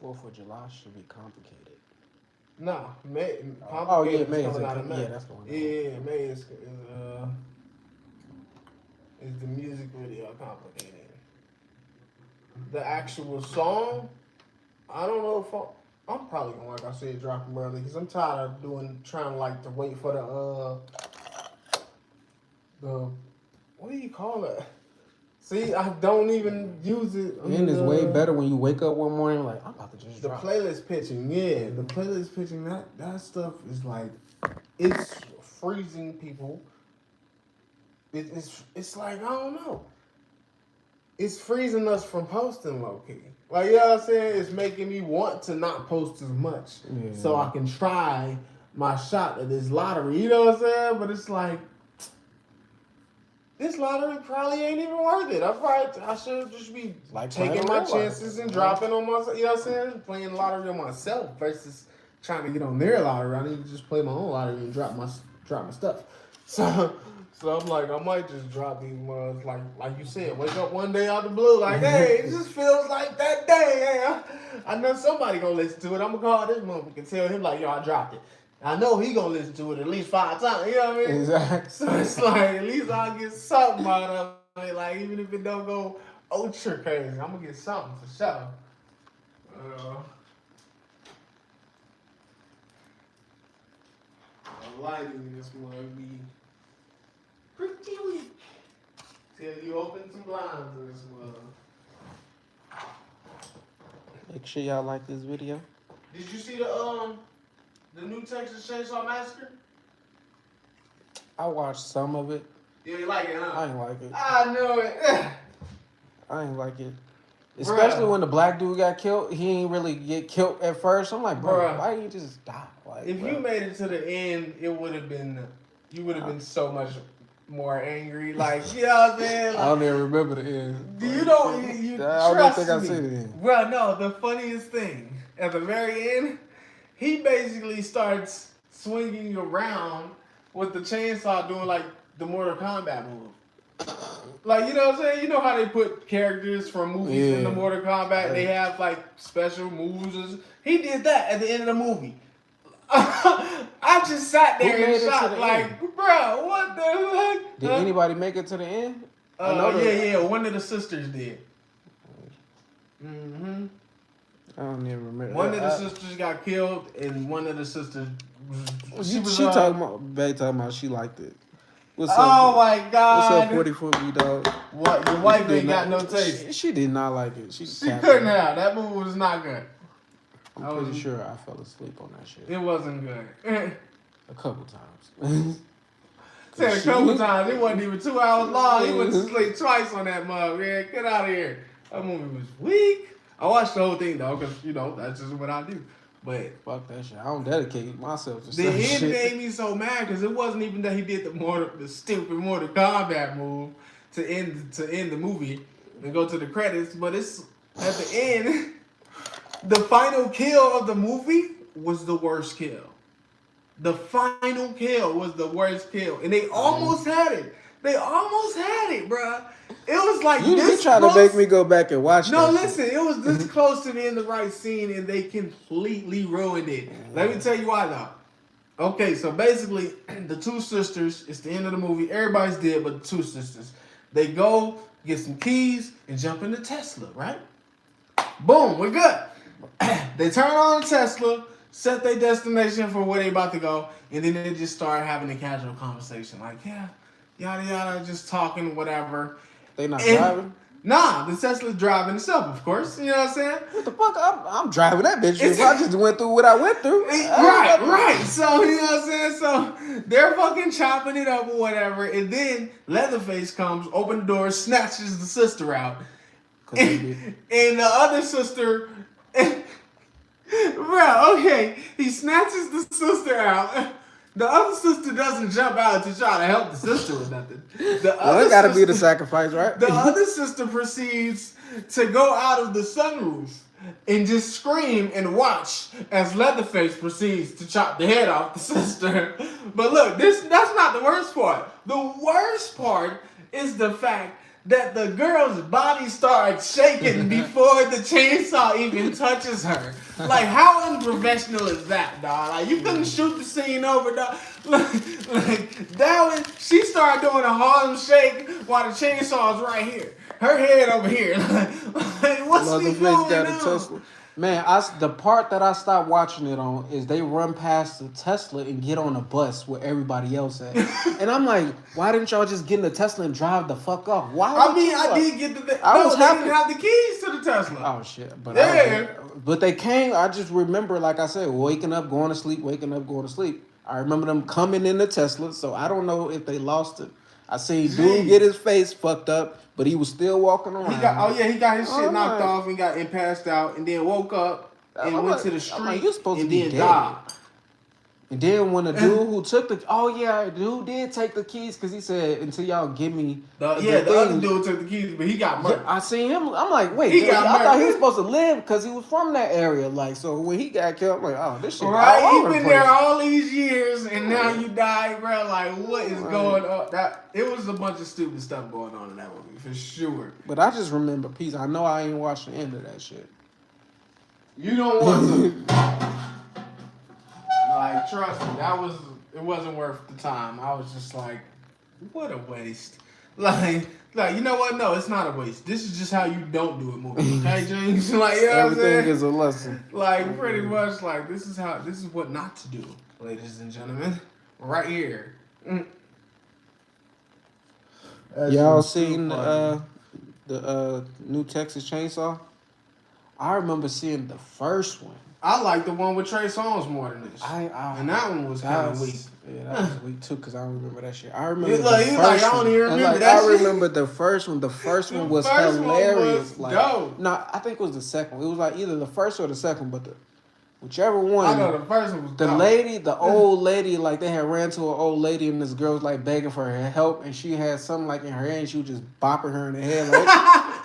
4th of July should be complicated. Nah, May. Oh yeah, Complicated is May is coming out of May. yeah, that's going on. Yeah, May is the music video complicated. The actual song, I don't know if I'm probably gonna, like I said, drop them early because I'm tired of trying to like to wait for the what do you call it? See, I don't even use it. And it's way better when you wake up one morning like I'm about to just the drop. playlist pitching. Yeah, the playlist pitching. That stuff is like it's freezing people. It's like I don't know. It's freezing us from posting low key. Like, you know what I'm saying? It's making me want to not post as much so I can try my shot at this lottery. You know what I'm saying? But it's like, this lottery probably ain't even worth it. I should just be like taking my chances and dropping on myself. You know what I'm saying? Playing lottery on myself versus trying to get on their lottery. I need to just play my own lottery and drop my stuff. So I'm like, I might just drop these ones, like you said, wake up one day out of the blue, like, hey, it just feels like that day. Hey, I know somebody gonna listen to it. I'm gonna call this motherfucker and tell him, like, yo, I dropped it. I know he gonna listen to it at least 5 times. You know what I mean? Exactly. So it's like, at least I'll get something out of it. Like, even if it don't go ultra crazy, I'm gonna get something for sure. The lighting in this one be pretty weak. Till you open some blinds in this one. Make sure y'all like this video. Did you see the new Texas Chainsaw Massacre? I watched some of it. You ain't like it, huh? I ain't like it. I know it. I ain't like it. Especially when the black dude got killed. He ain't really get killed at first. I'm like, bro, why didn't you just die? Like, if you made it to the end, it would have been, you would have been so much more angry. Like, you know what I'm saying? Like, I don't even remember the end. You don't, you I don't trust think I me. see the end. Well, no, the funniest thing, at the very end, he basically starts swinging around with the chainsaw doing like the Mortal Kombat move. Like, you know what I'm saying? You know how they put characters from movies in the Mortal Kombat? They have like special moves. He did that at the end of the movie. I just sat there and shot like, bro, what the heck? Did anybody make it to the end? Yeah. One of the sisters did. Mm-hmm. I don't even remember. One of the sisters got killed, and one of the sisters. She talking about she liked it. What's up? Oh my God! What's up, 44 B dog? What? Your wife ain't got no taste. She did not like it. She couldn't have. That movie was not good. I'm pretty sure I fell asleep on that shit. It wasn't good. A couple times. Said a couple times. It wasn't even 2 hours long. He went to sleep twice on that mug, man. Get out of here. That movie was weak. I watched the whole thing though, because that's just what I do. But fuck that shit. I don't dedicate myself to the end shit. made me so mad because it wasn't even that he did the stupid Mortal Kombat move to end the movie and go to the credits, but it's at the end. The final kill of the movie was the worst kill. The final kill was the worst kill, and they almost had it. They almost had it, bruh. It was like you trying to make me go back and watch. No, listen, it was this close to being the right scene, and they completely ruined it. Let me tell you why, though. Okay, so basically, the two sisters. It's the end of the movie. Everybody's dead, but the two sisters. They go get some keys and jump in the Tesla. Right? Boom, we're good. They turn on the Tesla, set their destination for where they about to go, and then they just start having a casual conversation. Like, yeah, yada yada, just talking, whatever. They not driving? Nah, the Tesla's driving itself, of course. You know what I'm saying? What the fuck? I'm driving that bitch. If I just went through what I went through. Right. So, you know what I'm saying? So, they're fucking chopping it up or whatever, and then Leatherface comes, open the door, snatches the sister out. And the other sister... Bro, okay, he snatches the sister out. The other sister doesn't jump out to try to help the sister or nothing. It gotta be the sacrifice, right? The other sister proceeds to go out of the sunroof and just scream and watch as Leatherface proceeds to chop the head off the sister. But look, that's not the worst part. The worst part is the fact that the girl's body starts shaking before the chainsaw even touches her. Like, how unprofessional is that, dog? Like, you couldn't shoot the scene over, dog. Like that one, she started doing a Harlem Shake while the chainsaw's right here. Her head over here. Like what's going on? Man, the part that I stopped watching it on is they run past the Tesla and get on a bus where everybody else at. And I'm like, why didn't y'all just get in the Tesla and drive the fuck off? Why? I did get the. I was happy. They didn't have the keys to the Tesla. Oh shit! But they came. I just remember, like I said, waking up, going to sleep, waking up, going to sleep. I remember them coming in the Tesla, so I don't know if they lost it. I seen dude get his face fucked up, but he was still walking around. He got his shit knocked off and passed out, and then woke up and went to the street and then died. And then when the dude who took the dude did take the keys because he said until y'all give me the other dude took the keys, but he got murdered. Yeah, I seen him. I'm like, wait, I thought he was supposed to live because he was from that area. Like, so when he got killed, I'm like, oh, this shit. Right, you've been there all these years and now you die, bro. Like, what is going on? It was a bunch of stupid stuff going on in that movie for sure. But I just remember peace. I know I ain't watched the end of that shit. You don't want to. Like, trust me, it wasn't worth the time. I was just like, what a waste. Like, you know what? No, it's not a waste. This is just how you don't do a movie, okay, Jinx? Like, you know what I'm saying? Everything is a lesson. Like, pretty much, like, this is what not to do, ladies and gentlemen. Right here. Y'all seen the new Texas Chainsaw? I remember seeing the first one. I like the one with Trey Songz more than this. And that one was kind of weak. Yeah, that was weak too because I don't remember that shit. I remember I don't even remember that shit. I remember the first one. The first one was hilarious. Dope. No, I think it was the second one. It was like either the first or the second, but whichever one. I know the first one was dope. The old lady, like they had ran to an old lady and this girl was like begging for her help and she had something like in her hand and she was just bopping her in the head like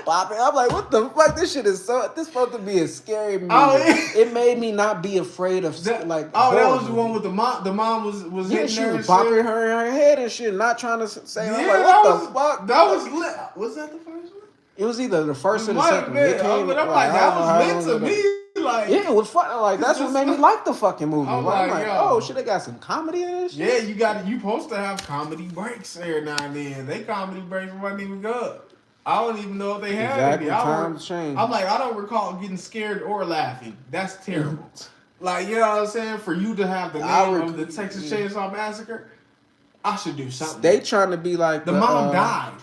bopping. I'm like, what the fuck? This shit is this supposed to be a scary movie. It made me not be afraid of that was the one with the mom. The mom was hitting she her was bopping her in her head and shit, not trying to say. Yeah, I'm like, what the fuck? That was lit. Was that the first one? It was either the first or the second. I'm like, that was lit to me. Like, yeah, it was fun. Like that's what made me like the fucking movie. I'm like, oh shit, they got some comedy in this shit. Yeah, you supposed to have comedy breaks every now and then. They comedy breaks wasn't even good. I don't even know if they had any. Times change. I'm like, I don't recall getting scared or laughing. That's terrible. Like, you know what I'm saying? For you to have the name of the Texas Chainsaw Massacre, I should do something. They trying to be like the mom died.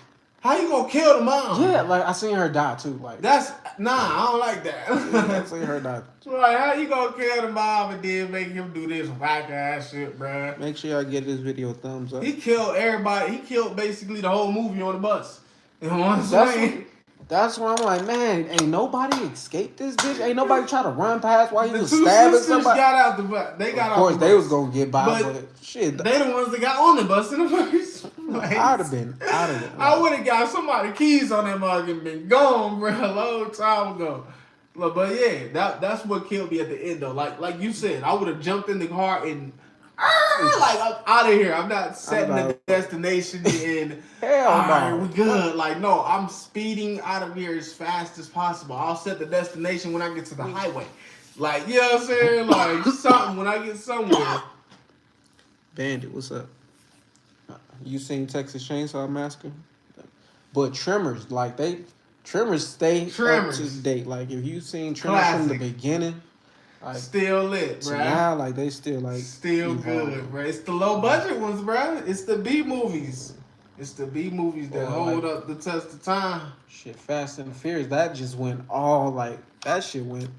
How you gonna kill the mom? Yeah, like I seen her die too. Like I don't like that. I seen her die. Like, how you gonna kill the mom and then make him do this whack ass shit, bruh? Make sure y'all give this video a thumbs up. He killed everybody. He killed basically the whole movie on the bus. You know what I'm saying? That's why I'm like, man, ain't nobody escaped this bitch. Ain't nobody try to run past while he was stabbing somebody. Got out the bus. They got out the bus. Of course, they was gonna get by, but shit. They the ones that got on the bus in the first place. I'd have been out of it. I would have got somebody keys on that mug and been gone, bro, a long time ago. But yeah, that's what killed me at the end though. Like you said, I would have jumped in the car and like I'm out of here. I'm not setting the destination and hell no, we good. Like no, I'm speeding out of here as fast as possible. I'll set the destination when I get to the highway. Like, you know what I'm saying? Like something when I get somewhere. Bandit, what's up? You seen Texas Chainsaw Massacre? But Tremors stay up to date. Like if you seen Tremors from the beginning. Like, still lit, bro. Now, like they still good, bro. It's the low budget ones, bro. It's the B movies. It's the B movies that hold up the test of time. Shit, Fast and the Furious, that just went all like that shit went.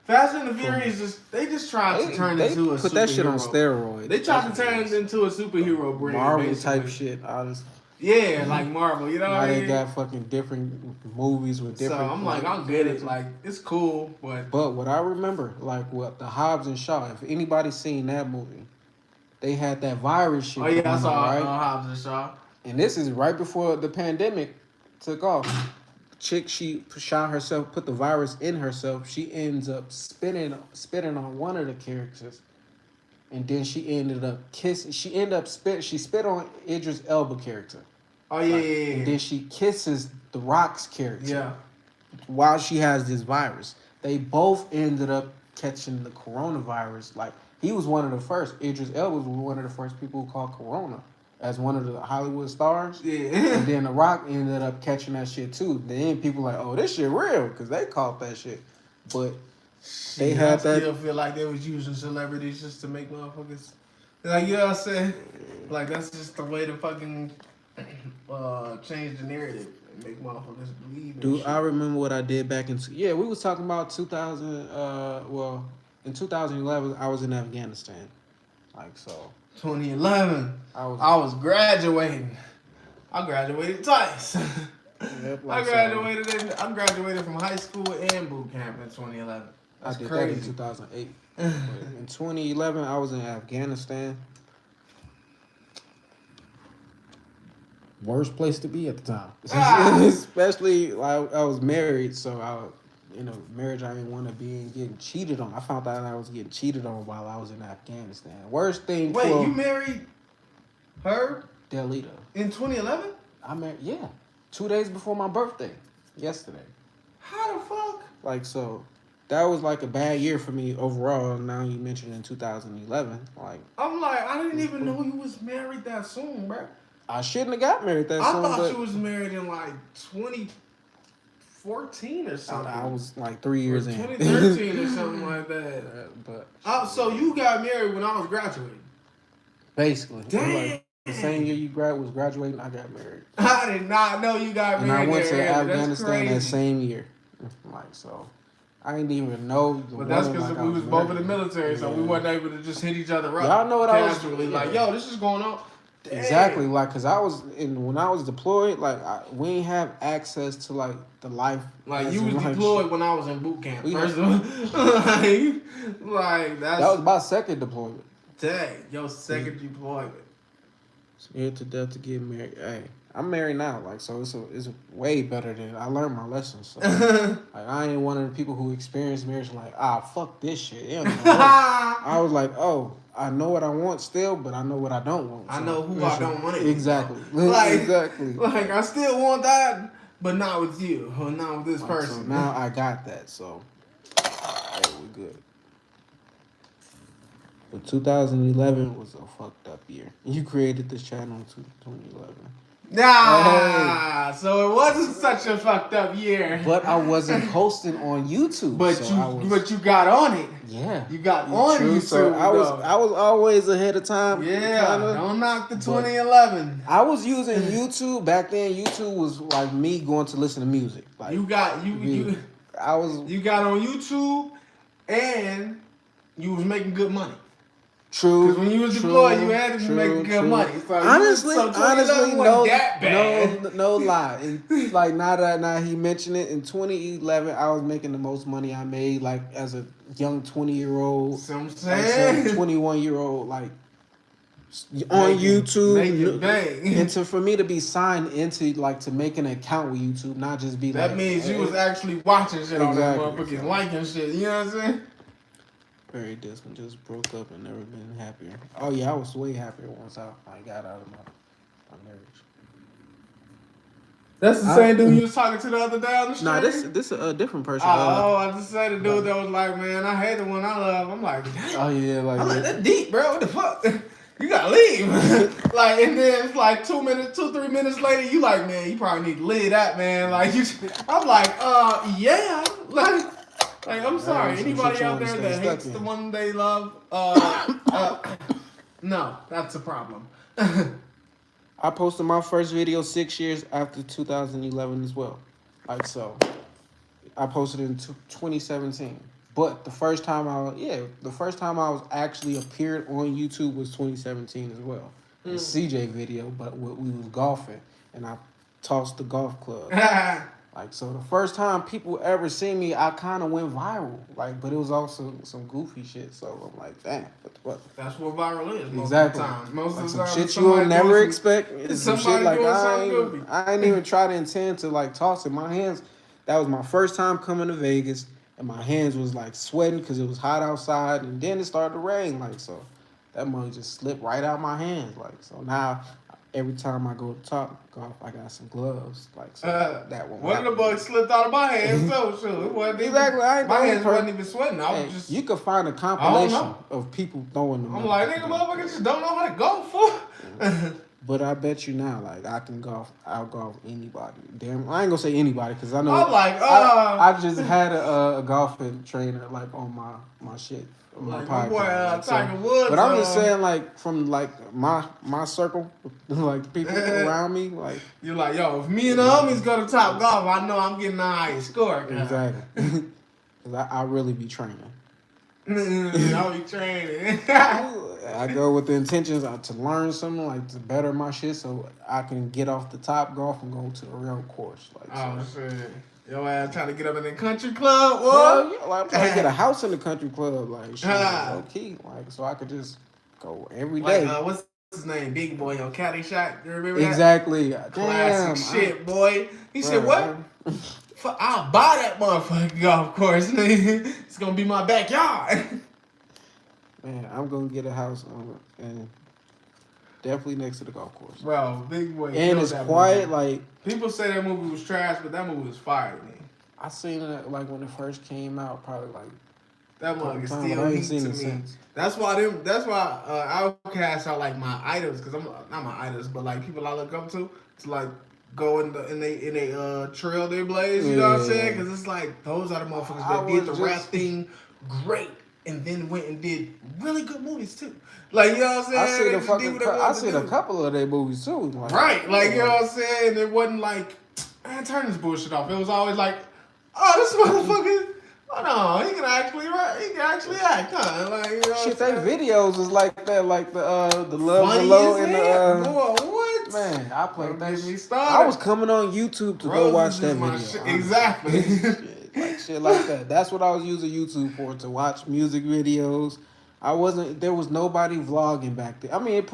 Fast and the Furious they just tried to turn into a superhero. Put that shit on steroids. They tried to turn it into a superhero brand. Marvel basically. Type shit. Yeah, like Marvel, you know what I mean? They got fucking different movies with different... So I'm like, I'll get it. Like, it's cool, but... But what I remember, like, what the Hobbs and Shaw, if anybody's seen that movie, they had that virus shit. Oh, yeah, I saw right? Hobbs and Shaw. And this is right before the pandemic took off. Chick, she shot herself, put the virus in herself. She ends up spitting on one of the characters. And then she ended up kissing... She spit on Idris Elba character. Oh yeah, Like, yeah. And then she kisses the Rock's character. Yeah. While she has this virus, they both ended up catching the coronavirus. Like he was one of the first. Idris Elba was one of the first people who caught corona as one of the Hollywood stars. Yeah. And then The Rock ended up catching that shit too. Then people like, oh, this shit real because they caught that shit. But they had I that. still feel like they was using celebrities just to make motherfuckers. Like, you know what I'm saying? Like, that's just the way to fucking change the narrative and make motherfuckers believe in Dude, shit. I remember what I did back in. We was talking about 2000. Well, in 2011, I was in Afghanistan. Like so. 2011. I was graduating. I graduated twice. Yep, I graduated from high school and boot camp in 2011. That's I did crazy. that in 2008. In 2011, I was in Afghanistan. Worst place to be at the time. Especially like I was married, so marriage I didn't want to be in getting cheated on. I found out I was getting cheated on while I was in Afghanistan. Worst thing. Wait, you married her? Delita. In 2011? I married, 2 days before my birthday. Yesterday. How the fuck? Like so. That was like a bad year for me overall. Now you mentioned in 2011, like I'm like, I didn't even know you was married that soon, bro. I shouldn't have got married that soon. I thought you was married in like 2014 or something. I was like 3 years in. 2013 or something like that. So you got married when I was graduating. Basically, damn. Like, the same year you was graduating, I got married. I did not know you got married. And I went to there. Afghanistan that same year. Like so. I didn't even know. But that's because we was both in the military, so we wasn't able to just hit each other up. Y'all know what I was like, yo, this is going on. Damn. Exactly, like, cause when I was deployed, like, we didn't have access to like the life. Like you was deployed when I was in boot camp. First of all, like that was my second deployment. Dang, your second deployment. Scared to death to get married. Hey, I'm married now, like so. It's way better than I learned my lessons. So, like I ain't one of the people who experienced marriage. Like fuck this shit. I was like, oh, I know what I want still, but I know what I don't want. So, I know who I don't want it. Exactly. Exactly. Like I still want that, but not with you, or not with this person. So now I got that. So, hey, we good. But 2011 was a fucked up year. You created this channel in 2011. Nah, so it wasn't such a fucked up year. But I wasn't posting on YouTube. But you got on it. Yeah, you got on YouTube. So I was always ahead of time. Yeah, don't knock the 2011. I was using YouTube back then. YouTube was like me going to listen to music. Like you got on YouTube, and you was making good money. True. Because when you was deployed, you had to be making good money. So honestly, no lie. And, like now he mentioned it. In 2011, I was making the most money I made, like as a young 20-year-old, I'm saying, 21-year-old, like on YouTube. And for me to be signed into like to make an account with YouTube, not just be that means you was actually watching shit on that motherfucking liking shit. You know what I'm saying? Very distant, just broke up and never been happier. Oh yeah, I was way happier once I got out of my marriage. That's the same dude you was talking to the other day on the street? Nah, this is a different person. I just said the dude that was like, man, I hate the one I love. I'm like, damn. Oh yeah, like I'm like, that's deep, bro. What the fuck? You gotta leave. Like, and then it's like 3 minutes later, you like, man, you probably need to leave that, man. Like, I'm like, yeah. Like, I'm sorry. Anybody out there that hates the one they love, no, that's a problem. I posted my first video 6 years after 2011 as well. Like, so, I posted it in 2017. But the first time I was actually appeared on YouTube was 2017 as well. A CJ video, but we was golfing, and I tossed the golf club. Like, so the first time people ever seen me, I kind of went viral. Like, but it was also some goofy shit. So I'm like, damn, what the fuck? That's what viral is. Exactly. Most of the some time, shit you will never expect. Some shit like I ain't even try to intend to like toss it. My hands. That was my first time coming to Vegas, and my hands was like sweating because it was hot outside, and then it started to rain. Like, so that money just slipped right out my hands. Like, so now every time I go to Top Golf, I got some gloves. Like, so that won't one of the happen. bugs slipped out of my hands, so sure. It wasn't Exactly. I ain't my the only hands wasn't even sweating. I was Hey, just. you could find a I don't compilation know. of people throwing them. I'm like, nigga, motherfuckers just don't know how to go for. But I bet you now, like I can out golf anybody. Damn, I ain't gonna say anybody because I know. I'm like, I just had a golfing trainer like on my shit, on my like my boy podcast. Tiger Woods. But I'm just saying, like from like my circle, like the people around me, like you're like, yo, if me and the homies go to Top Golf, I know I'm getting a high score. exactly. Cause I really be training. I'll be training. I go with the intentions to learn something, like to better my shit, so I can get off the Top Golf and go to the real course. Like, Oh so. shit! Yo, ass trying to get up in the country club, Hell what? yeah, like I'm trying to get a house in the country club, like shit, low key, like so I could just go every day. Like, what's his name? Big Boy on Caddy Shot. You remember that? Exactly. Classic shit, boy. He said, "What? I'll buy that motherfucking golf course. It's gonna be my backyard." Man, I'm gonna get a house and definitely next to the golf course. Bro, Big Boy. And it's quiet, movie. like people say that movie was trash, but that movie was fire to me. I seen it like when it first came out, probably like that movie still heat to me. Since. That's why Outcasts are like my idols, because I'm not my idols, but like people I look up to like go in they trail their blaze. You know what I'm saying? Because it's like those are the motherfuckers that did the rap thing great, and then went and did really good movies too. Like, you know what I'm saying? I seen a couple of their movies too. Like, right, like, you know what I'm saying? It wasn't like, man, turn this bullshit off. It was always like, oh, this motherfucker, oh no, he can actually act, huh? Like, you know shit, what they videos was like that, like the Love Funny Below as and hell. the Boy, what? man, I played that shit. I I was coming on YouTube to go watch that video. Exactly. Shit like that. That's what I was using YouTube for, to watch music videos. There was nobody vlogging back then. I mean, it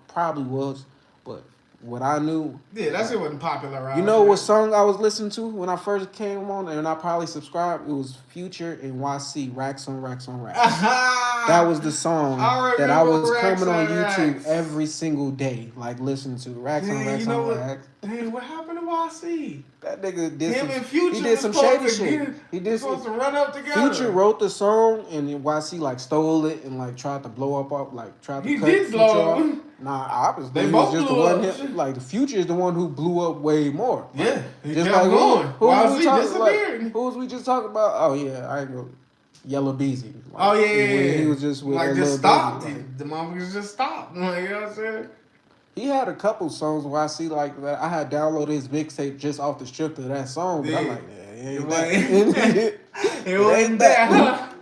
probably was, but what I knew. Yeah, that shit wasn't popular, right? You know what song I was listening to when I first came on, and I probably subscribed? It was Future and YC, Racks on Racks on Racks. That was the song that I was coming on YouTube every single day, like listening to Racks on Racks on Racks. Hey, what happened to YC? That nigga did Him and Future he did some shady shit. He did supposed to run up together. Future wrote the song, and then YC like stole it and like tried to blow up, like tried to cut did Future blow off. Nah, obviously they he both was just the blew one. up. Like the Future is the one who blew up way more. Like, yeah, he just kept like going. who was we talking disappeared. like? Who was we just talking about? Oh yeah, I ain't go. Yellow Beezy. Like, Oh yeah. He was just with like a just little stopped. baby, like, The motherfuckers just stopped. Like, you know what I'm saying? he had a couple songs where I see like that. I had downloaded his mixtape just off the strength of that song, but I'm like, it wasn't that.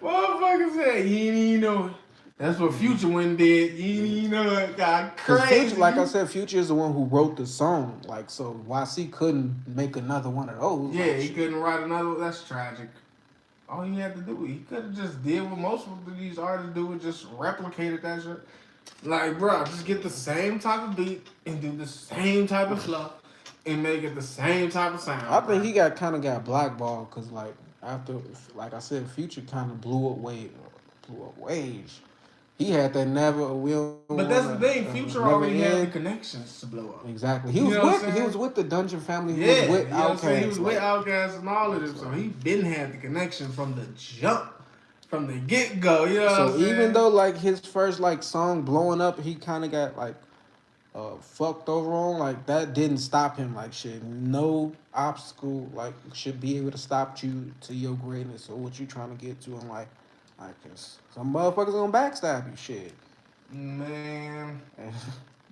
Motherfucker said, you didn't even know it. That's what Future one did. You didn't even know it. Got crazy. Future, like I said, Future is the one who wrote the song. Like, so YC couldn't make another one of those. Yeah, like, he couldn't write another one. That's tragic. All he had to do, he could have just did what most of these artists do and just replicated that shit. Like, bro, just get the same type of beat and do the same type of flow and make it the same type of sound. I think he kind of got blackballed because, like, after, like I said, Future kind of blew up way. He had that never will. But that's the thing. Future already had the connections to blow up. Exactly. He was with the Dungeon family. He was with Outkast. He was with Outkast and all of them. So he didn't have the connection from the jump, from the get go. You know what I'm saying? Even though like his first like song blowing up, he kind of got like fucked over on. Like that didn't stop him. Like shit, no obstacle like should be able to stop you to your greatness or what you trying to get to in life. Like, some motherfuckers gonna backstab you, shit. Man,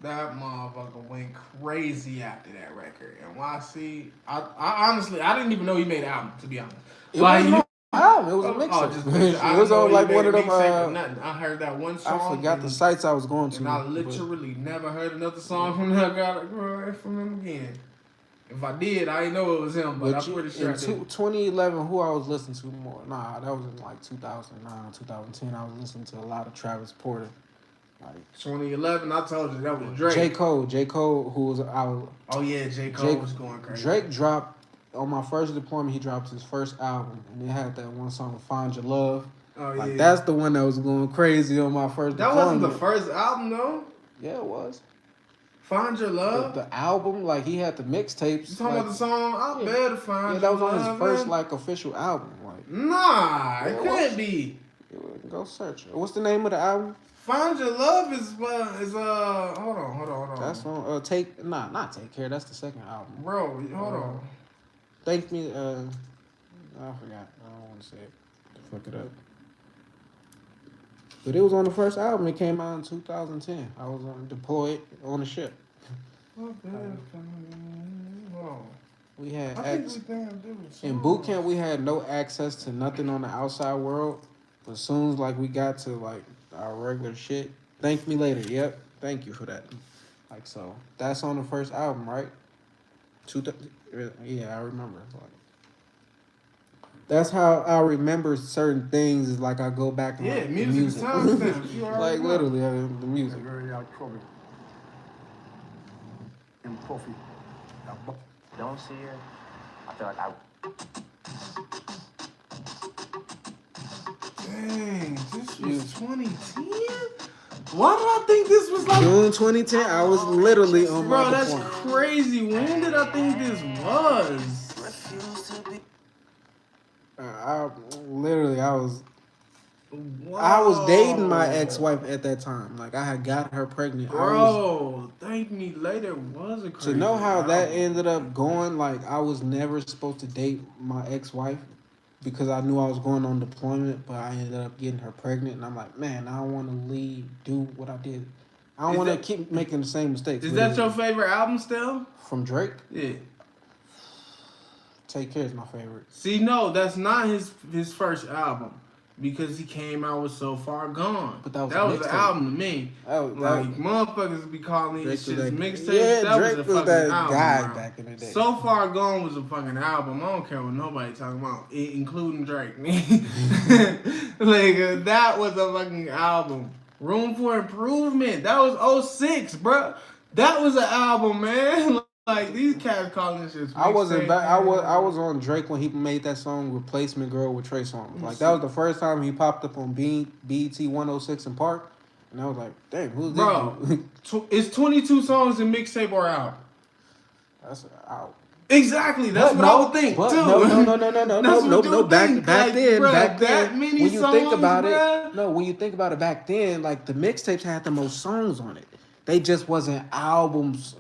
that motherfucker went crazy after that record. And YC, I honestly, I didn't even know he made an album, to be honest. It wasn't an album, it was a mixtape. It was on like one of them, I heard that one song. I forgot the sites I was going to. And I literally never heard another song from that guy from him again. If I did, I didn't know it was him, but I'm pretty sure I did. 2011, who I was listening to more? Nah, that was in like 2009, 2010. I was listening to a lot of Travis Porter. Like 2011, I told you that was Drake. J. Cole, who was out. Oh yeah, J. Cole was going crazy. Drake dropped on my first deployment. He dropped his first album, and it had that one song, "Find Your Love." Oh yeah, like, that's the one that was going crazy on my first. That wasn't the first album though. Yeah, it was. Find Your Love? The album, like he had the mixtapes. You talking about the song? I better Find Your Love. Yeah, that was on his first man. like official album. Like, nah, it couldn't be. Go search it. What's the name of the album? Find Your Love is hold on. That's on not Take Care. That's the second album. Bro, hold on. Thank Me. I forgot. I don't want to say it. Fuck it up. But it was on the first album. It came out in 2010. I was deployed on a ship. We had in boot camp. We had no access to nothing on the outside world. But as soon as like we got to like our regular shit, thank me later. Yep, thank you for that. Like so, that's on the first album, right? Yeah, I remember. Like, that's how I remember certain things. Is like I go back and like, music. Like literally the music. Don't see her. I feel like I. Dang, this was 2010? Why did I think this was like June 2010? I was literally on my that's crazy. When did I think this was? I was dating my ex-wife at that time. Like I had got her pregnant. Bro, Thank Me Later was a crazy. To know how that ended up going, like I was never supposed to date my ex-wife because I knew I was going on deployment, but I ended up getting her pregnant, and I'm like, man, I don't want to do what I did. I don't want to keep making the same mistakes. Is that your favorite album still? From Drake? Yeah. Take Care is my favorite. See, no, that's not his first album. Because he came out with So Far Gone. But that was the album to me. Motherfuckers be calling these shit mixtapes. Yeah, that Drake was a fucking that album, guy bro. back in the day. So Far Gone was a fucking album. I don't care what nobody talking about, including Drake. That was a fucking album. Room for Improvement. That was 06, bro. That was an album, man. Like these cats calling this shit. I was on Drake when he made that song "Replacement Girl" with Trey Songz. Like that was the first time he popped up on BET 106 in Park, and I was like, "Dang, who's this?" Bro, it's 22 songs in mixtape or out. That's out. Exactly. That's what I would think too. No. Back then, when you songs, think about it, when you think about it, back then, like the mixtapes had the most songs on it. They just wasn't albums.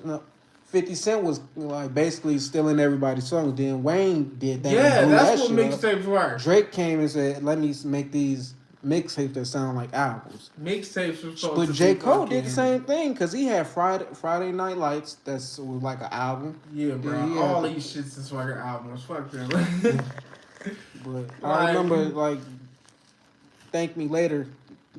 50 Cent was like basically stealing everybody's songs. Then Wayne did that. Yeah, that's what mixtapes were. Drake came and said, "Let me make these mixtapes that sound like albums." Mixtapes were supposed But J. Cole did the same thing because he had Friday Night Lights. Was like an album. Yeah, bro. All these shits is like albums. Fuck them. But I remember like Thank Me Later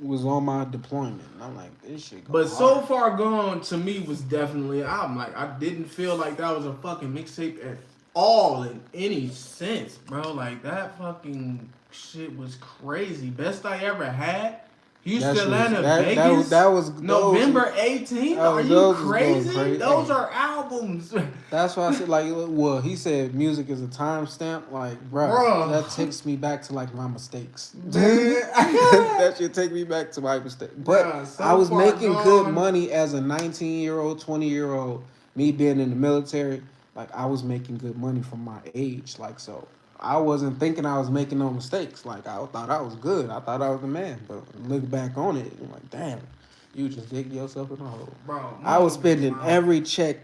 was on my deployment. And I'm like, this shit. But So Far Gone to me was definitely an album. Like I didn't feel like that was a fucking mixtape at all in any sense, bro. Like that fucking shit was crazy. Best I ever had. Houston, Atlanta, Vegas. That was November 18th. Are you crazy? Those are albums. That's why I said well, he said music is a timestamp. Like, bro, that takes me back to like my mistakes. That should take me back to my mistakes. But I was making good money as a 19-year-old, 20-year-old. Me being in the military, like I was making good money from my age. Like so. I wasn't thinking I was making no mistakes. Like, I thought I was good. I thought I was the man. But look back on it, I'm like, damn, you just dig yourself in a hole. Bro, I was spending every check.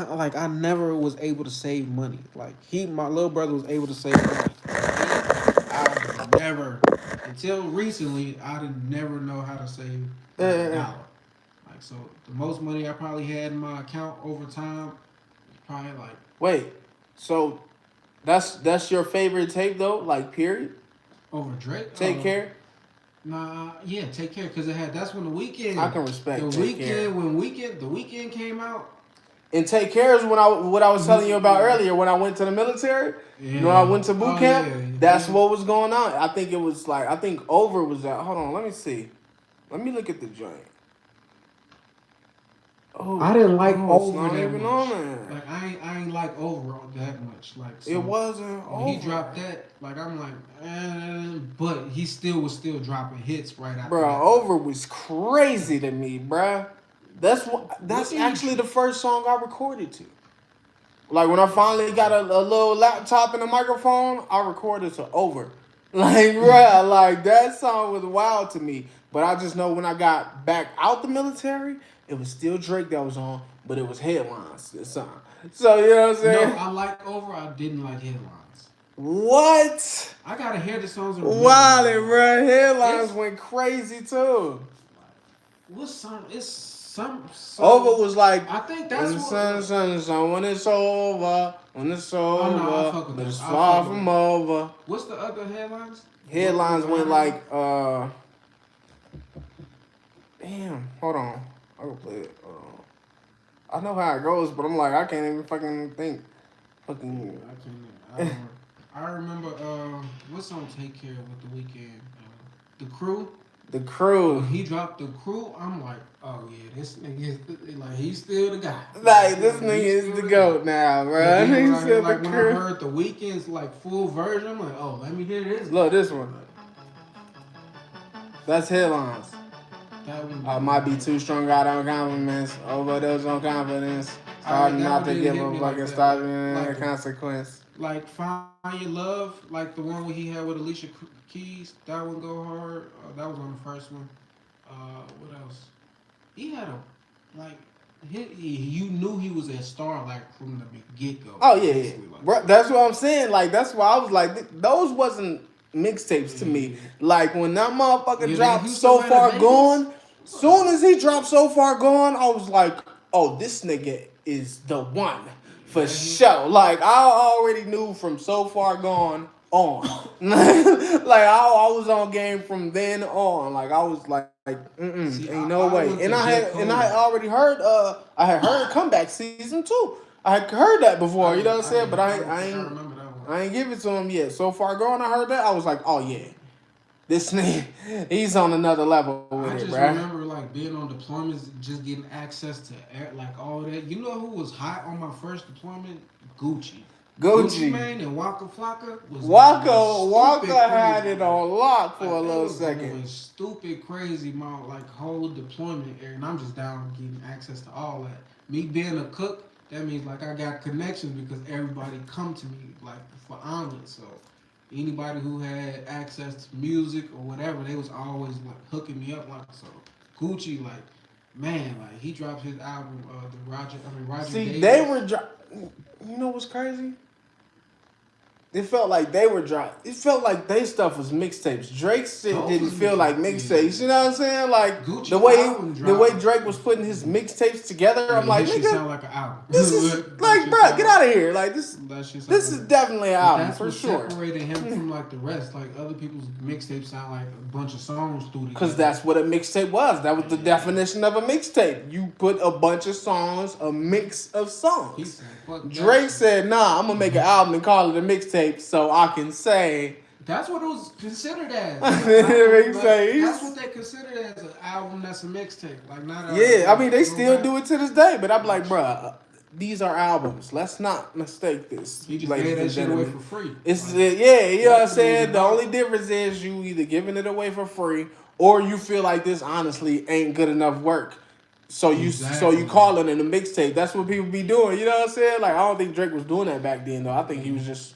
Like, I never was able to save money. Like, my little brother was able to save money. I never, until recently, I didn't never know how to save a dollar. Like, so the most money I probably had in my account over time was probably like... Wait, so... That's your favorite tape though, like period. Over Drake. Take Care. Nah, yeah, Take Care because it had. That's when the weekend. I can respect the Take weekend Care. When the weekend came out. And Take Care is what I was telling you about earlier when I went to the military. Yeah. You know, I went to boot camp. Yeah. That's what was going on. I think it was like Over was that. Hold on, let me see. Let me look at the joint. Oh, I didn't like Over not that even much. On there. Like I ain't like Over that much. Like so it wasn't. When he dropped that, like I'm like, but he was still dropping hits right after. Bro, that. Over was crazy to me, bruh. That's actually the first song I recorded to. Like when I finally got a little laptop and a microphone, I recorded to Over. Like, bruh, like that song was wild to me. But I just know when I got back out the military, it was still Drake that was on, but it was Headlines this song. So you know what I'm saying? No, I like Over. I didn't like Headlines. What? I gotta hear the songs. Wildin', bruh. Headlines went crazy too. What's some? It's some. Over was like, I think that's when the what. sun, when it's over, when it's over, no, I fuck with but it's that. I far fuck with from that. over. What's the other Headlines? Headlines went like, damn, hold on. I will play it. I know how it goes, but I'm like, I can't even fucking think. Fucking. I can't. I remember. What song Take Care with the Weeknd? The Crew. The Crew. When he dropped The Crew, I'm like, oh yeah, this nigga is like he's still the guy. Like this nigga is the GOAT now, bro. He's still like the when I Crew. heard the Weeknd's like full version, I'm like, oh, let me hear this. Look, this one. That's Headlines. I might be too strong out on compliments, overdose on confidence. Starting not to give a fucking stopping like consequence. Like Find Your Love, like the one he had with Alicia Keys, that one go hard. That was on the first one. What else? He had a like. You knew he was a star like from the get go. Oh yeah, yeah. Like, Bro, that's what I'm saying. Like that's why I was like, those wasn't mixtapes to me. Like when that motherfucker dropped So Far Gone, soon as he dropped So Far Gone, I was like, oh, this nigga is the one for sure. Like I already knew from So Far Gone on. Like I was on game from then on. Like I was like ain't no way. And I had already heard I had heard Comeback Season 2. I had heard that before, you know what I'm saying? But I ain't give it to him yet. So Far Gone, I heard that. I was like, oh yeah. This nigga, he's on another level with I it, just bro. remember like being on deployments, just getting access to like all that. You know who was hot on my first deployment? Gucci Mane and Waka Flocka was Waka had it on lock for a little second. Stupid crazy, man. Like whole deployment area, and I'm just down getting access to all that. Me being a cook, that means like I got connections because everybody come to me like for omelets. So anybody who had access to music or whatever, they was always like hooking me up. Like so, Gucci, like man, like he dropped his album, Roger See, Davis. they were you know what's crazy? It felt like they were dropped. It felt like they stuff was mixtapes. Drake's shit didn't feel like mixtapes. You know what I'm saying? Like Gucci the way Drake was putting his mixtapes together, I'm like, nigga, sound like an album. This is like, bro, get out of here. Like this is definitely an album for sure. Separated him from like the rest. Like other people's mixtapes sound like a bunch of songs through. Because that's what a mixtape was. That was the definition of a mixtape. You put a bunch of songs, a mix of songs. Drake said, nah, I'm gonna make an album and call it a mixtape so I can say. That's what it was considered as. That's what they considered as an album that's a mixtape. Like not. I mean they still do it to this day, but I'm like, bruh, these are albums. Let's not mistake this. You just gave that shit away for free. It's you know what I'm saying? The only difference is you either giving it away for free or you feel like this honestly ain't good enough work. So you calling it a mixtape. That's what people be doing. You know what I'm saying? Like I don't think Drake was doing that back then though. I think he was just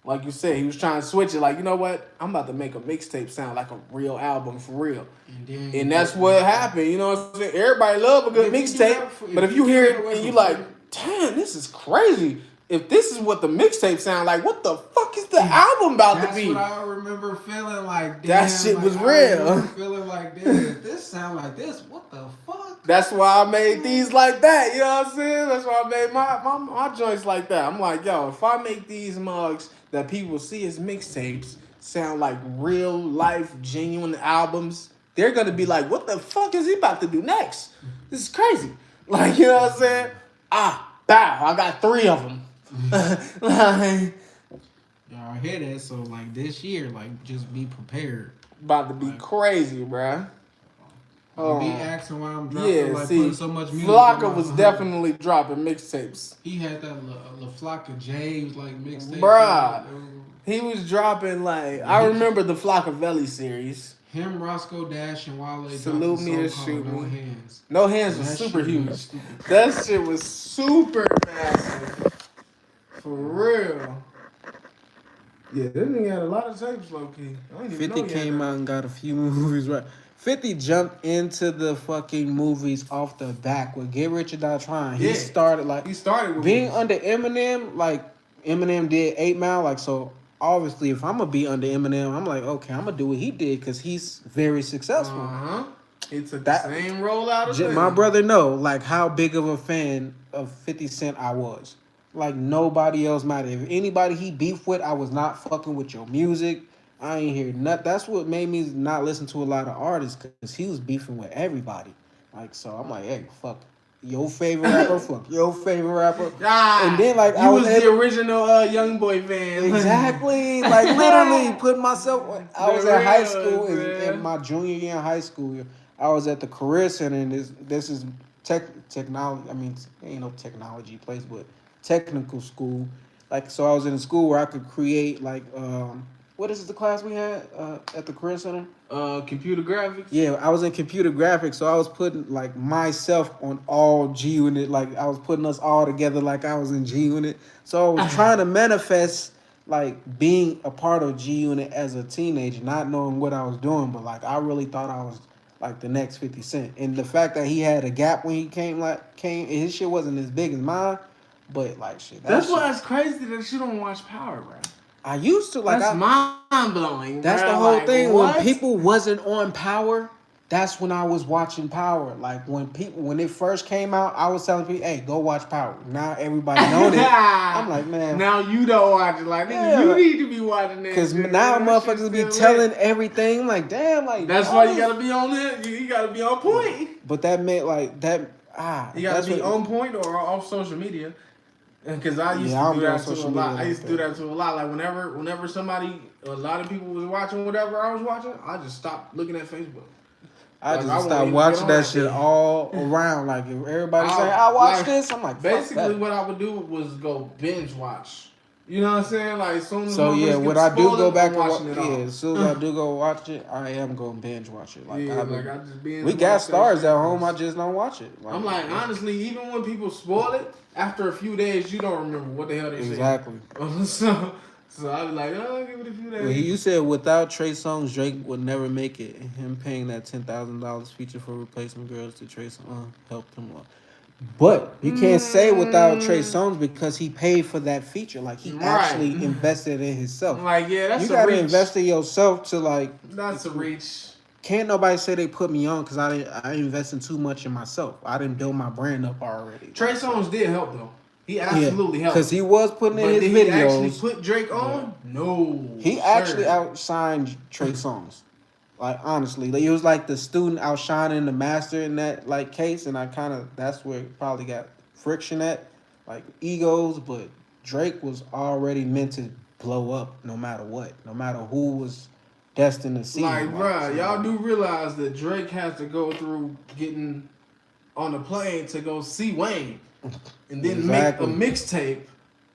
like you said, he was trying to switch it. Like, you know what? I'm about to make a mixtape sound like a real album for real. And that's what happened. You know what I'm saying? Everybody love a good mixtape. But if you hear it and you like, damn, this is crazy. If this is what the mixtape sound like, what the fuck is the album about to be? That's what I remember feeling like. Damn, that shit was real. I feeling like, damn, if this sound like this, what the fuck? That's why I made these like that. You know what I'm saying? That's why I made my joints like that. I'm like, yo, if I make these mugs that people see as mixtapes sound like real life, genuine albums, they're gonna be like, what the fuck is he about to do next? This is crazy. Like, you know what I'm saying? Bow, I got 3 of them. Like, y'all hear that? So like this year, like just be prepared. About to be crazy, bruh. Be asking why I'm dropping putting so much music. Flocka was definitely dropping mixtapes. He had that La Flocka James like mixtape. Bruh. He was dropping like I remember the Flockavelli series. Him, Roscoe Dash, and Wale Salute dropped me a or song shoot called No me. Hands. No Hands And was that super shit huge. was stupid. That shit was super massive. For real. Yeah, this nigga had a lot of tapes, low key. I didn't even 50 know he had came that. out and got a few movies right. 50 jumped into the fucking movies off the back with Get Rich or Die Trying. He Yeah. started like He started with being movies. under Eminem. Like Eminem did 8 Mile. Like so, obviously, if I'm gonna be under Eminem, I'm like, okay, I'm gonna do what he did because he's very successful. He took That- the same role out of My brother know like how big of a fan of 50 Cent I was. Like nobody else mattered. If anybody he beefed with, I was not fucking with your music. I ain't hear nothing. That's what made me not listen to a lot of artists because he was beefing with everybody. Like so, I'm like, hey, fuck your favorite rapper, fuck your favorite rapper. And then like I was the original young boy fan. Exactly. Like literally put myself. I was in high real, school man. in my junior year in high school. I was at the career center, and this is technology. I mean, it ain't no technology place, but technical school. Like so, I was in a school where I could create like what is the class we had at the career center? Computer graphics. Yeah, I was in computer graphics, so I was putting like myself on all G Unit. Like I was putting us all together, like I was in G Unit. So I was trying to manifest like being a part of G Unit as a teenager, not knowing what I was doing, but like I really thought I was like the next 50 Cent. And the fact that he had a gap when he came, his shit wasn't as big as mine, but like shit. That's why it's crazy that you don't watch Power, bro. I used to like. That's mind blowing. That's bro. the whole like, thing. what? When people wasn't on Power, that's when I was watching Power. Like when it first came out, I was telling people, "Hey, go watch Power." Now everybody know it. I'm like, man. Now you don't watch it. Like, Yeah, you like- need to be watching that. Because shit, now man. That motherfuckers shit's be still telling lit. everything. Like, damn, like That's why you gotta be on it. You gotta be on point. But that meant like that. You gotta that's be what- on point or off social media. Because I used Yeah, I to don't do be on that to a social lot. media I used to like do that to a lot. Like whenever a lot of people was watching whatever I was watching, I just stopped looking at Facebook. I Like, just I won't stopped even watching get on that that shit thing. all around. Like if everybody saying, "I watch this," I'm like, fuck basically that. what I would do was go binge watch. You know what I'm saying? Like as soon as So motherfuckers yeah, get when I do spoiled, go back I'm and watching it all. as soon as I do go watch it, I am gonna binge watch it. Like, Yeah, I've been- like I just binge we watch got that stars shit. at home. I just don't watch it. I'm like, honestly, even when people spoil it, after a few days, you don't remember what the hell they exactly. said. So I was like, oh, give it a few days. Well, you said without Trey Songz, Drake would never make it. Him paying that $10,000 feature for replacement girls to Trey Songz helped him a lot. But you can't say without Trey Songz because he paid for that feature. Like he actually invested in himself. I'm like, yeah, that's you a gotta reach. invest in yourself to like. That's a reach. Can't nobody say they put me on because I invested too much in myself. I didn't build my brand up already. Trey Songz did help though. He absolutely helped. Because he was putting in But his did videos. he actually put Drake on? No. He actually outshined Trey Songz. Like honestly, like, it was like the student outshining the master in that like case, and that's where it probably got friction at, like egos. But Drake was already meant to blow up no matter what, no matter who was destined to see Like, him. bruh, y'all do realize that Drake has to go through getting on the plane to go see Wayne, and then Exactly. make a mixtape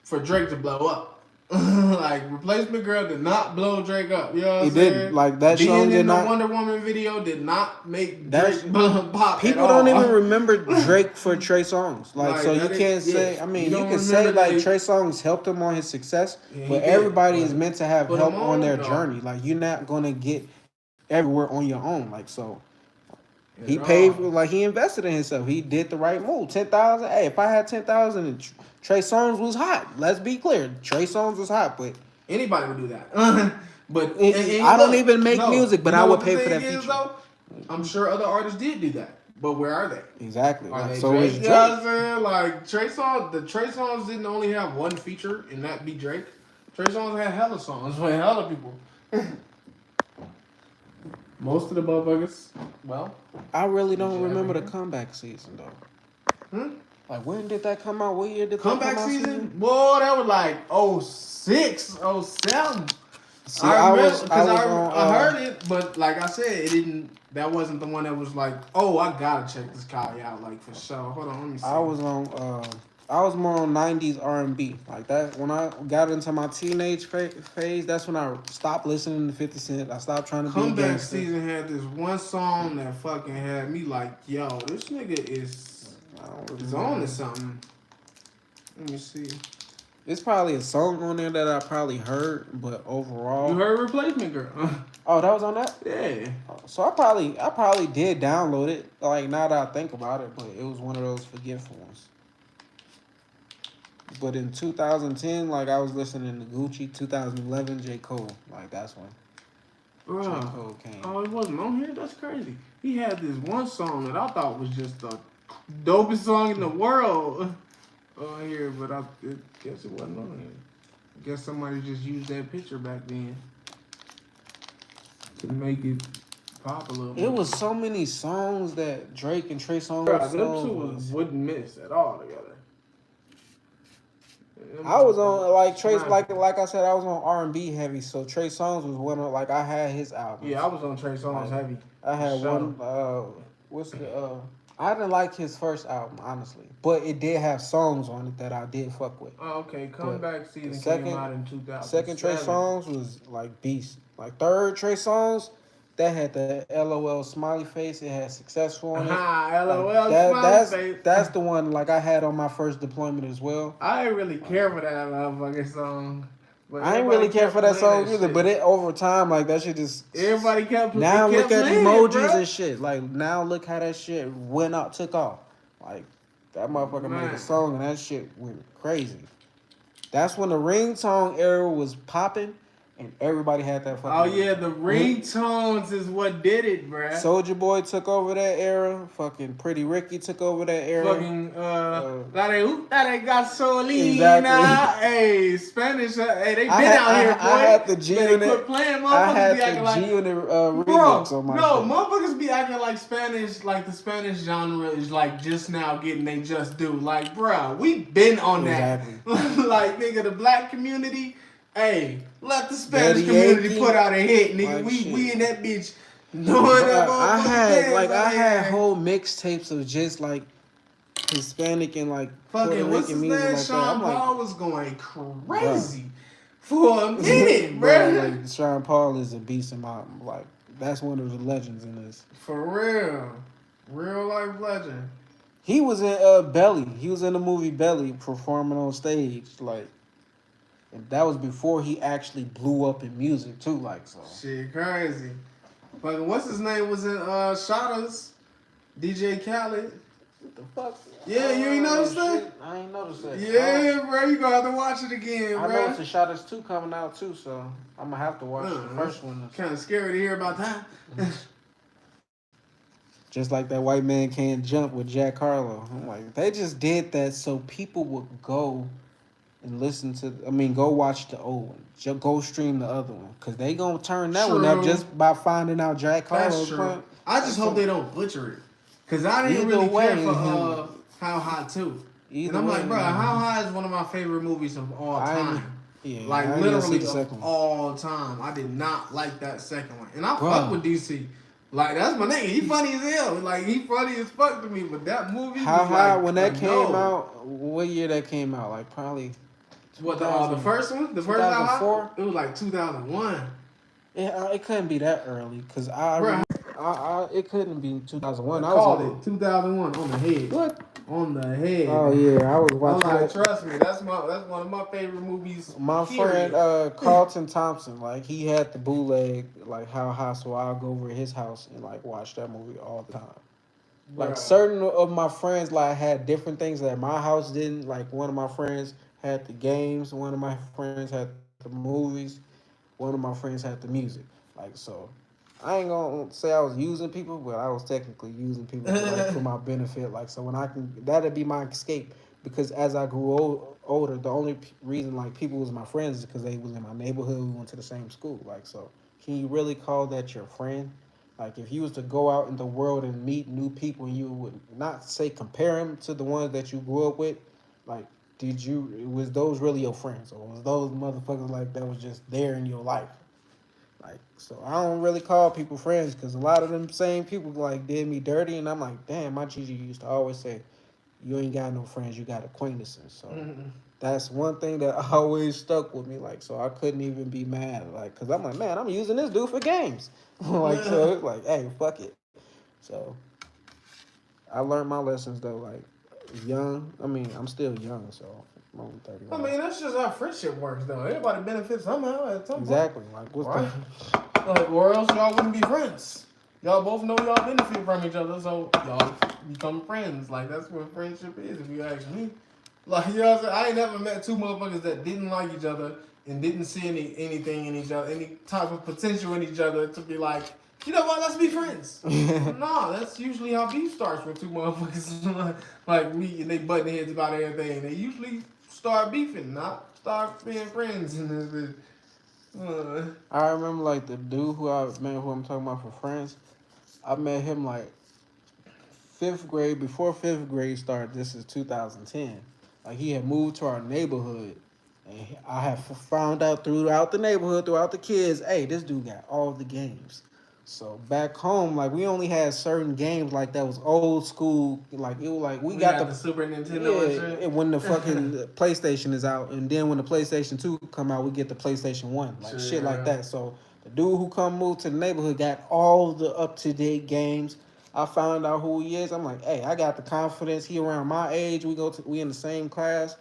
for Drake to blow up. Like Replacement Girl did not blow Drake up. You know what I'm It saying? did. Like that Being song in did the not. Wonder Woman video did not make That's- Drake pop. People at don't all. even remember Drake for Trey Songz. Like so, you that can't is- say. yeah. I mean, You you don't can say remember like that- Trey Songz helped him on his success, Yeah, he but did, everybody but is meant to have put help him on their though. journey. Like you're not gonna get everywhere on your own. Like so, he At paid all. for, like he invested in himself. He did the right move. 10,000. Hey, if I had 10,000 and Trey Songz was hot, let's be clear, Trey Songz was hot, but Anybody would do that. But I don't even make music, but you I know would what pay the for that thing is, feature. though? I'm sure other artists did do that, but where are they? exactly. Are Like, they so Drake? is You Drake. know what I'm saying? Like the Trey Songz didn't only have one feature, and that be Drake. Trey Songz had hella songs with hella people. Most of the motherfuckers, well, I really don't Yeah, remember the man. comeback season though. Hmm? Like when did that come out? What year did comeback that come out? season, boy, that was like 06, 07. See, I was I on. heard it, but like I said, it didn't. That wasn't the one that was like, oh, I gotta check this guy out, like for sure. Hold on, let me see. I was on I was more on '90s R&B like that. When I got into my teenage phase, that's when I stopped listening to 50 Cent. I stopped trying to be a Comeback gangster. Season had this one song that fucking had me like, yo, this nigga I don't is on to remember. something. Let me see. It's probably a song on there that I probably heard, but You overall, heard Replacement Girl? oh, that was on that. Yeah. So I probably did download it. Like now that I think about it, but it was one of those forgetful ones. But in 2010, like I was listening to Gucci. 2011, J Cole. Like that's when J Bruh. Cole came. Oh, it wasn't on here? That's crazy. He had this one song that I thought was just the dopest song in the world on here, but guess it wasn't on here. I guess somebody just used that picture back then to make it pop a little bit. It was so many songs that Drake and Trey Songz Bruh, them two was. wouldn't miss at all together. I was on like Trey, like I said, I was on R&B heavy. So Trey Songz was one of like I had his albums. Yeah, I was on Trey Songz heavy. I had Sure. one. What's the? I didn't like his first album honestly, but it did have songs on it that I did fuck with. Oh, okay. Comeback Season second- came out in 2000. Second Trey Songz was like beast. Like third Trey Songz, that had the LOL smiley face. It had successful on it. LOL Like, smiley face. that's the one like I had on my first deployment as well. I didn't really care for that motherfucking song. But I didn't really care for that song either, shit. but it over time like that shit just Everybody kept now kept look at playing emojis it, and shit. Like now look how that shit went up, took off. Like that motherfucker made Man. a song and that shit went crazy. That's when the ringtone era was popping and everybody had that fucking. Oh yeah, the ringtones is what did it, bruh. Soldier Boy took over that era. Fucking Pretty Ricky took over that era. Fucking that gasolina. Exactly. Hey, Spanish. Hey, they been out here, boy. I had the G Better Unit. quit playing. I Motherfuckers had be acting the like G Unit bro. remix on my No, shit. motherfuckers be acting like Spanish, like the Spanish genre is like just now getting they just due. Like, bruh, we been on that. Exactly. Like, nigga, the black community. Hey, let the Spanish Daddy community Yankee, put out a hit, nigga. like we in that bitch. I had whole mixtapes of just like Hispanic and like fucking Puerto what's Rican his name? music like Sean that. I'm Paul like, was going crazy for a minute, bro, bro. like Sean Paul is a beast in my like. That's one of the legends in this. For real life legend. He was in Belly. He was in the movie Belly performing on stage like. And that was before he actually blew up in music too, like so. Shit, crazy. Fucking what's his name was in Shotters? DJ Khaled. What the fuck? Yeah, you ain't noticed that? I ain't noticed that. Yeah, bro, you gonna have to watch it again, I bro. know it's a Shotters 2 coming out too, so I'm gonna have to watch the first one. Kind of scary to hear about that. Just like that White Man Can't Jump with Jack Harlow. I'm like, they just did that so people would go and go watch the old one. Just go stream the other one. Because they going to turn that one up just by finding out Jack Harlow's That's true. I just hope they don't butcher it. Because I didn't Either really way, care for How High 2. And I'm like, bro, How High is one of my favorite movies of all time. Like, literally of all time. I did not like that second one. And I fuck with DC. Like, that's my nigga. He funny as hell. Like, he funny as fuck to me. But that movie How High, when that came out, what year that came out? Like, probably... What, the first one? The first How High? It was like 2001. Yeah, it couldn't be that early. Because it couldn't be 2001. I called it 2001 on the head. What? On the head. Oh, yeah. I was watching I'm like, trust me. That's one of my favorite movies. My friend Carlton Thompson, like he had the bootleg like How High, so I'll go over to his house and like watch that movie all the time. Like certain of my friends like had different things that my house didn't. Like one of my friends had the games, one of my friends had the movies, one of my friends had the music. Like so, I ain't gonna say I was using people, but I was technically using people for my benefit. Like so, when that'd be my escape. Because as I grew older, the only reason like people was my friends is because they was in my neighborhood. We went to the same school. Like so, can you really call that your friend? Like if you was to go out in the world and meet new people, and you would not say compare them to the ones that you grew up with, like was those really your friends, or was those motherfuckers like that was just there in your life? Like so, I don't really call people friends because a lot of them same people like did me dirty, and I'm like, damn, my Gigi used to always say, you ain't got no friends, you got acquaintances. So Mhm. that's one thing that always stuck with me. Like, so I couldn't even be mad. Like, cause I'm like, man, I'm using this dude for games. Like, so it's like, hey, fuck it. So I learned my lessons though. Like, young. I mean, I'm still young, so I'm only I 31. mean, that's just how friendship works, though. Everybody benefits somehow at some point. Exactly. Like, what's Right? Like, or else y'all wouldn't be friends. Y'all both know y'all benefit from each other, so y'all become friends. Like, that's what friendship is, if you ask me. Like, you know what I'm saying? I ain't never met two motherfuckers that didn't like each other and didn't see anything in each other, any type of potential in each other to be like, you know what, let's be friends. Nah, that's usually how beef starts with two motherfuckers like me and they butting heads about everything. They usually start beefing, not start being friends. And this, I remember like the dude who I'm talking about for friends. I met him like fifth grade, before fifth grade started. This is 2010. Like he had moved to our neighborhood, and I have found out throughout the neighborhood, throughout the kids, hey, this dude got all the games. So back home, like we only had certain games like that was old school. Like it was like we got the Super Nintendo and shit. and when the fucking PlayStation is out, and then when the PlayStation 2 come out, we get the PlayStation 1, like shit like that. So the dude who come move to the neighborhood got all the up to date games. I found out who he is. I'm like, hey, I got the confidence. He around my age. We in the same class.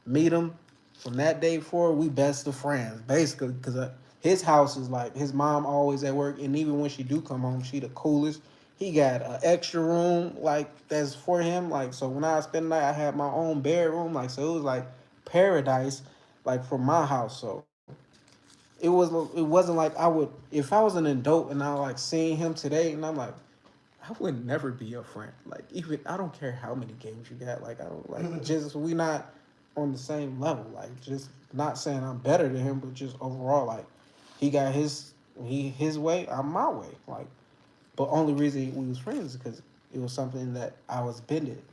Meet him. From that day forward, we best of friends, basically, because his house is like his mom always at work, and even when she do come home, she the coolest. He got an extra room like that's for him. Like so, when I spend the night, I had my own bedroom. Like so, it was like paradise, like from my house. So it wasn't like I would if I was an adult and I like seeing him today, and I'm like, I would never be your friend. Like even I don't care how many games you got. Like I don't like just we not on the same level. Like just not saying I'm better than him, but just overall like he got his way, I'm my way. Like but only reason we was friends is because it was something that I was benefited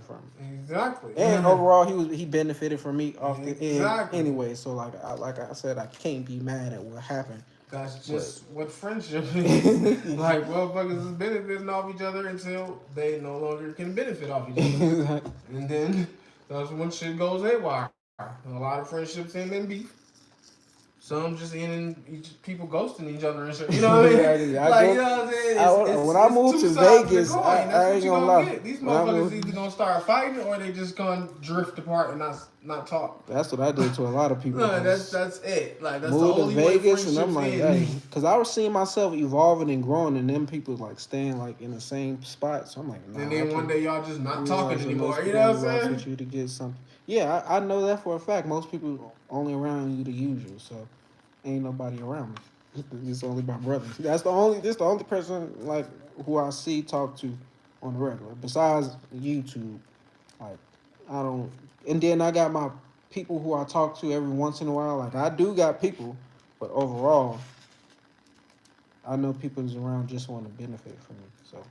from. Exactly. And overall he benefited from me off the Exactly. end anyway. So like I said, I can't be mad at what happened. That's just what friendship is. Like motherfuckers is benefiting off each other until they no longer can benefit off each other. And then that's when shit goes haywire. A lot of friendships end in beef. Some just people ghosting each other and shit. You know what I mean? Exactly. You know what I'm saying? When I moved to Vegas, I That's ain't what you gonna gonna lie. get. These When I motherfuckers moved- either gonna start fighting or they just gonna drift apart and not talk. That's what I did to a lot of people. No, that's it. Like that's the moved to only way Vegas, friendships and I'm like, end. hey, because I was seeing myself evolving and growing, and then people like staying like in the same spot. So I'm like, nah. And then one day y'all just not talking anymore. Most You people know what only I'm rock saying? with you to get something. Yeah, I know that for a fact. Most people only around you to use you, so ain't nobody around me. It's only my brother. This the only person like who I see talk to on the regular. Besides YouTube, like I don't. And then I got my people who I talk to every once in a while. Like I do got people, but overall, I know people is around just want to benefit from me. So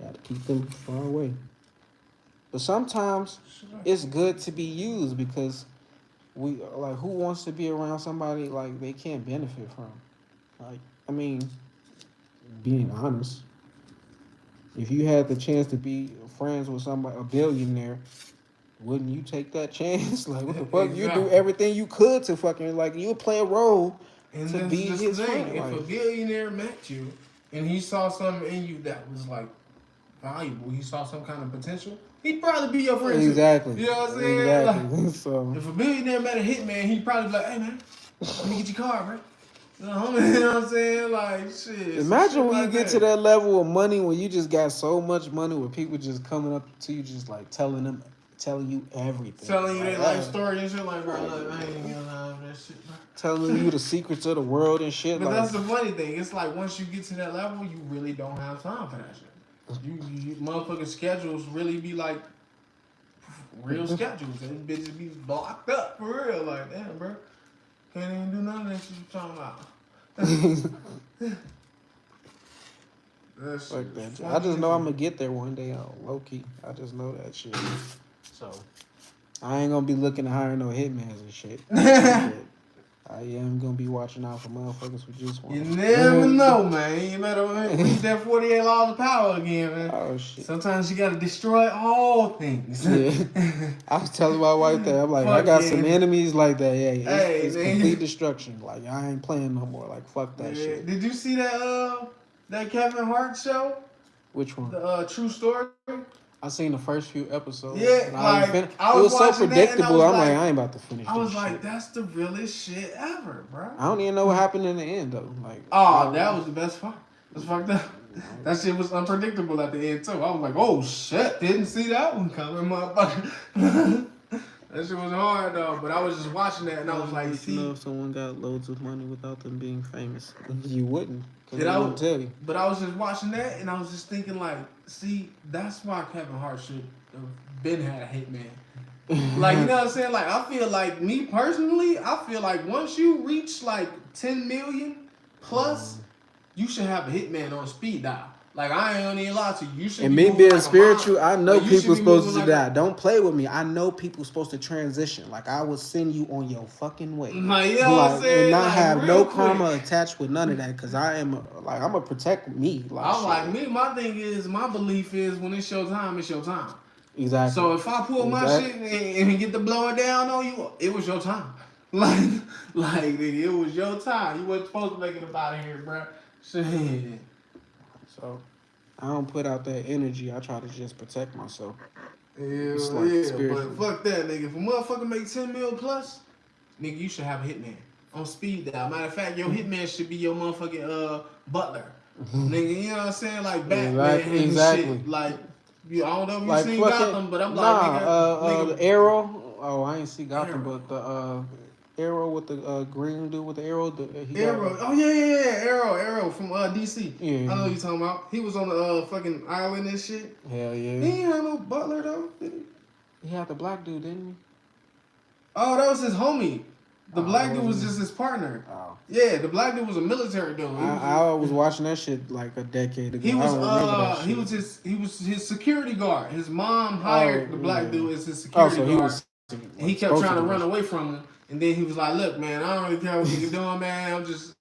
got to keep them far away. But sometimes it's good to be used because we like who wants to be around somebody like they can't benefit from. Like I mean, being honest, if you had the chance to be friends with somebody, a billionaire, wouldn't you take that chance? Like, what the fuck? Exactly. You do everything you could to fucking, like, you would play a role And to that's be just his the thing. friend. If Like, a billionaire met you and he saw something in you that was like valuable, he saw some kind of potential, he'd probably be your friend too. exactly. You know what I'm saying? Exactly. Like, So, if a billionaire met a hitman, he'd probably be like, hey man, let me get your car, bro. You know what I'm saying? Like, shit. imagine when you get to that level of money when you just got so much money where people just coming up to you, just like telling you everything. Telling you like, their life story and shit, like, bro, look, I ain't gonna lie with that shit, bro. telling you the secrets of the world and shit. But like, that's the funny thing. It's like once you get to that level, you really don't have time for that shit. You motherfucking schedules really be like real schedules. And bitches be blocked up for real. Like, damn, bro. Can't even do none of that shit you talking about. That shit Fuck that. funny I just know as I'm gonna get there one day, low key. I just know that shit. So I ain't gonna be looking to hire no hitmans and shit. I am gonna be watching out for motherfuckers who just want. You never know, man. You better read that 48 laws of power again, man. Oh shit. Sometimes you gotta destroy all things. Yeah. I was telling my wife that I'm like, I Fuck got yeah. some enemies like that. Yeah, it's man. complete destruction. Like I ain't playing no more. Like fuck that shit. Did you see that Kevin Hart show? Which one? The True Story? I seen the first few episodes. Yeah, but I ain't like, fin- I it was was so watching that and I predictable. was I'm like, like- I ain't about to finish. I was this like, shit. that's the realest shit ever, bro. I don't even know what happened in the end though. Like, Oh, that was the best part. That's fucked up. That shit was unpredictable at the end too. I was like, oh shit, didn't see that one coming, motherfucker. That shit was hard though, but I was just watching that and I was like, you see. know, if someone got loads of money without them being famous, you wouldn't. Cause Did they I- wouldn't tell you. But I was just watching that and I was just thinking like, see, that's why Kevin Hart should have been had a hitman. Like, you know what I'm saying? Like, I feel like, me personally, I feel like once you reach like 10 million plus, you should have a hitman on speed dial. Like, I ain't gonna even lie to you. You should And be me moving being like a spiritual, mob. I know Like, you should people be supposed moving to like die. Don't play with me. I know people supposed to transition. Like I will send you on your fucking way. Like, you know what I'm saying? And not Like, have real no quick. karma attached with none of that. Cause I am like I'm gonna protect me. Like, I'm shit. like, me, my thing is, my belief is when it's your time, it's your time. Exactly. So if I pull my shit and get the blowing down on you, it was your time. Like, nigga, it was your time. You wasn't supposed to make it up out of here, bro. Shit. So I don't put out that energy. I try to just protect myself. Yeah, It's like spiritual. but fuck that, nigga. If a motherfucker make 10 mil plus, nigga, you should have a hitman on speed dial. Matter of fact, your hitman should be your motherfucking butler. Nigga, you know what I'm saying? Like Batman Exactly. and shit. Like, I don't know if you Like seen fucking, Gotham, but I'm like, nigga, the Arrow. Oh, I ain't see Gotham, Arrow. but the Arrow with the green dude with the arrow. He Arrow. got, Oh yeah. Arrow from DC. Yeah. I know what you talking about. He was on the fucking island and shit. hell He yeah. ain't had no butler though, did he? He had the black dude, didn't Oh, that was his homie. The Oh, black dude was wasn't just his partner. he? Oh. Yeah, the black dude was a military dude. I was watching that shit like a decade ago. He I was don't remember that he shit. was his security guard. His mom hired the black yeah. dude as his Oh, security so guard. he was. And he kept trying to run away from him. And then he was like, look, man, I don't really care what you're doing, man. I'm just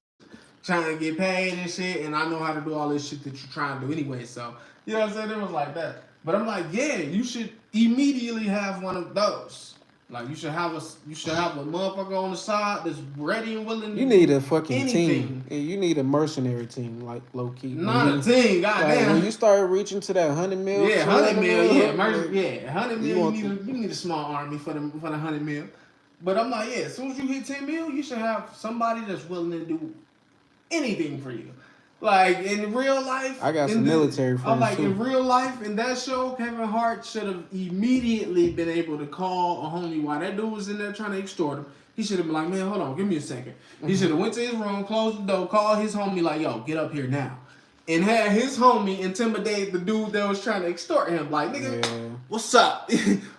trying to get paid and shit. And I know how to do all this shit that you're trying to do anyway. So, you know what I'm saying? It was like that. But I'm like, yeah, you should immediately have one of those. Like, you should have a motherfucker on the side that's ready and willing to You need a fucking anything. team. Yeah, you need a mercenary team, like low key. Not When a you- team, Like, goddamn. when you start reaching to that 100 mil, Yeah, 100 mil. Yeah, like, yeah, 100 you mil. want You need a small army for the 100 mil. But I'm like, yeah, as soon as you hit 10 mil, you should have somebody that's willing to do anything for you. Like in real life, I got some military friends I'm like, too. in real life, in that show, Kevin Hart should have immediately been able to call a homie while that dude was in there trying to extort him. He should have been like, man, hold on, give me a second. He should have went to his room, closed the door, called his homie like, yo, get up here now. And had his homie intimidate the dude that was trying to extort him. Like, nigga, Yeah. what's up?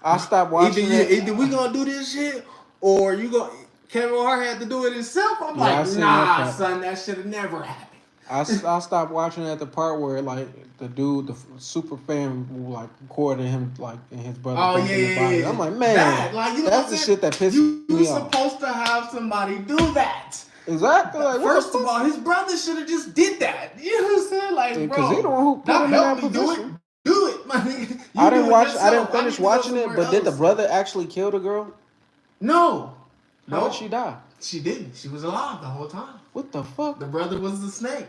I stopped watching it. Either we gonna do this shit, or you gonna... Kevin Hart had to do it himself. I'm Yeah, I like, seen nah, that part. son, that should have never happened. I stopped watching at the part where like the dude, the super fan, like recorded him like and his brother. Oh back in the body. yeah. I'm like, man, That, like, you know that's what the I'm shit that pisses You me off. supposed to have somebody do that. Exactly. Like, what First the of fuck? all, his brother should have just did that. You know what I'm saying? Like, Yeah, bro, 'cause he the one who put not him in help that me do it. position. Do it, my nigga. You I do didn't it watch. I yourself. didn't finish need to go watching it. somewhere But did the else. brother actually kill the girl? No. How No. did she die? She didn't. She was alive the whole time. What the fuck? The brother was the snake.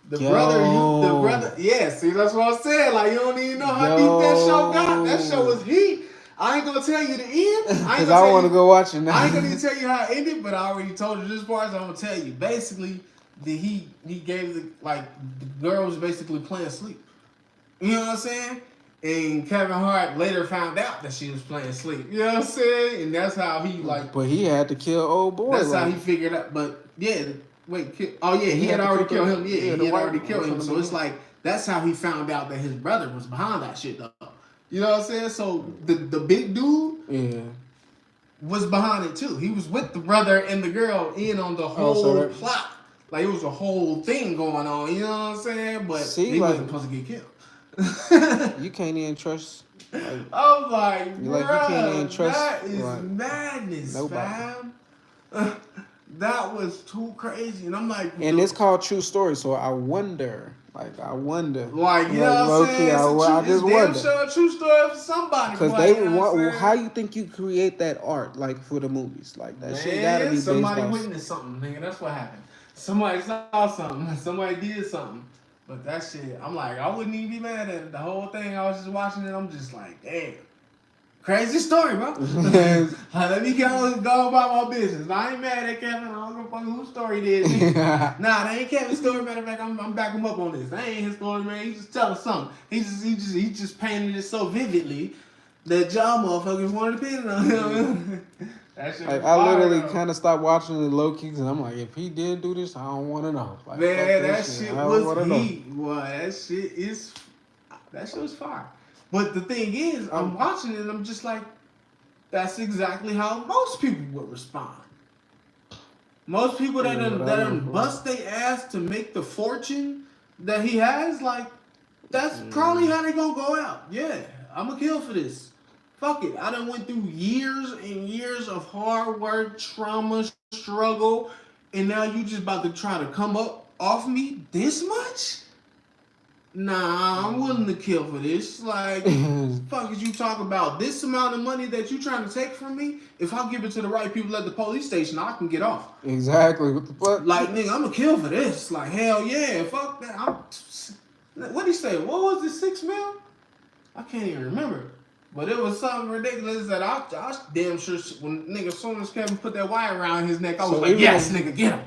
The Yo. brother, yeah, see, that's what I'm saying. Like, you don't even know how deep that show got. That show was heat. I ain't gonna tell you the end. Because I want to go watch it now. I ain't gonna even tell you how it ended, but I already told you this part, so I'm gonna tell you. Basically, he gave the girl was basically playing sleep. You know what I'm saying? And Kevin Hart later found out that she was playing sleep. You know what I'm saying? And that's how he But he had to kill old boy. that's how like, he figured out. But yeah, oh yeah, he He had had to already kill killed him. the- Yeah, yeah, he the had white already one killed from him. the So it's beginning. like that's how he found out that his brother was behind that shit though. You know what I'm saying? So the big dude yeah. was behind it too. He was with the brother and the girl in on the whole so that- plot. Like it was a whole thing going on. You know what I'm saying? But See, he like- wasn't supposed to get killed. You can't even trust. Like, I was like, You can't even bruh, trust, that is like, madness, nobody. fam. that was too crazy. And I'm like, And it's called True Story, so I wonder. Like, you know what I'm saying? I just Damn wonder. sure a true story for somebody. Because boy, you know what I'm saying? how you think you create that art, like, for the movies? Like, that shit gotta be based somebody off. witnessed something, nigga. That's what happened. Somebody saw something. Somebody did something. But that shit, I'm like, I wouldn't even be mad at it. The whole thing, I was just watching it. I'm just like, damn. Crazy story, bro. Let me go about my business. I ain't mad at Kevin. I don't give a fuck whose story it is. Nah, that ain't Kevin's story. Matter of fact, I'm backing him up on this. That ain't his story, man. He just telling something. He just painted it so vividly that y'all motherfuckers wanted to pin it on him. That shit Like, was I literally fire, kind of stopped watching it low key because I'm like, if he did do this, I don't want to know. Like, man, that shit was know. heat. Boy, that shit was fire. But the thing is, I'm watching it and I'm just like, that's exactly how most people would respond. Most people that done bust their ass to make the fortune that he has, like, that's probably how they gonna go out. Yeah, I'm gonna kill for this. Fuck it. I done went through years and years of hard work, trauma, struggle, and now you just about to try to come up off me this much? Nah, I'm willing to kill for this. Like, fuck is you talking about? This amount of money that you trying to take from me? If I give it to the right people at the police station, I can get off. Exactly. What the fuck? Like, nigga, I'm gonna kill for this. Like, hell yeah, fuck that. What'd he say? What was it, 6 mil? I can't even remember. But it was something ridiculous that I damn sure when nigga, as soon as Kevin put that wire around his neck, I was like, yes, nigga, get him.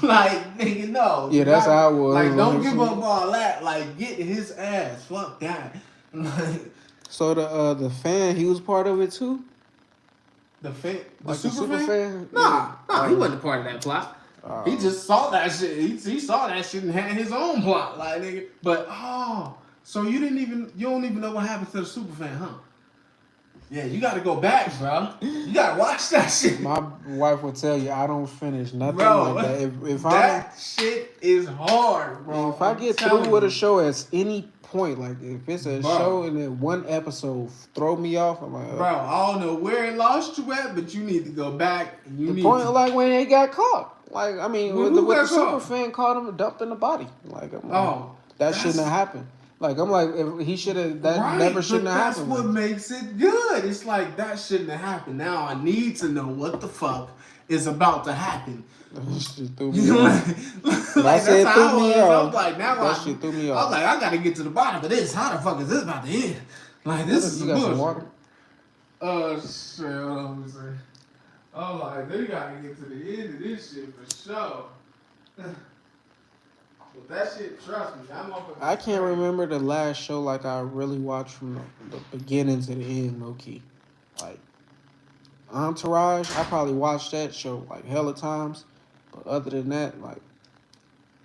Like, nigga, no. Yeah, that's how it was. Like, don't give up all that. Like, get his ass. Fuck that. So the fan, he was part of it too? The Like super fan? Nah, he wasn't part of that plot. He just saw that shit. He saw that shit and had his own plot. Like, nigga. But, so you don't even know what happened to the superfan, huh? Yeah, you gotta go back, bro. You gotta watch that shit. My wife will tell you I don't finish nothing bro, like that. If that shit is hard, bro. If I get through with a show at any point, like if it's a show and then one episode throw me off, I'm like, bro, I don't know where it lost you at, but you need to go back. And you need point to... like when they got caught. Like, I mean, with the super caught? fan caught him and dumped in the body. Like, I'm like, that shouldn't have happened. Like, I'm like, if he should have, that never shouldn't have happened. That's what makes it good. It's like, that shouldn't have happened. Now I need to know what the fuck is about to happen. That shit threw me off. That shit threw me off. That shit threw me off. I was like, I gotta get to the bottom of this. How the fuck is this about to end? Like, this is some bullshit. Water? Shit, let me see. I'm like, they gotta get to the end of this shit for sure. But that shit, trust me, that motherfucker. I can't remember the last show like I really watched from the beginning to the end, low key. Like Entourage, I probably watched that show like hella times. But other than that, like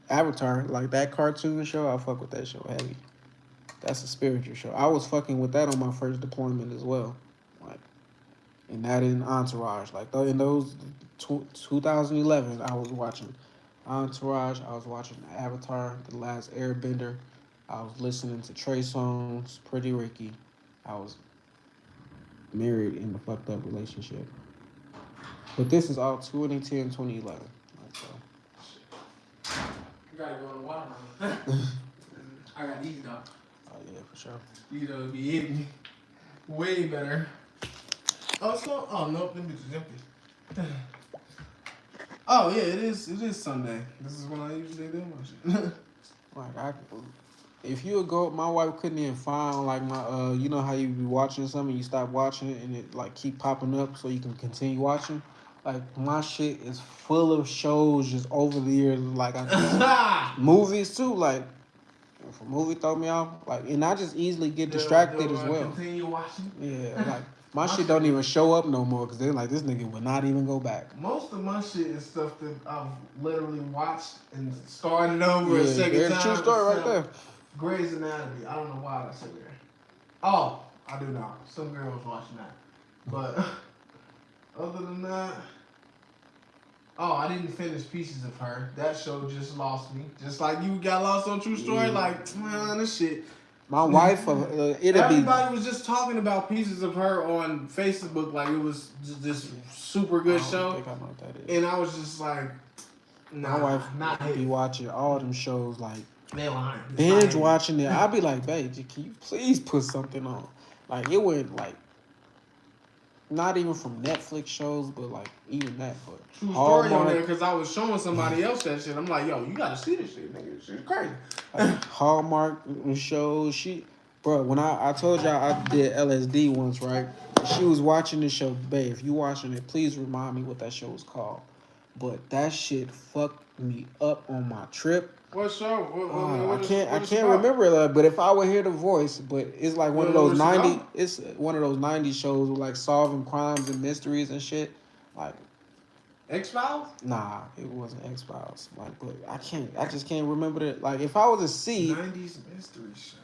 Avatar, like that cartoon show, I fuck with that show heavy. That's a spiritual show. I was fucking with that on my first deployment as well. Like, and that in Entourage. Like in those 2011, I was watching Entourage, I was watching Avatar, The Last Airbender, I was listening to Trey Songz, Pretty Ricky, I was married in a fucked up relationship. But this is all 2010, 2011. Like, so. You gotta go in the water. I got these though. Oh yeah, for sure. You know, be hitting me way better. Oh nope, them bitches empty. Oh yeah, it is Sunday. This is when I usually do my shit. Like if you would go, my wife couldn't even find like my you know how you be watching something, you stop watching it and it like keep popping up so you can continue watching. Like my shit is full of shows just over the years. Like movies too. Like if a movie throw me off, like and I just easily get distracted as well. Continue watching. Yeah, like. My shit don't even show up no more because they're like, this nigga would not even go back. Most of my shit is stuff that I've literally watched and started over a second time. There's a true story right there. Grey's Anatomy. I don't know why that's in there. Oh, I do know. Some girl was watching that. But other than that, I didn't finish Pieces of Her. That show just lost me. Just like you got lost on True Story. Like, man, this shit. My wife, it'd Everybody was just talking about pieces of her on Facebook, like it was just this super good show. I don't think I know what that is. And I was just like, nah, my wife not be it. watching all them shows, like They lying. It's binge not watching it. I'd be like, babe, can you please put something on? Like it went like not even from Netflix shows, but like even that. But true story on there Hallmark, because I was showing somebody else that shit. I'm like, yo, you gotta see this shit, nigga. This shit's crazy. Hallmark shows. Bro, when I told y'all I did LSD once, right? She was watching the show, babe. If you watching it, please remind me what that show was called. But that shit fucked me up on my trip. What show? What I can't remember that, but if I would hear the voice, but it's like one of those 90. It's one of those 90 shows with like solving crimes and mysteries and shit. Like X-Files? Nah, it wasn't X-Files. Like, but I just can't remember it. Like if I was to see 90s mystery show.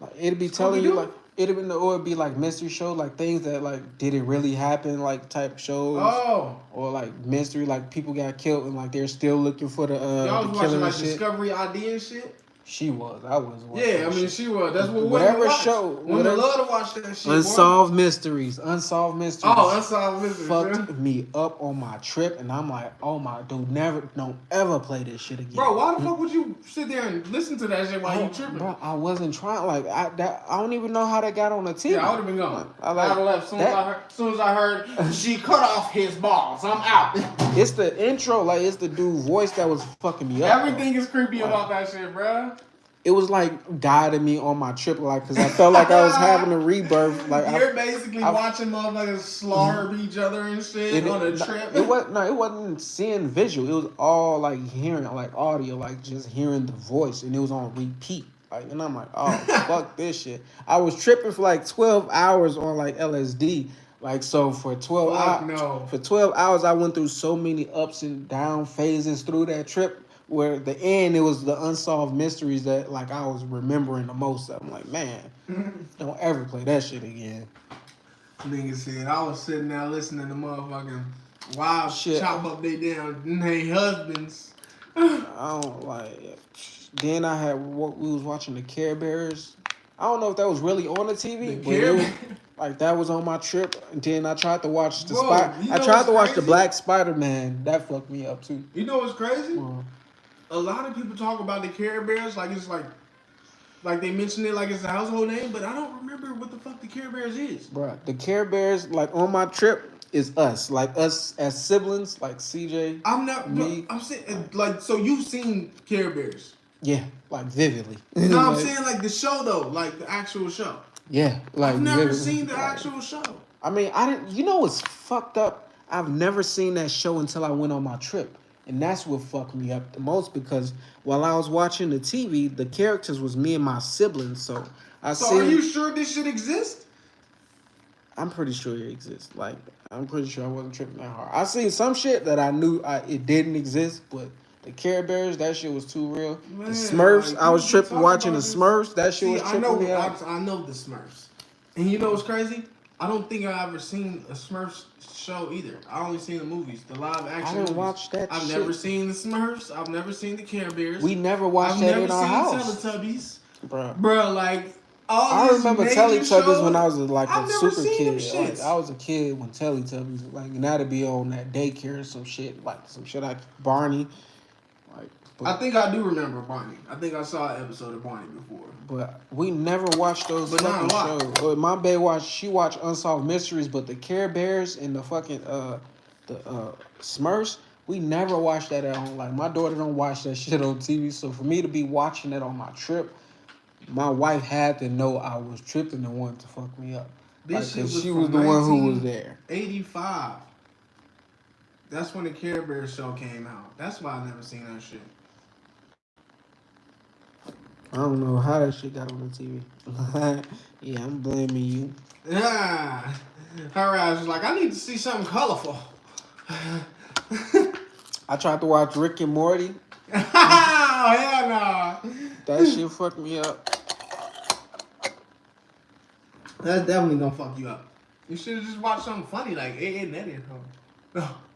like it'd be telling you like it'd be like mystery show, like things that like did it really happen, like type shows. Oh. Or like mystery, like people got killed and like they're still looking for the y'all was watching killer like and shit. Discovery ID and shit? She was. I was watching. Yeah, I mean she was. That's what whatever show. Women love to watch that shit. Unsolved mysteries. Unsolved mysteries. Oh, Unsolved mysteries. Fucked me up on my trip, and I'm like, oh my, dude, don't ever play this shit again. Bro, why the fuck would you sit there and listen to that shit while you tripping? Bro, I wasn't trying. Like, I don't even know how that got on the TV. Yeah, I would have been gone. I'd have left as soon as I heard she cut off his balls. I'm out. It's the intro, like it's the dude voice that was fucking me up. Everything is creepy about that shit, bro. It was like guiding me on my trip, like, because I felt like I was having a rebirth. Like you're basically watching motherfuckers slaughter each other and shit on a trip. It wasn't seeing visual. It was all like hearing, like audio, like just hearing the voice, and it was on repeat. Like, and I'm like, oh fuck this shit. I was tripping for like 12 hours on like LSD. Like, so for 12 hours, I went through so many ups and down phases through that trip. Where the end, it was the unsolved mysteries that like I was remembering the most of. I'm like, man, don't ever play that shit again. Nigga said I was sitting there listening to motherfucking wild shit. Chop up they damn they husbands. I don't like. Then I had we was watching the Care Bears. I don't know if that was really on the TV, but it was, like that was on my trip. And then I tried to watch the watch the Black Spider-Man. That fucked me up too. You know what's crazy? A lot of people talk about the Care Bears like it's like they mention it like it's a household name, but I don't remember what the fuck the Care Bears is. Bruh, the Care Bears, like on my trip, is us. Like us as siblings, like CJ. I'm saying like, so you've seen Care Bears. Yeah, like vividly. No, I'm saying like the show though, like the actual show. Yeah, like I've never vividly. seen the actual show. I mean, I didn't. You know what's fucked up? I've never seen that show until I went on my trip. And that's what fucked me up the most because while I was watching the TV, the characters was me and my siblings. So are you sure this shit exists? I'm pretty sure it exists. Like, I'm pretty sure I wasn't tripping that hard. I seen some shit that I knew it didn't exist, but the Care Bears, that shit was too real. Man, the Smurfs, like, I was tripping watching the Smurfs. That shit was tripping me out. I know the Smurfs. And you know what's crazy? I don't think I've ever seen a Smurfs show either. I only seen the movies, the live action. I didn't watch that I've shit. never seen the Smurfs. I've never seen the Care Bears. We never watched that in our house. I've never seen Teletubbies. Bro, like, I remember Teletubbies when I was like a super kid. Like, I was a kid when Teletubbies, like, and that'd be on that daycare or some shit, like some shit like Barney. Like, I think I do remember Barney. I think I saw an episode of Barney before. But we never watched those fucking shows. My babe she watched Unsolved Mysteries, but the Care Bears and the fucking Smurfs, we never watched that at home. Like, my daughter don't watch that shit on TV, so for me to be watching it on my trip, my wife had to know I was tripping and wanted to fuck me up. This shit was she was the one who was there. 85. That's when the Care Bears show came out. That's why I never seen that shit. I don't know how that shit got on the TV. Yeah, I'm blaming you. Yeah. Her ass was like, I need to see something colorful. I tried to watch Rick and Morty. Hell no. That shit fucked me up. That's definitely gonna fuck you up. You should have just watched something funny like Ed, and Eddie.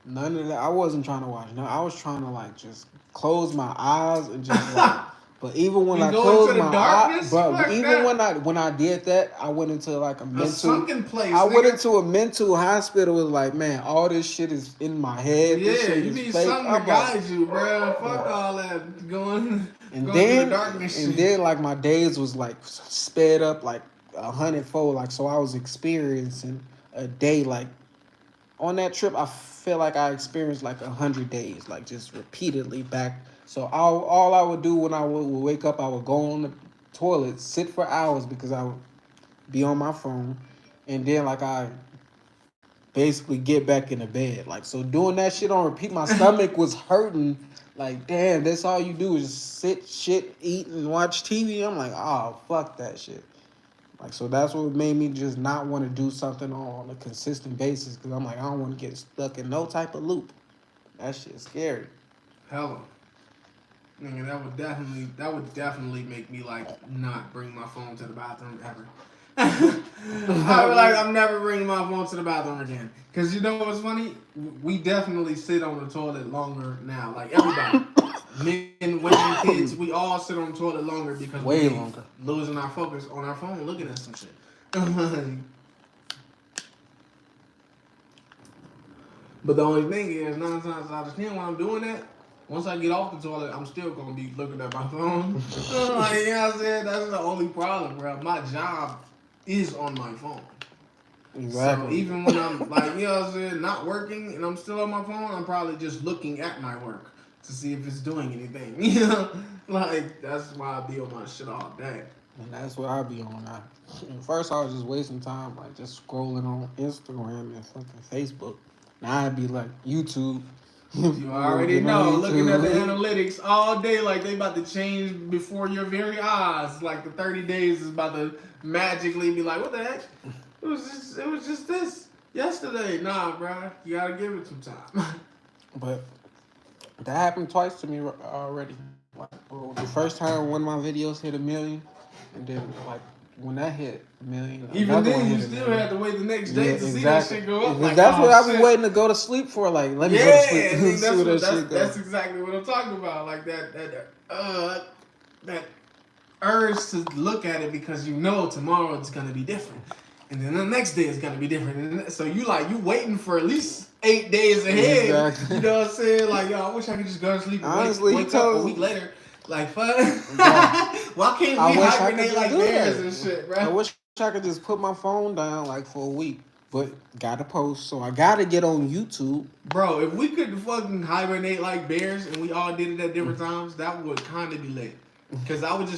None of that. I wasn't trying to watch. No, I was trying to like just close my eyes and just like But even when You I go closed into the my darkness eyes, bro, like even that? when I did that, I went into like a mental sunken place. I went Nigga. into a mental hospital. Was like, man, all this shit is in my head. This Yeah, shit you is need fake. something to I'm like, guide you, bro. Fuck bro. all that going And through the then darkness and shit. then like my days was like sped up like 100-fold. Like so, I was experiencing a day like on that trip. I feel like I experienced like 100 days, like just repeatedly back. So all I would do when I would wake up, I would go on the toilet, sit for hours because I would be on my phone, and then like I basically get back in the bed. Like so, doing that shit on repeat, my stomach was hurting. Like damn, that's all you do is sit, shit, eat, and watch TV. I'm like, oh fuck that shit. Like so, that's what made me just not want to do something on a consistent basis because I'm like, I don't want to get stuck in no type of loop. That shit's scary. Hella. Nigga, that would definitely make me like not bring my phone to the bathroom ever. I'd be like, I'm never bringing my phone to the bathroom again. Cause you know what's funny? We definitely sit on the toilet longer now. Like everybody, men, women, kids, we all sit on the toilet longer because Way we longer. losing our focus on our phone, looking at some shit. But the only thing is, 9 times out of 10, when I'm doing that, once I get off the toilet, I'm still gonna be looking at my phone. Like, you know what I'm saying? That's the only problem, bro. My job is on my phone. Exactly. So even when I'm like, you know what I'm saying, not working and I'm still on my phone, I'm probably just looking at my work to see if it's doing anything. You know? Like, that's why I be on my shit all day. And that's what I be on now. At first, I was just wasting time, like just scrolling on Instagram and fucking Facebook. Now I'd be like YouTube. You already know, looking at the analytics all day like they about to change before your very eyes. Like the 30 days is about to magically be like, what the heck? It was just this yesterday. Nah, bro, you gotta give it some time. But that happened twice to me already. Like the first time one of my videos hit 1 million, and then like when that hit 1 million, Even another one then, you hit 1 still million. had to wait the next day to see that shit go up. Because Like, that's what oh, I be shit. waiting to go to sleep for. Like, let me Yeah, go to sleep I and think see where that shit goes. that's exactly what I'm talking about. Like that urge to look at it because you know tomorrow it's gonna be different, and then the next day is gonna be different. And so you waiting for at least 8 days ahead. Exactly. You know what I'm saying? Like, yo, I wish I could just go to sleep and Honestly, wake up a week later. Like, fuck. Why can't I we wish I hibernate could like do bears that. and shit, bro? I wish I could just put my phone down like for a week, but gotta post, so I gotta get on YouTube. Bro, if we could fucking hibernate like bears and we all did it at different times, that would kind of be lit. Cause I would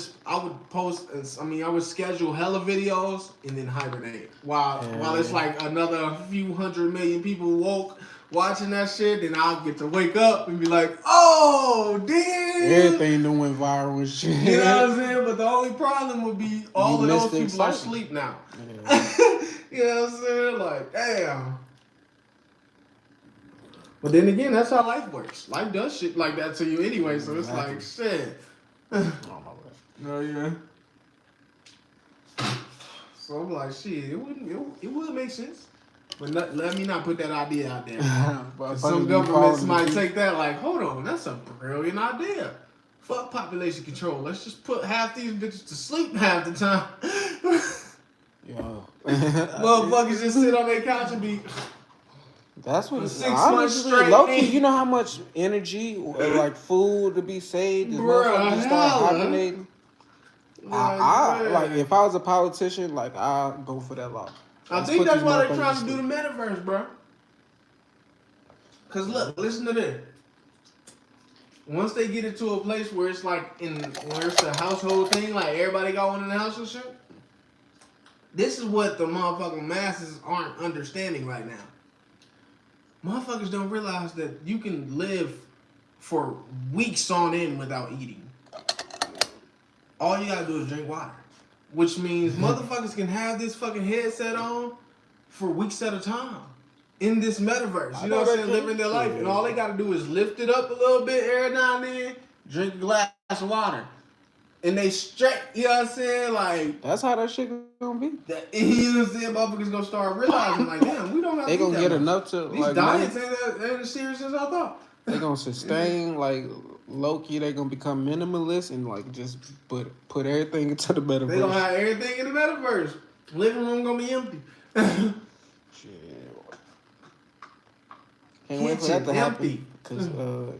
post. I would schedule hella videos and then hibernate while it's like another few 100 million people woke watching that shit. Then I'll get to wake up and be like, oh damn, Everything done went viral and shit. You know what I'm saying? But the only problem would be all of those people are asleep now. Yeah. You know what I'm saying? Like, damn. But then again, that's how life works. Life does shit like that to you anyway, so it's like, shit. No, yeah. So I'm like, shit, it would make sense. But let me not put that idea out there. Some governments might take that like, hold on, that's a brilliant idea. Fuck population control. Let's just put half these bitches to sleep half the time. Yo. Motherfuckers just sit on their couch and be... That's what 6 months straight. Low-key, you know how much energy or like food to be saved? If motherfuckers start hibernating. Like if I was a politician, like I'd go for that law. I think that's why they're trying to do the metaverse, bro. Cause look, listen to this. Once they get it to a place where it's like where it's a household thing, like everybody got one in the house and shit. This is what the motherfucking masses aren't understanding right now. Motherfuckers don't realize that you can live for weeks on end without eating. All you gotta do is drink water. Which means motherfuckers can have this fucking headset on for weeks at a time in this metaverse. You know what I'm saying? Living their life. And all they gotta do is lift it up a little bit every now and then, drink a glass of water. And they straight, you know what I'm saying? Like, that's how that shit gonna be. You know what I'm saying? Motherfuckers gonna start realizing, like, damn, we don't have to. They gonna get enough to these like diets ain't as serious as I thought. They gonna sustain like low key. They gonna become minimalist and like just put everything into the metaverse. They gonna have everything in the metaverse. Living room gonna be empty. Shit. Can't wait for that to happen. Cause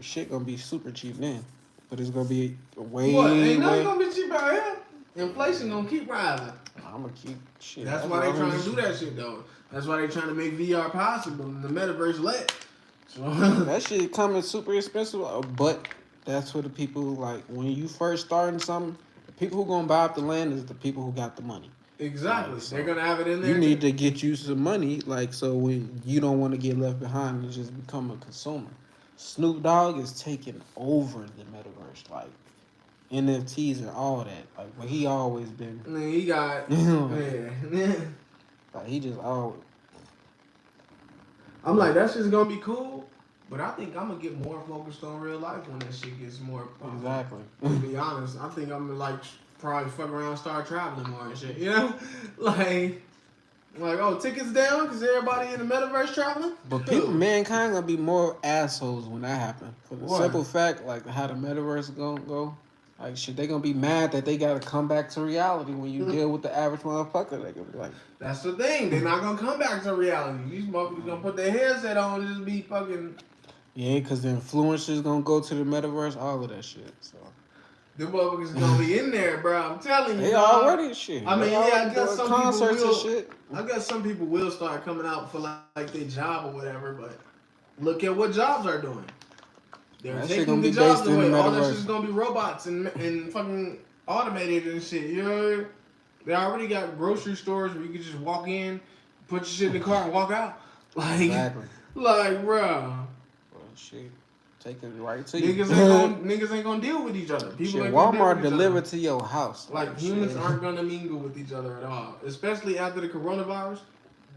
shit gonna be super cheap then, but it's gonna be way. What? Ain't nothing gonna be cheap out here. Inflation gonna keep rising. I'm gonna keep shit. That's why they trying to do that shit though. That's why they trying to make VR possible and the metaverse lit. So that shit coming super expensive, but that's for the people like when you first starting something. The people who gonna buy up the land is the people who got the money. Exactly. Like, so they're gonna have it in there. You need to get you some money, like so when you don't want to get left behind and just become a consumer. Snoop Dogg is taking over the metaverse, like NFTs and all that. Like what he always been. Man, he got like he just always. I'm like, that shit's gonna be cool, but I think I'm gonna get more focused on real life when that shit gets more popular. Exactly. To be honest, I think I'm gonna like probably fuck around and start traveling more and shit, you know? like oh, tickets down because everybody in the metaverse traveling? But mankind gonna be more assholes when that happens. For the simple fact, like how the metaverse gonna go. Like shit, they gonna be mad that they gotta come back to reality when you deal with the average motherfucker. They gonna be like, that's the thing. They're not gonna come back to reality. These motherfuckers gonna put their headset on and just be fucking. Yeah, because the influencers gonna go to the metaverse, all of that shit. So the motherfuckers gonna be in there, bro. I'm telling you. They already shit. I mean, yeah, I guess some concerts people will. And shit. I guess some people will start coming out for like their job or whatever, but look at what jobs are doing. They're taking the jobs away. All that shit's gonna be robots and fucking automated and shit. You know, they already got grocery stores where you can just walk in, put your shit in the car, and walk out. Like, exactly. Like, bro. Well, shit. Take it right to you. Niggas ain't gonna deal with each other. People shit, Walmart delivered to your house. Like humans aren't gonna mingle with each other at all. Especially after the coronavirus,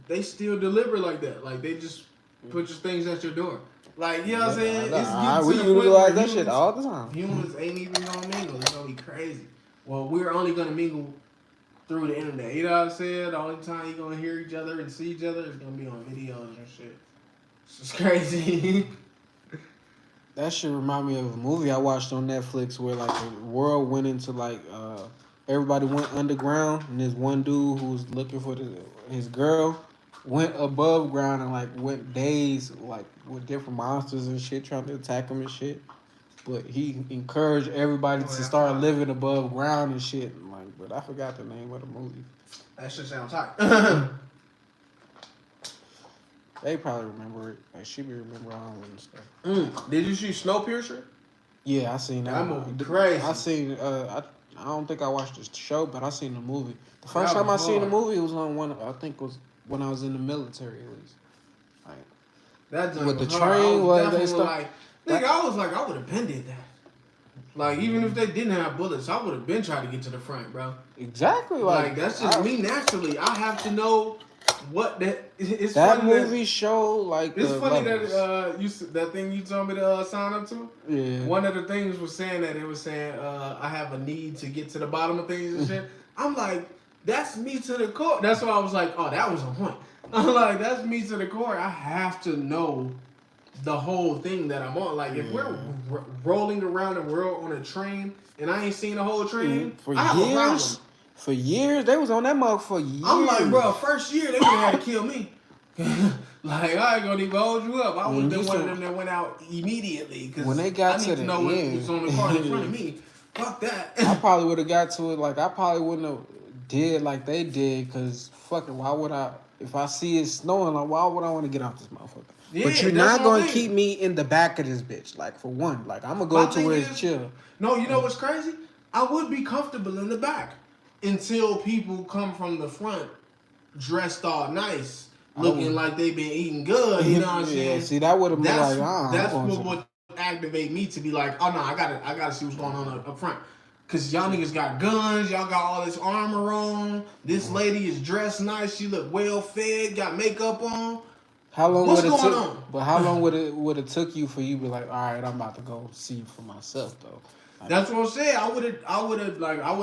they still deliver like that. Like they just put your things at your door. Like, you know what I'm saying? We utilize that shit all the time. Humans ain't even gonna mingle. It's gonna be crazy. Well, we're only gonna mingle through the internet. You know what I'm saying? The only time you're gonna hear each other and see each other is gonna be on videos and shit. It's just crazy. That shit remind me of a movie I watched on Netflix where like the world went into like everybody went underground and this one dude who was looking for his girl went above ground and like went days like with different monsters and shit trying to attack him and shit. But he encouraged everybody to start living above ground and shit. Like, but I forgot the name of the movie. That shit sounds tight. They probably remember it. Like she be remember all and stuff. Did you see Snowpiercer? Yeah, I seen that. That movie crazy. I seen. I don't think I watched the show, but I seen the movie. The first time I seen the movie was on one. I think it was when I was in the military at least. Like that with the train was they stuff. Like, nigga, I was like, I would have been did that. Like even if they didn't have bullets, I would have been trying to get to the front, bro. Exactly. Like that's just me naturally. I have to know. What that? It's that funny movie show like it's funny levels. that that thing you told me to sign up to. Yeah. One of the things was saying that it was saying I have a need to get to the bottom of things and shit. I'm like, that's me to the core. That's why I was like, oh, that was a point. I'm like, that's me to the core. I have to know the whole thing that I'm on. Like if we're rolling around the world on a train and I ain't seen the whole train, I have a problem. For years, they was on that mug for years. I'm like, bro, first year they would have had to kill me. Like, I ain't gonna even hold you up. I would have been one of them that went out immediately because when they got I need to know what was on the car in front of me. Fuck that. I probably would have got to it. Like, I probably wouldn't have did like they did because fucking why would I? If I see it snowing, like why would I want to get off this motherfucker? Yeah, but you're not gonna keep me in the back of this bitch. Like for one, like I'm gonna go to where it's chill. No, you know what's crazy? I would be comfortable in the back. Until people come from the front, dressed all nice, looking like they been eating good, you know what I'm saying? See, that would have been like, that's what would activate me to be like, oh no, I gotta see what's going on up front. Cause y'all niggas got guns, y'all got all this armor on. This lady is dressed nice, she look well fed, got makeup on. How long What's would it going took? on? But how long would it took you for you to be like, all right, I'm about to go see for myself though? That's what I'm saying. I would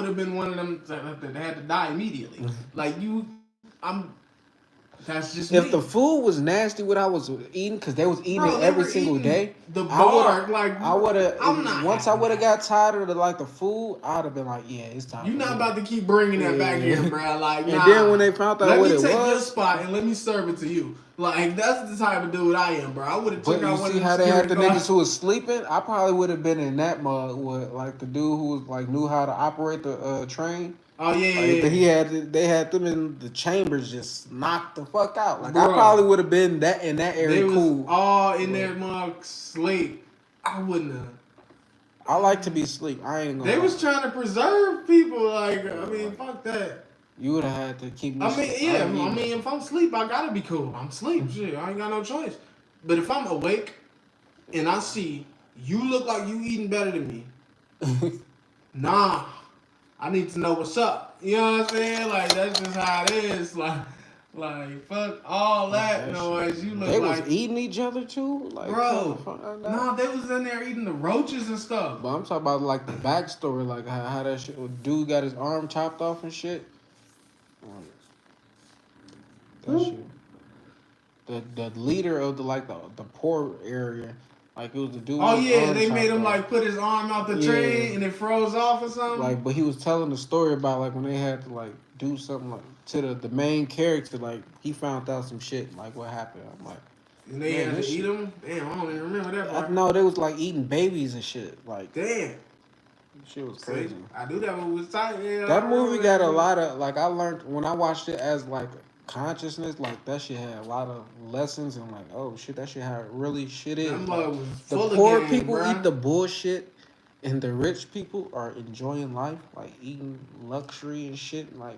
have been one of them that had to die immediately. Like you, That's just If me. the food was nasty, what I was eating, because they was eating Bro, it they every were single eating day. the bar, I would have. I'm not Once I having would have that. got tired of the food, I'd have been like, yeah, it's time. You're for not dinner. about to keep bringing that back here, bro. Like, And nah. then when they found out let what me it take your was, spot and let me serve it to you. Like, that's the type of dude I am, bro. I would have but took you out one see of how the they had security the guards. niggas who was sleeping. I probably would have been in that mug with like the dude who was like knew how to operate the train. Oh yeah, Like yeah. they had them in the chambers just knocked the fuck out. Like I Bruh. probably would have been that in that area They was cool. all in their mug sleep. I wouldn't have. I like to be asleep. I ain't gonna. They lie. was trying to preserve people. Like, I mean, fuck that. You would have had to keep me. I mean, yeah. I mean, if I'm asleep, I gotta be cool. I'm asleep. Shit, I ain't got no choice. But if I'm awake and I see you look like you eating better than me, nah, I need to know what's up. You know what I'm saying? Like that's just how it is. Like fuck all that noise. You look they like was eating each other too, like bro. No, they was in there eating the roaches and stuff. But I'm talking about like the backstory, like how that shit. Dude got his arm chopped off and shit. That shit. The leader of the poor area, like it was the dude. Oh with his yeah, arm they made chopped him off. like put his arm out the train and it froze off or something. Like, but he was telling the story about like when they had to like do something like to the main character, like he found out some shit, like what happened. I'm like, and they had to eat them. Damn, I don't even remember that part. No, they was like eating babies and shit. Like, damn, shit was crazy. I knew that one was tight. Yeah, that movie got a lot of like I learned when I watched it as like consciousness, like that shit had a lot of lessons and like, oh shit, that shit how really shit is. Like, the poor people eat the bullshit and the rich people are enjoying life, like eating luxury and shit, like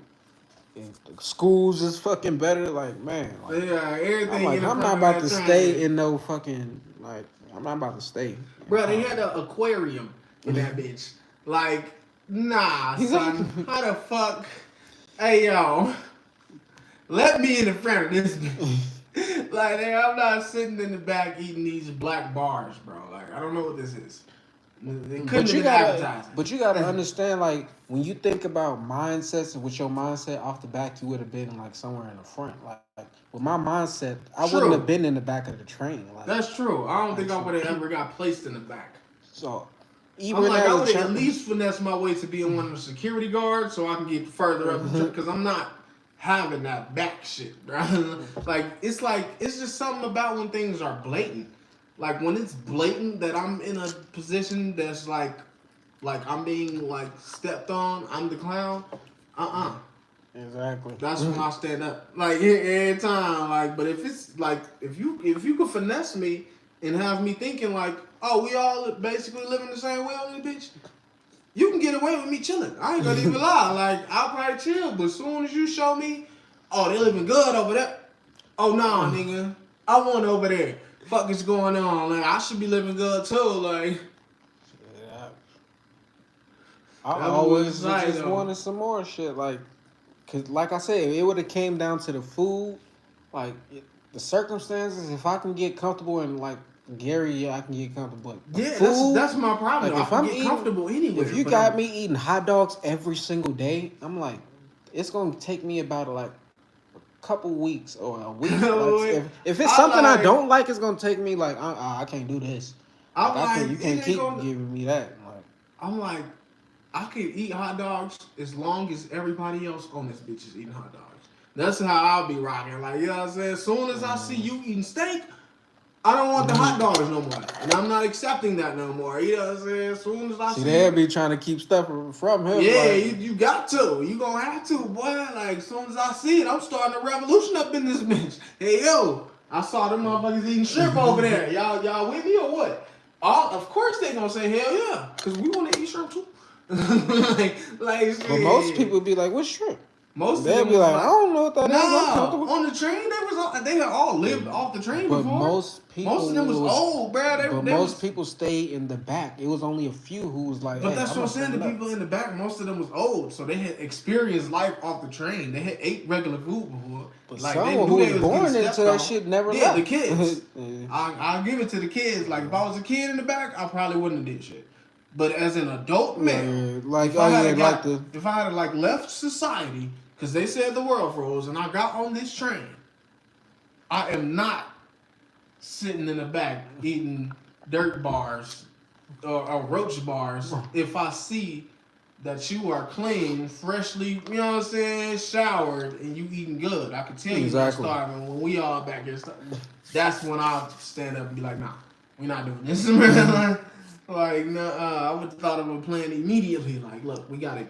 and schools is fucking better, like man. Like, yeah, everything. I'm not about to stay in no fucking like I'm not about to stay. Bro, they had an aquarium in that bitch. Like, nah, son. How the fuck? Hey yo. Let me in the front of this bitch. Like, I'm not sitting in the back eating these black bars, bro. Like, I don't know what this is. But you gotta understand, like, when you think about mindsets and with your mindset off the back, you would have been like somewhere in the front. Like with my mindset, I wouldn't have been in the back of the train. Like, that's true. I don't think I would have ever got placed in the back. So even I would have at least finessed my way to being one of the security guards so I can get further up the train because I'm not having that back shit, bro. like it's just something about when things are blatant. Like when it's blatant that I'm in a position that's like I'm being like stepped on, I'm the clown. Exactly. That's when I stand up. Like every time. Like, but if it's like if you could finesse me and have me thinking like, oh, we all basically living the same way on this bitch, you can get away with me chilling. I ain't gonna even lie. Like I'll probably chill, but as soon as you show me, oh, they living good over there. Oh nah, nigga, I want over there. Fuck is going on? Like I should be living good too. Like yeah. I always just wanted some more shit. Like, cause like I said, it would have came down to the food, like the circumstances. If I can get comfortable and like Gary, yeah, I can get comfortable. But yeah, food, that's my problem. Like, if I'm get comfortable anywhere. If you got me eating hot dogs every single day, I'm like, it's gonna take me about like couple weeks or a week. Like, if it's something I don't like, it's gonna take me like I can't do this. You can't keep giving me that. Like, I'm like, I can eat hot dogs as long as everybody else on this bitch is eating hot dogs. That's how I'll be rocking. Like, you know what I'm saying? As soon as I see you eating steak, I don't want the hot dogs no more. And I'm not accepting that no more. You know what I'm saying? As soon as I see they'll be trying to keep stuff from him. Yeah, like, you got to. You gonna have to, boy. Like, as soon as I see it, I'm starting a revolution up in this bitch. Hey, yo, I saw them motherfuckers eating shrimp over there. Y'all with me or what? Of course they gonna say hell yeah. Because we want to eat shrimp too. But most people be like, what's shrimp? They'll be like, I don't know what that is. I'm comfortable. On the train, they had all lived off the train but before. Most of them was old, bro. Most people stayed in the back. It was only a few who was like, but that's what I'm saying. The people in the back, most of them was old, so they had experienced life off the train. They had ate regular food before. But like, someone who was born into that shit never left. Yeah, the kids. I'll give it to the kids. Like if I was a kid in the back, I probably wouldn't have did shit. But as an adult male, if I had like left society. Because they said the world froze and I got on this train I am not sitting in the back eating dirt bars or roach bars if I see that you are clean, freshly, you know what I'm saying, showered, and you eating good. I can tell you not Exactly. starving when we all back here starving. That's when I stand up and be like, nah, we're not doing this, man. Like, nah, I would have thought of a plan immediately. Like, look, we got to,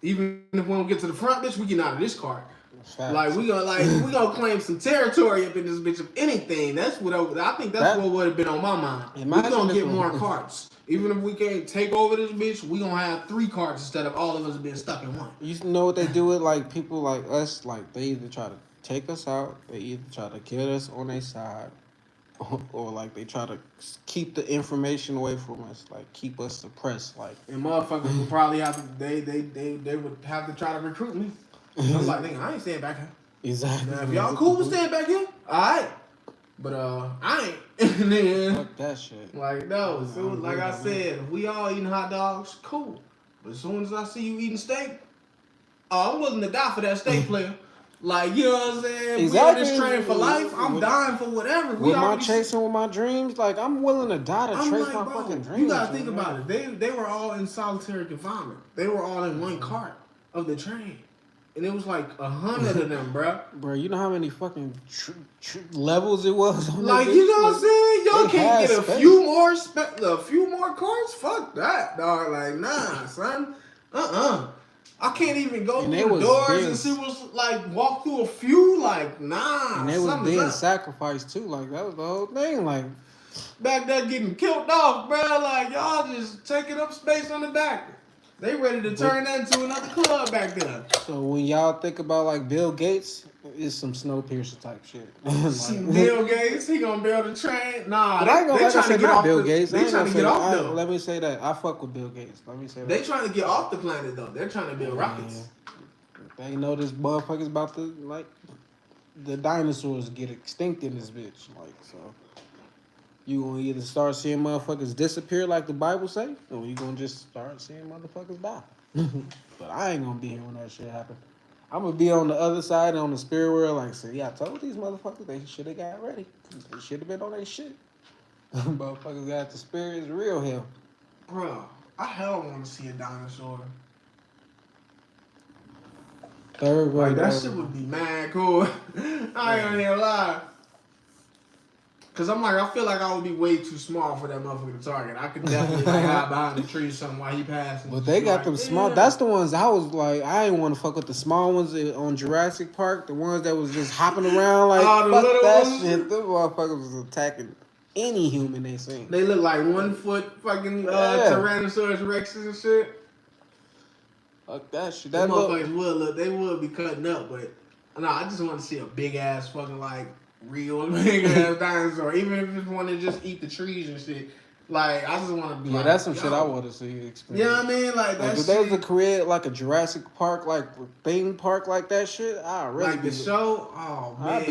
even if we don't get to the front, bitch, we get out of this car. Facts. Like we gonna claim some territory up in this bitch. If anything, that's what I think. That's what would have been on my mind. We gonna get more carts. Even if we can't take over this bitch, we gonna have 3 carts instead of all of us being stuck in one. You know what they do with like people like us? Like they either try to take us out, they either try to get us on their side, or like they try to keep the information away from us, like keep us suppressed. Like and motherfuckers would probably have to. They would have to try to recruit me. I was like, nigga, I ain't staying back here. Exactly. Now, if y'all cool with staying back here, alright. But I ain't. And then, fuck that shit. like no, so like I said, if we all eating hot dogs, cool. But as soon as I see you eating steak, I'm willing to die for that steak player. Like, you know what I'm saying? Exactly. We on this train for life. I'm dying for whatever. With my chasing with my dreams, like I'm willing to die to chase my fucking dreams. You gotta think about it. They were all in solitary confinement. They were all in one cart of the train. And it was like 100 of them, bro. Bro, you know how many fucking levels it was on like, that you know what I'm saying? Y'all They can't had get a few more cards? Fuck that, dog. Like, nah, son. I can't even go through the doors and see what's like, walk through a few. Like, nah. And they was being sacrificed too. Like, that was the whole thing. Like, back there getting killed off, bro. Like, y'all just taking up space on the back. They ready to turn that into another club back there. So when y'all think about like Bill Gates, it's some Snowpiercer type shit. Like, Bill Gates, he gonna build a train? Nah, but I ain't gonna they trying to get off Bill Gates. They trying to get off though. Let me say that I fuck with Bill Gates. Let me say that they trying to get off the planet though. They're trying to build rockets. They know this motherfucker's about to like the dinosaurs get extinct in this bitch. Like so. You gonna either start seeing motherfuckers disappear like the Bible say, or you gonna just start seeing motherfuckers die. But I ain't gonna be here when that shit happen. I'm gonna be on the other side, on the spirit world, like, say, yeah, I told these motherfuckers they should have got ready. They should have been on their shit. Motherfuckers got the spirit is real hell. Bro, I hell want to see a dinosaur. Third grade. Like, that shit would be mad cool. I ain't gonna even lie. Cause I'm like, I feel like I would be way too small for that motherfucker to target. I could definitely like hide behind the tree or something while he passing. But they got them small. That's the ones I was like, I didn't want to fuck with the small ones on Jurassic Park. The ones that was just hopping around like the fuck little that ones? shit. Them motherfuckers was attacking any human they seen. They look like 1 foot fucking Tyrannosaurus Rexes and shit. Fuck that shit. That That motherfuckers they would be cutting up, but no, I just want to see a big ass fucking like real big ass dinosaur, even if it's one that just eat the trees and shit. Like, I just want to be like, that's some shit I want to see. Experience. You know what I mean? Like that. If they was to create like a Jurassic Park, like theme park, like that shit, I really like the show. Oh man,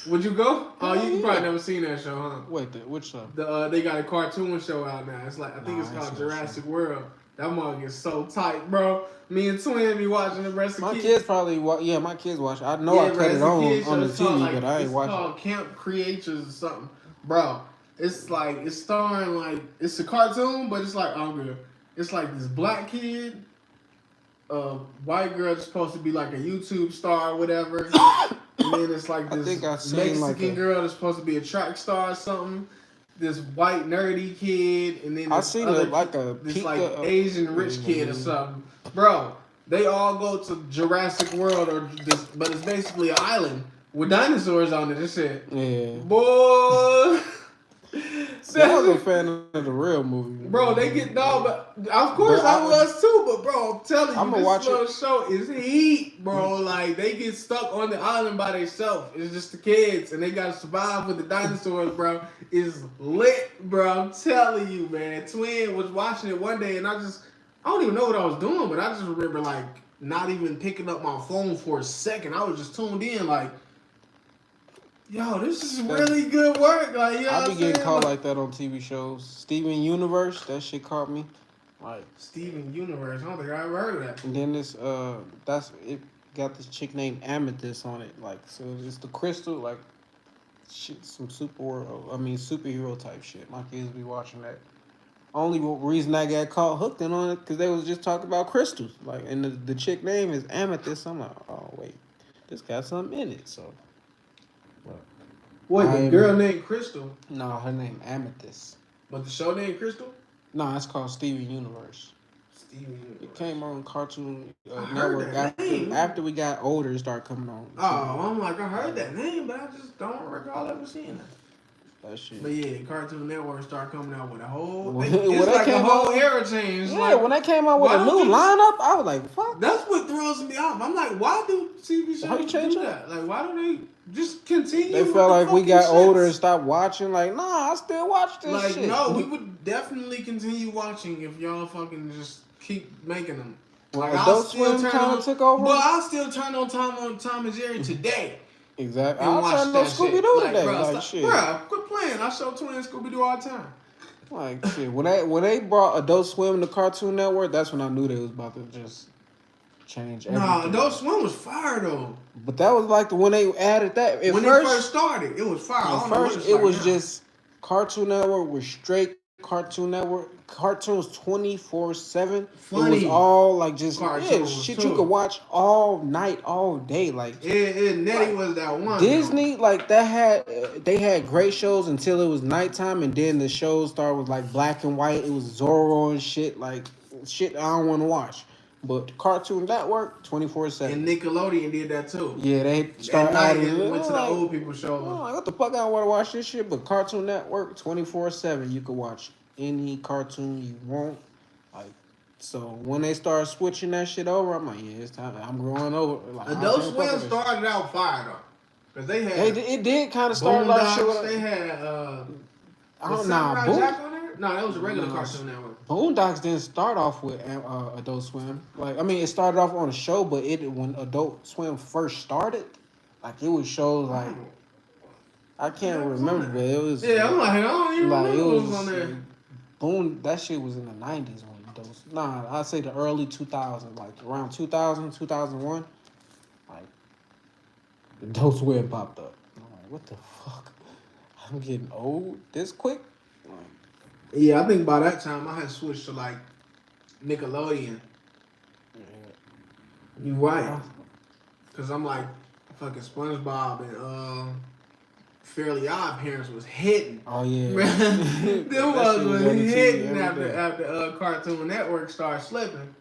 would you go? Oh, you probably never seen that show, huh? Wait, which show? They got a cartoon show out now. It's like I think it's called Jurassic World. That mug is so tight, bro. Me and Twin be watching the rest of my kids probably my kids watch. I know I cut it on the TV, like, but I ain't watching. It's called Camp Creatures or something, bro. It's like it's starring like it's a cartoon, but it's like good. It's like this black kid, white girl that's supposed to be like a YouTube star or whatever, and then it's like this Mexican girl that's supposed to be a track star or something. This white nerdy kid, and then this Asian rich kid or something. Bro, they all go to Jurassic World but it's basically an island with dinosaurs on it and shit. Yeah. Boy. I was a fan of the real movie. Bro, they get but of course I was too, but bro, I'm telling you, this little show is heat, bro. Like they get stuck on the island by themselves. It's just the kids and they gotta survive with the dinosaurs, bro. It's lit, bro. I'm telling you, man. Twin was watching it one day and I don't even know what I was doing, but I just remember like not even picking up my phone for a second. I was just tuned in like, yo, this is really good work. Like, you know I be getting caught like that on TV shows. Steven Universe, that shit caught me. Like Steven Universe, I don't think I ever heard of that. And then this got this chick named Amethyst on it. Like, so it's the crystal, like, shit, some superhero type shit. My kids be watching that. Only reason I got caught hooked in on it because they was just talking about crystals. Like, and the chick name is Amethyst. I'm like, oh wait, this got something in it. So, but Wait, the girl named Crystal. no, her name Amethyst. But the show named Crystal? No, it's called Steven Universe. Steven Universe. It came on Cartoon I heard Network that name. after we got older. It started coming on. Oh, I'm like, I heard that name, but I just don't recall ever seeing it. That shit. But yeah, Cartoon Network started coming out with a whole. When It's they like a came whole out- era change. Yeah, like, when they came out with why a don't new you just- lineup, I was like, fuck. That's what throws me off. I'm like, why do TV Why you shows change do it? that? Like, why don't they just continue? They with felt the like we fucking got shits? older and stopped watching. Like, nah, I still watch this Like, shit. no, we would definitely continue watching if y'all fucking just keep making them. Like, Adult Swim kind of took over. Well, I'll still turn on Tom and Jerry today. Exactly. And I'll watch turn on that Scooby shit. Doo Like, today. bruh, Like, stop- shit. Bruh, quit playing. I show Twin Scooby Doo all the time. Like, shit. When they brought Adult Swim to Cartoon Network, that's when I knew they was about to just change everything. Nah, Adult Swim was fire though. But that was like when they added that. When it first started, it was fire. I At don't know what first, it's it like was now. just Cartoon Network was straight Cartoon Network. Cartoons 24/7. It was Funny. all like just Cartoons, shit too. you could watch all night, all day. Like Nettie was that one. Disney, like that they had great shows until it was nighttime, and then the shows started with like black and white. It was Zorro and shit, like shit I don't want to watch. But Cartoon Network 24/7. And Nickelodeon did that too. Yeah, they At started night, adding. it went to the like, old people show. I'm like, what the fuck? I don't want to watch this shit. But Cartoon Network 24/7, you can watch any cartoon you want. Like, so when they start switching that shit over, I'm like, yeah, it's time. I'm growing over. Like, Adult I can't fuck Swim with this. started out fire though, cause they had It did kind of start like shit. Boondocks. With, They had I was don't know. Samurai Jack on there? No, that was a regular No. Cartoon Network. Boondocks didn't start off with Adult Swim. Like, I mean, it started off on a show, but when Adult Swim first started, like it was shows like I can't Yeah, it was remember, on but there. it was Yeah, I'm like, I don't even like remember it what was was on there. That shit was in the 90s when those. Nah, I'd say the early 2000s, like around 2000, 2001. Like Adult Swim popped up. I'm like, what the fuck? I'm getting old this quick. Like, Yeah, I think by that time I had switched to like Nickelodeon. yeah. You right. Cause I'm like fucking SpongeBob and Fairly Odd Parents was hitting. Oh yeah. Them That shit was on the TV hitting every day. after Cartoon Network started slipping.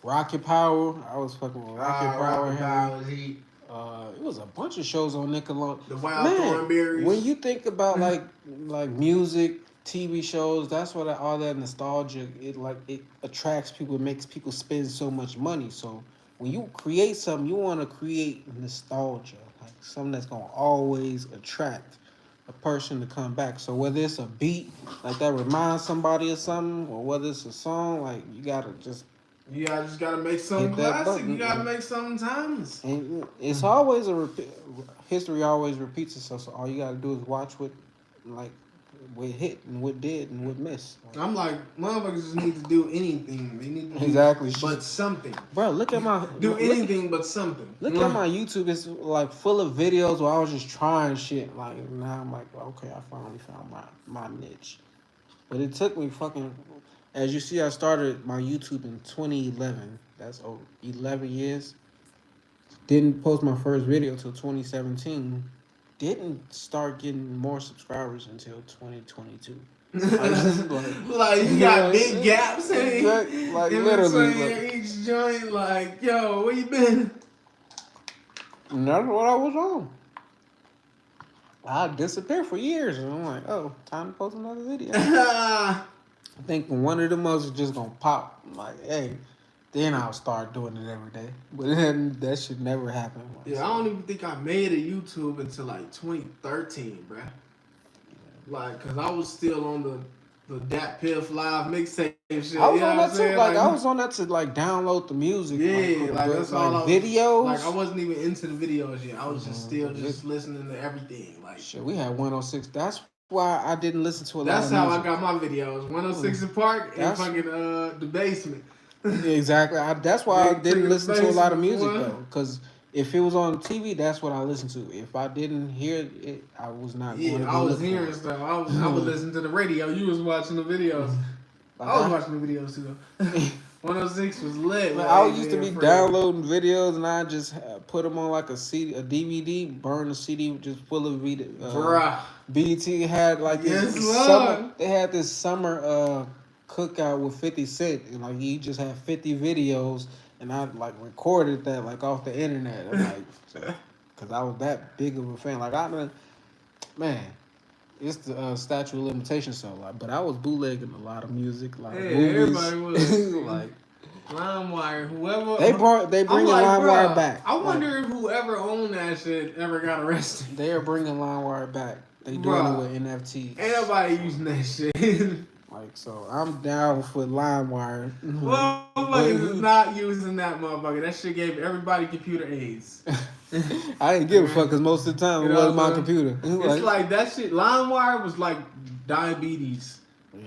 Rocket Power. I was fucking with Rocket Power. Rocket Power was heat. It was a bunch of shows on Nickelodeon. The Wild Thornberries. When you think about like music, TV shows, that's what all that nostalgia. It attracts people. It makes people spend so much money. So when you create something, you want to create nostalgia, like something that's gonna always attract a person to come back. So whether it's a beat like that reminds somebody of something, or whether it's a song, like you gotta just. You just gotta make something Hit that classic. button. You gotta make something timeless. And it's always history always repeats itself. So all you gotta do is watch what hit and what did and what missed. I'm like, motherfuckers just need to do anything. They need to do Exactly. but something. Bro, look at my Do anything but something. Look at my YouTube. It's like full of videos where I was just trying shit. Like now I'm like, okay, I finally found my niche. But it took me fucking. As you see, I started my YouTube in 2011. That's over 11 years. Didn't post my first video till 2017. Didn't start getting more subscribers until 2022. Like you got big gaps in Exactly. Like in literally. between each joint. Like, yo, where you been? And that's what I was on. I disappeared for years, and I'm like, oh, time to post another video. I think one of them was just gonna pop. I'm like, hey, then I'll start doing it every day. But then that should never happen. Yeah, I don't even think I made a YouTube until like 2013, bruh. Like, cause I was still on the Dat Piff Live mixtape shit. I was you know on what that I'm too. saying? Like I was on that to like download the music. Yeah, like that's all I was, videos. Like I wasn't even into the videos yet. I was just still just listening to everything. Like shit, we had 106. That's why I didn't listen to a lot that's of how music. I got my videos. 106 in Park and That's- fucking the basement. Exactly. That's why I Big didn't to the listen to a face, lot of music boy. though, because if it was on TV, that's what I listened to. If I didn't hear it, I was not going to Yeah, go I was look for hearing it. stuff. I would listen to the radio. You was watching the videos. Like I was watching the videos too. Though. 106 was lit with I AJ used to be and Fred. downloading videos and I just put them on like a CD, a DVD, burn the CD just full of Bruh. BT had like Yes, this summer. Lord. They had this summer cookout with 50 Cent, and like he just had 50 videos, and I like recorded that like off the internet. I'm like, because I was that big of a fan. Like man, it's the statute of limitations, so like, but I was bootlegging a lot of music, like Yeah, movies, everybody was. like LimeWire, whoever. they I'm bringing like, LimeWire bruh, back. I Like, wonder if whoever owned that shit ever got arrested. they are bringing LimeWire back. They doing it Bruh, with NFTs. ain't nobody using that shit. Like, so I'm down for LimeWire. Motherfuckers is not using that motherfucker. That shit gave everybody computer AIDS. I didn't give a fuck because most of the time You it know wasn't my what I'm saying? computer. It's like that shit. LimeWire was like diabetes. Yeah.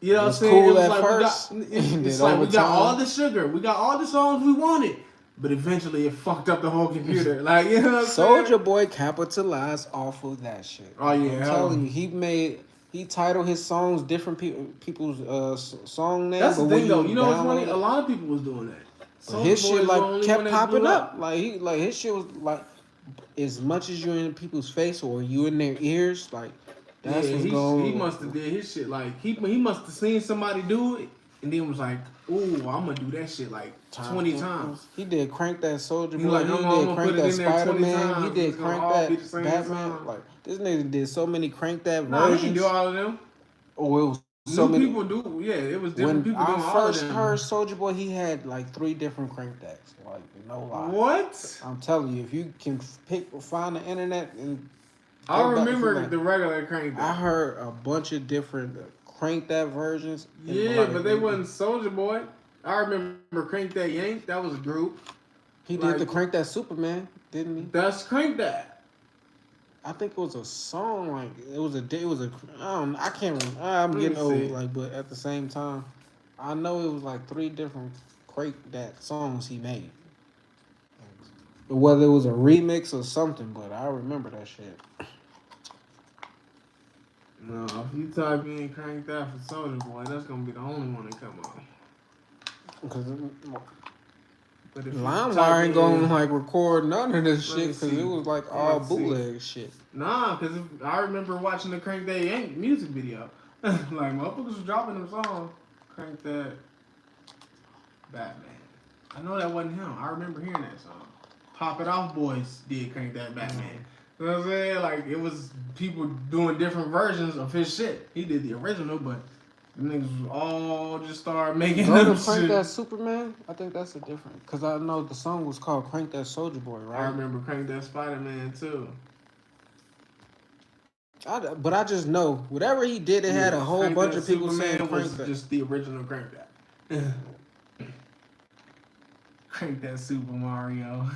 You know It what I'm was saying? cool It was at like first, we got, and it's then like over we got all time- the sugar, we got all the songs we wanted, but eventually it fucked up the whole computer. Like, you know what I'm Soldier saying? Boy capitalized off of that shit. Oh, yeah, I'm hell. telling you, he titled his songs different people's song names. That's the but when thing, though. you You know what's funny? download A it, lot of people was doing that. but his Soulja Boy shit is the like only kept one that popping blew up. Like his shit was like, as much as you're in people's face or you in their ears, like that's Yeah, what's he going. must have did his shit like he must have seen somebody do it and then was like, "Ooh, I'm gonna do that shit like 20 times." He did Crank That Soldier He Boy. like, he I'm did gonna Crank put it That in there 20 Spider Man. He times. did It's gonna Crank all be the That same Batman. song. Like this nigga did so many Crank That Nah, he versions. didn't do all of them. Oh, it was so New many. people do. Yeah, it was different When people doing I all of first them. heard Soldier Boy, he had like 3 different Crank That's. Like no lie. What? I'm telling you, if you can find the internet and I go back and remember like- the regular Crank I That. heard a bunch of different Crank That versions. and, Yeah, like, but they wasn't Soldier Boy. I remember Crank That Yank. That was a group. He like- did the Crank That Superman, didn't he? That's Crank That. I think it was a song like it was a I can't remember. I'm Let me getting old see. like, but at the same time, I know it was like 3 different Crank That songs he made. Whether it was a remix or something, but I remember that shit. No, if you type in Crank That for Soldier Boy, that's gonna be the only one that come up. Because But if you LimeWire type ain't gonna in- like record none of this Let me shit because see. it was like all Let's see. bootleg shit. Nah, because I remember watching the Crank That Yank music video. Like, motherfuckers was dropping them songs. Crank That Batman. I know that wasn't him. I remember hearing that song. Pop It Off Boys did Crank That Batman. You know what I'm saying? Like, it was people doing different versions of his shit. He did the original, but the niggas was all just started making Go them to Crank shit. That Superman. I think that's a different because I know the song was called Crank That Soldier Boy, right? I remember Crank That Spider-Man, too. But I just know whatever he did, it had a whole Crank bunch That of people Superman saying was Crank That. just the original Crank That. Crank That Super Mario.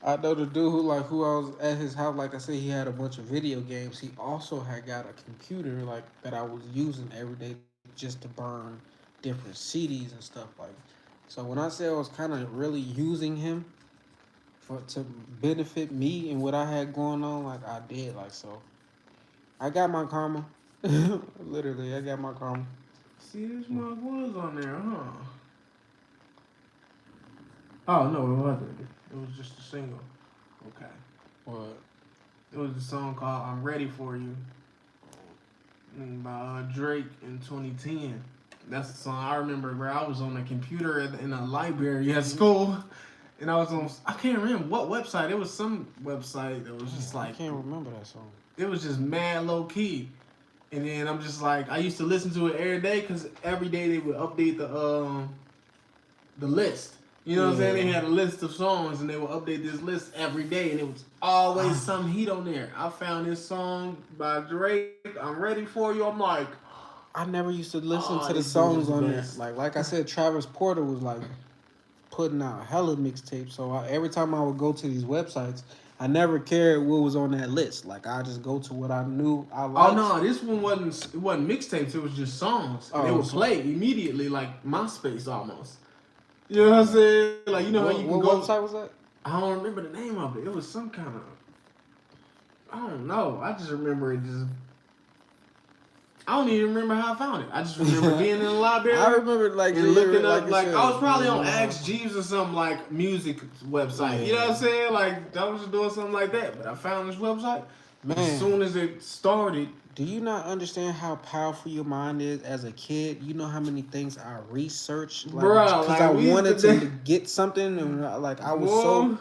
I know the dude who I was at his house. Like I said, he had a bunch of video games. He also had got a computer like that I was using every day just to burn different CDs and stuff like. So when I say I was kind of really using him to benefit me and what I had going on, like I did, like so. I got my karma. Literally, I got my karma. See, this mug was on there, huh? Oh, no, it wasn't. It was just a single. Okay. What? It was a song called I'm Ready For You by Drake in 2010. That's the song I remember where I was on the computer in a library at school. And I was on, I can't remember what website. It was some website that was just I like, can't remember that song. it was just mad low key. And then I'm just like, I used to listen to it every day because every day they would update the list. You know what I'm saying? They had a list of songs and they would update this list every day and it was always some heat on there. I found this song by Drake, I'm Ready For You. I'm like, I never used to listen to the this dude songs is the on best. there. Like I said, Travis Porter was like putting out hella mixtapes. So every time I would go to these websites, I never cared what was on that list. Like I just go to what I knew I Oh liked. no, this one wasn't mixtapes. It was just songs, and they would play immediately, like MySpace almost. You know what I'm saying? Like you know how you can what go. website was that? I don't remember the name of it. It was some kind of. I don't know. I just remember it just. I don't even remember how I found it. I just remember being in the library. I remember like and looking up like I was probably on Ask Jeeves or some like music website. Yeah. You know what I'm saying? Like I was just doing something like that. But I found this website. Man, as soon as it started. Do you not understand how powerful your mind is as a kid? You know how many things I researched, like, because I wanted to get something, and like I was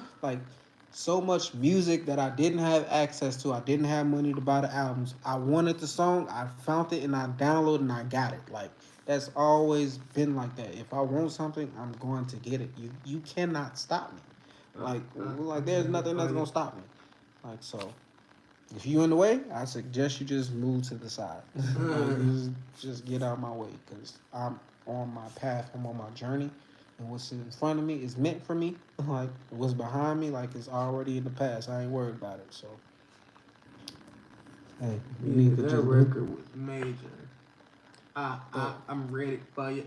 so much music that I didn't have access to. I didn't have money to buy the albums. I wanted the song, I found it, and I downloaded and I got it. Like that's always been like that. If I want something, I'm going to get it. You cannot stop me. Like there's nothing that's gonna stop me. Like so. If you in the way, I suggest you just move to the side. just get out of my way because I'm on my path. I'm on my journey, and what's in front of me is meant for me. Like what's behind me, like it's already in the past. I ain't worried about it. So, hey, you need to that just record was major. I'm ready for you.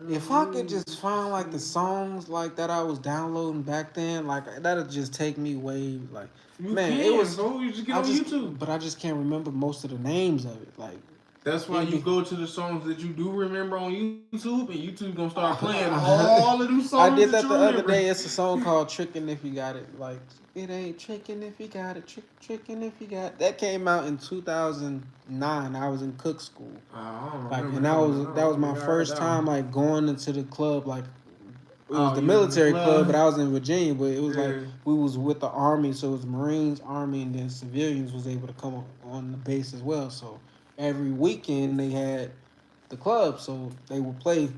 If I could just find like the songs like that I was downloading back then, like that'll just take me way like it was. Bro, you just get on YouTube. But I just can't remember most of the names of it. Like that's why you go to the songs that you do remember on YouTube, and YouTube gonna start playing all of those songs. I did that the other day. It's a song called "Trickin' If You Got It." Like it ain't trickin' if you got it, trickin' if you got it. That came out in 2009. I was in cook school. And that was my first time like going into the club. Like it was the military club, but I was in Virginia. But it was like we was with the Army, so it was Marines, Army, and then civilians was able to come on the base as well. So every weekend they had the club, so they would play.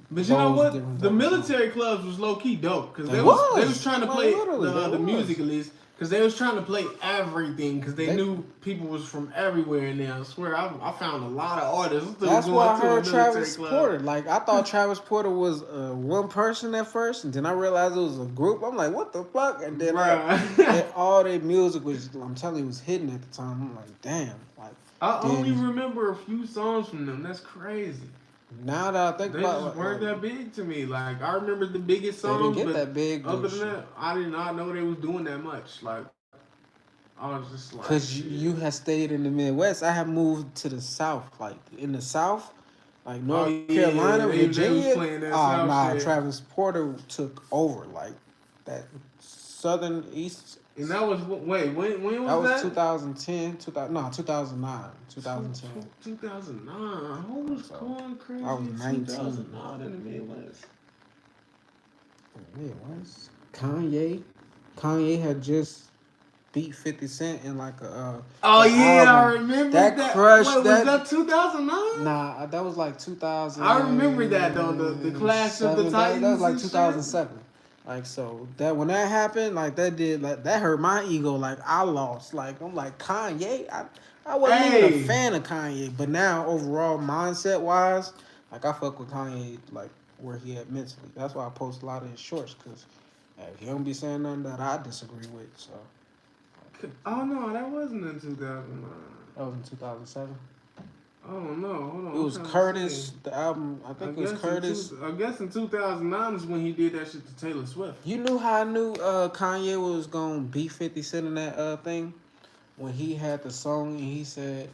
But you know what? The military clubs was low key dope because they was trying to play the music at least because they was trying to play everything because they knew people was from everywhere in there. I swear I found a lot of artists. That's why I heard Travis Porter. Like I thought Travis Porter was one person at first, and then I realized it was a group. I'm like, what the fuck? And then all their music was, I'm telling you, was hidden at the time. I'm like, damn. Like I only remember a few songs from them. That's crazy. Now that I think about it, they just weren't that big to me. Like I remember the biggest songs, they didn't get that big. Other than that, I did not know they was doing that much. Like I was just like, because you had stayed in the Midwest. I have moved to the South. Like in the South, like North Carolina, Virginia. Travis Porter took over like that Southern East. And that was when was that? That was 2010, 2009. 2010. 2009. Who was going crazy? I was 19. 2009 in the Midwest. Midwest. Kanye had just beat 50 Cent in like a. I remember that. Crushed. Was that 2009? Nah, that was like 2000. I remember that though. The Clash of the Titans. That was like 2007. Like so that when that happened, like that hurt my ego. Like I lost. Like I'm like Kanye. I wasn't even a fan of Kanye, but now overall mindset wise, like I fuck with Kanye like where he at mentally. That's why I post a lot of his shorts because he don't be saying nothing that I disagree with. So. Oh no, that wasn't in 2009. That was in 2007. Oh no, hold on. It was Curtis, the album. I think it was Curtis. I guess in 2009 is when he did that shit to Taylor Swift. You knew how I knew Kanye was gonna beat 50 Cent in that thing? When he had the song and he said,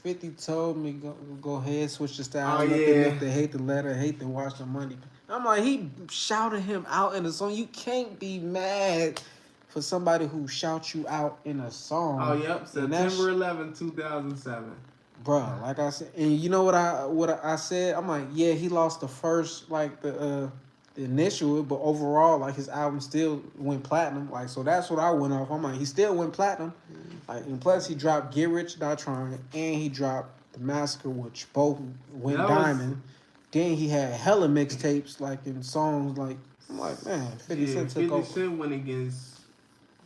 50 told me go ahead, switch the style. If they hate the letter, hate to watch the money. I'm like, he shouted him out in the song. You can't be mad for somebody who shouts you out in a song. Oh, yep. September 11, 2007. Bro, like I said, and you know what I said? I'm like, yeah, he lost the first, like the initial, but overall, like his album still went platinum. Like, so that's what I went off. I'm like, he still went platinum. Like, and plus he dropped Get Rich, Die Trying, and he dropped The Massacre, which both went diamond. Then he had hella mixtapes, like in songs, like I'm like, man, 50 Cent took over. 50 Cent went against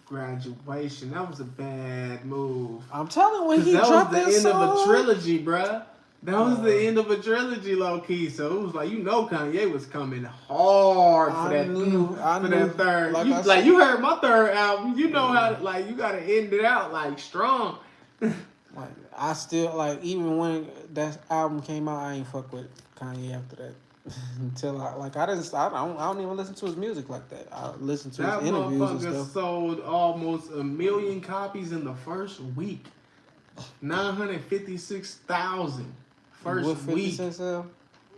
Graduation. That was a bad move. I'm telling you, when he dropped that was the end song, of a trilogy, bruh. That was the end of a trilogy, low key. So it was like Kanye was coming hard for that third. You heard my third album. You know how you gotta end it out strong. Like I still even when that album came out, I ain't fuck with Kanye after that. Until I don't even listen to his music like that. I listen to his interviews and stuff. That motherfucker sold almost 1 million copies in the first week. 956,000 first week.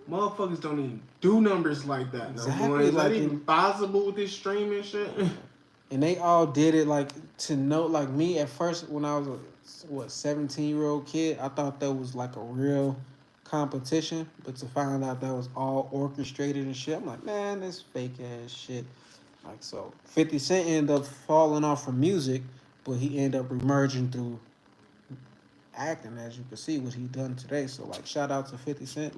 Motherfuckers don't even do numbers like that. Exactly. No more. Is that even possible with this streaming shit? And they all did it to know. Like me at first, when I was a 17-year-old kid, I thought that was like a real competition, but to find out that was all orchestrated and shit, I'm like, man, this fake ass shit. Like, so 50 Cent ended up falling off from music, but he ended up emerging through acting, as you can see what he done today. So shout out to 50 Cent.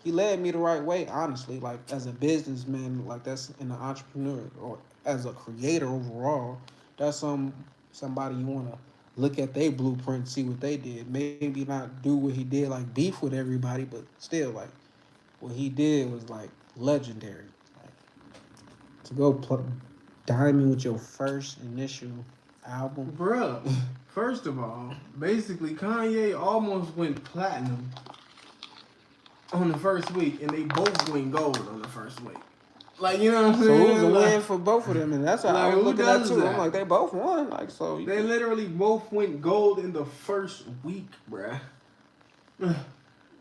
He led me the right way, honestly. As a businessman, that's in an entrepreneur or as a creator overall, that's somebody you want to look at their blueprint, see what they did. Maybe not do what he did, beef with everybody, but still, what he did was legendary. To go diamond with your first initial album, bruh. First of all, basically Kanye almost went platinum on the first week, and they both went gold on the first week. You know what I'm saying? So it was a win for both of them, and that's how I was looking at too. I'm like, they both won. They literally both went gold in the first week, bruh.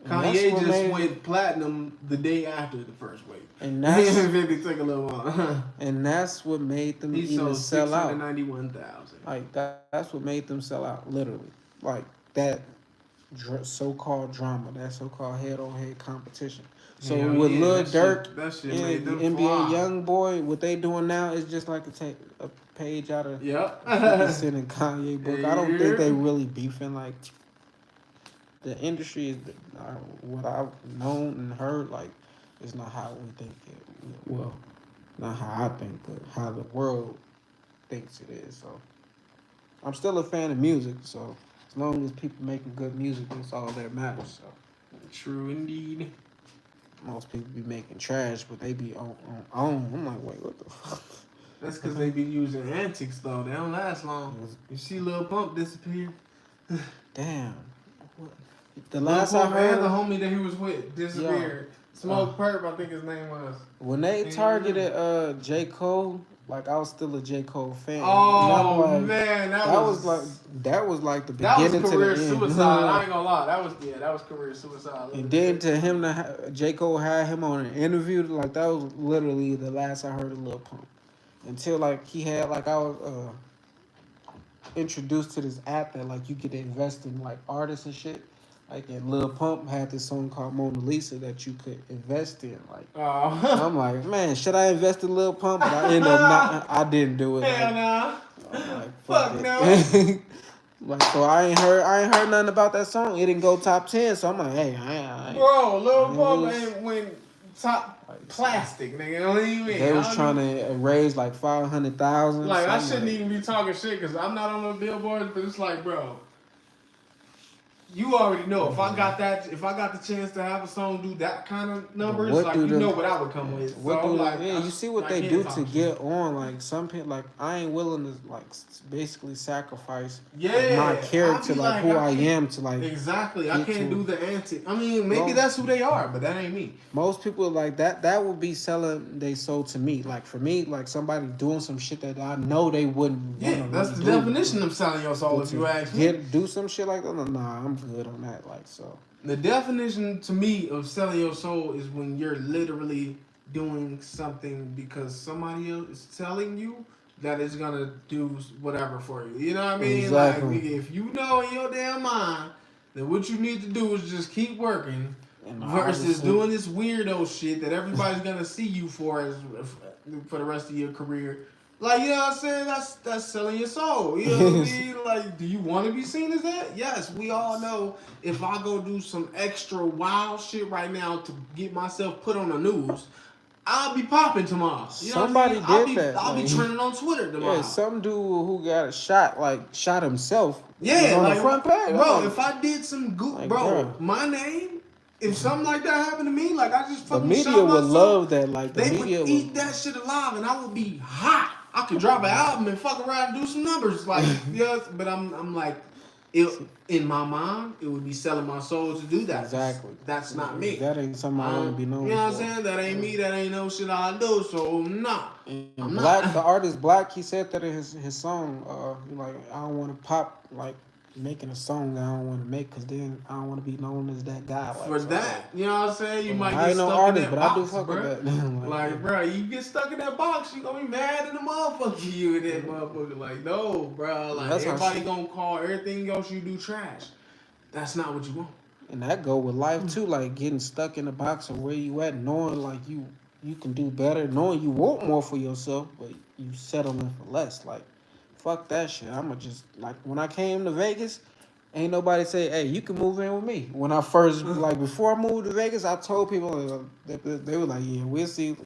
Kanye just went platinum the day after the first week. And that's it took a little while. And that's what made them he even sell out. 691,000. That's what made them sell out, literally. That so-called drama, that so-called head-on-head competition. So with Lil Durk and the NBA YoungBoy, what they doing now is just a page out of 50 Cent and Kanye book. I don't think they really beefing. The industry is what I've known and heard. It's not how we think it. Well, not how I think, but how the world thinks it is. So I'm still a fan of music. So as long as people making good music, that's all that matters. So true indeed. Most people be making trash, but they be on. I'm like, wait, what the fuck? That's because they be using antics, though. They don't last long. You see Lil Pump disappear. Damn. The last I heard, the homie that he was with disappeared. Smoke Perp, I think his name was. When they targeted J. Cole, I was still a J. Cole fan. Oh man, that was the beginning that was career to the suicide. end. I ain't gonna lie, that was career suicide. And then to him, J. Cole had him on an interview. That was literally the last I heard of Lil Pump. Until he had I was introduced to this app that you could invest in artists and shit. And Lil Pump had this song called Mona Lisa that you could invest in. I'm like, man, should I invest in Lil Pump? But I ended up not. I didn't do it. Hell nah. Fuck no. So I ain't heard nothing about that song. It didn't go top 10. So I'm like, hey, bro, Lil Pump ain't went top plastic, nigga. What do you mean? They was trying to raise 500,000. I shouldn't even be talking shit because I'm not on the billboards, but it's bro. You already know if I got the chance to have a song do that kind of numbers, what I would come with. You see what they do to get on. Some people I ain't willing to basically sacrifice my character, who I am to exactly. I can't do the antic. I mean, maybe that's who they are, but that ain't me. Most people that would be selling they soul to me. For me, somebody doing some shit that I know they wouldn't. Yeah, that's the definition of selling your soul. If you ask me, do some shit like that. Nah, I'm good on that. The definition to me of selling your soul is when you're literally doing something because somebody else is telling you that it's gonna do whatever for you. You know what I mean? Exactly. If you know in your damn mind that what you need to do is just keep working versus doing this weirdo shit that everybody's gonna see you for the rest of your career. You know what I'm saying? That's selling your soul. You know what I mean? Do you want to be seen as that? Yes, we all know if I go do some extra wild shit right now to get myself put on the news, I'll be popping tomorrow. You know Somebody what I mean? did that. I'll be trending on Twitter tomorrow. Yeah, some dude who got shot shot himself. Yeah, on the front page. Bro, if I did some bro, my name if something like that happened to me, like I just The fucking media shot would myself, love that. Like the they media would eat that shit alive, and I would be hot. I could drop an album and fuck around and do some numbers, like yes. But I'm like, in my mind, it would be selling my soul to do that. Exactly. That's not me. That ain't something I want to be known You know what I'm for. saying? That ain't me. That ain't no shit I do. So nah, And I'm Black, not. the artist Black, he said that in his song. He like, I don't want to pop like making a song that I don't want to make, cause then I don't want to be known as that guy. Like, For so that, you know what I'm saying? You might I get ain't no stuck in artist, that but box, I do fuck bro. with that. Like, bro, you get stuck in that box, you gonna be mad at the motherfucker. You in that motherfucker, like, no, bro. Like, That's how everybody gonna call everything else you do trash. That's not what you want. And that go with life too, like getting stuck in the box of where you at, knowing like you can do better, knowing you want more for yourself, but you settling for less. Like, fuck that shit. I'ma just like when I came to Vegas, ain't nobody say, hey, you can move in with me. When I first like before I moved to Vegas, I told people they were like, yeah, we'll see,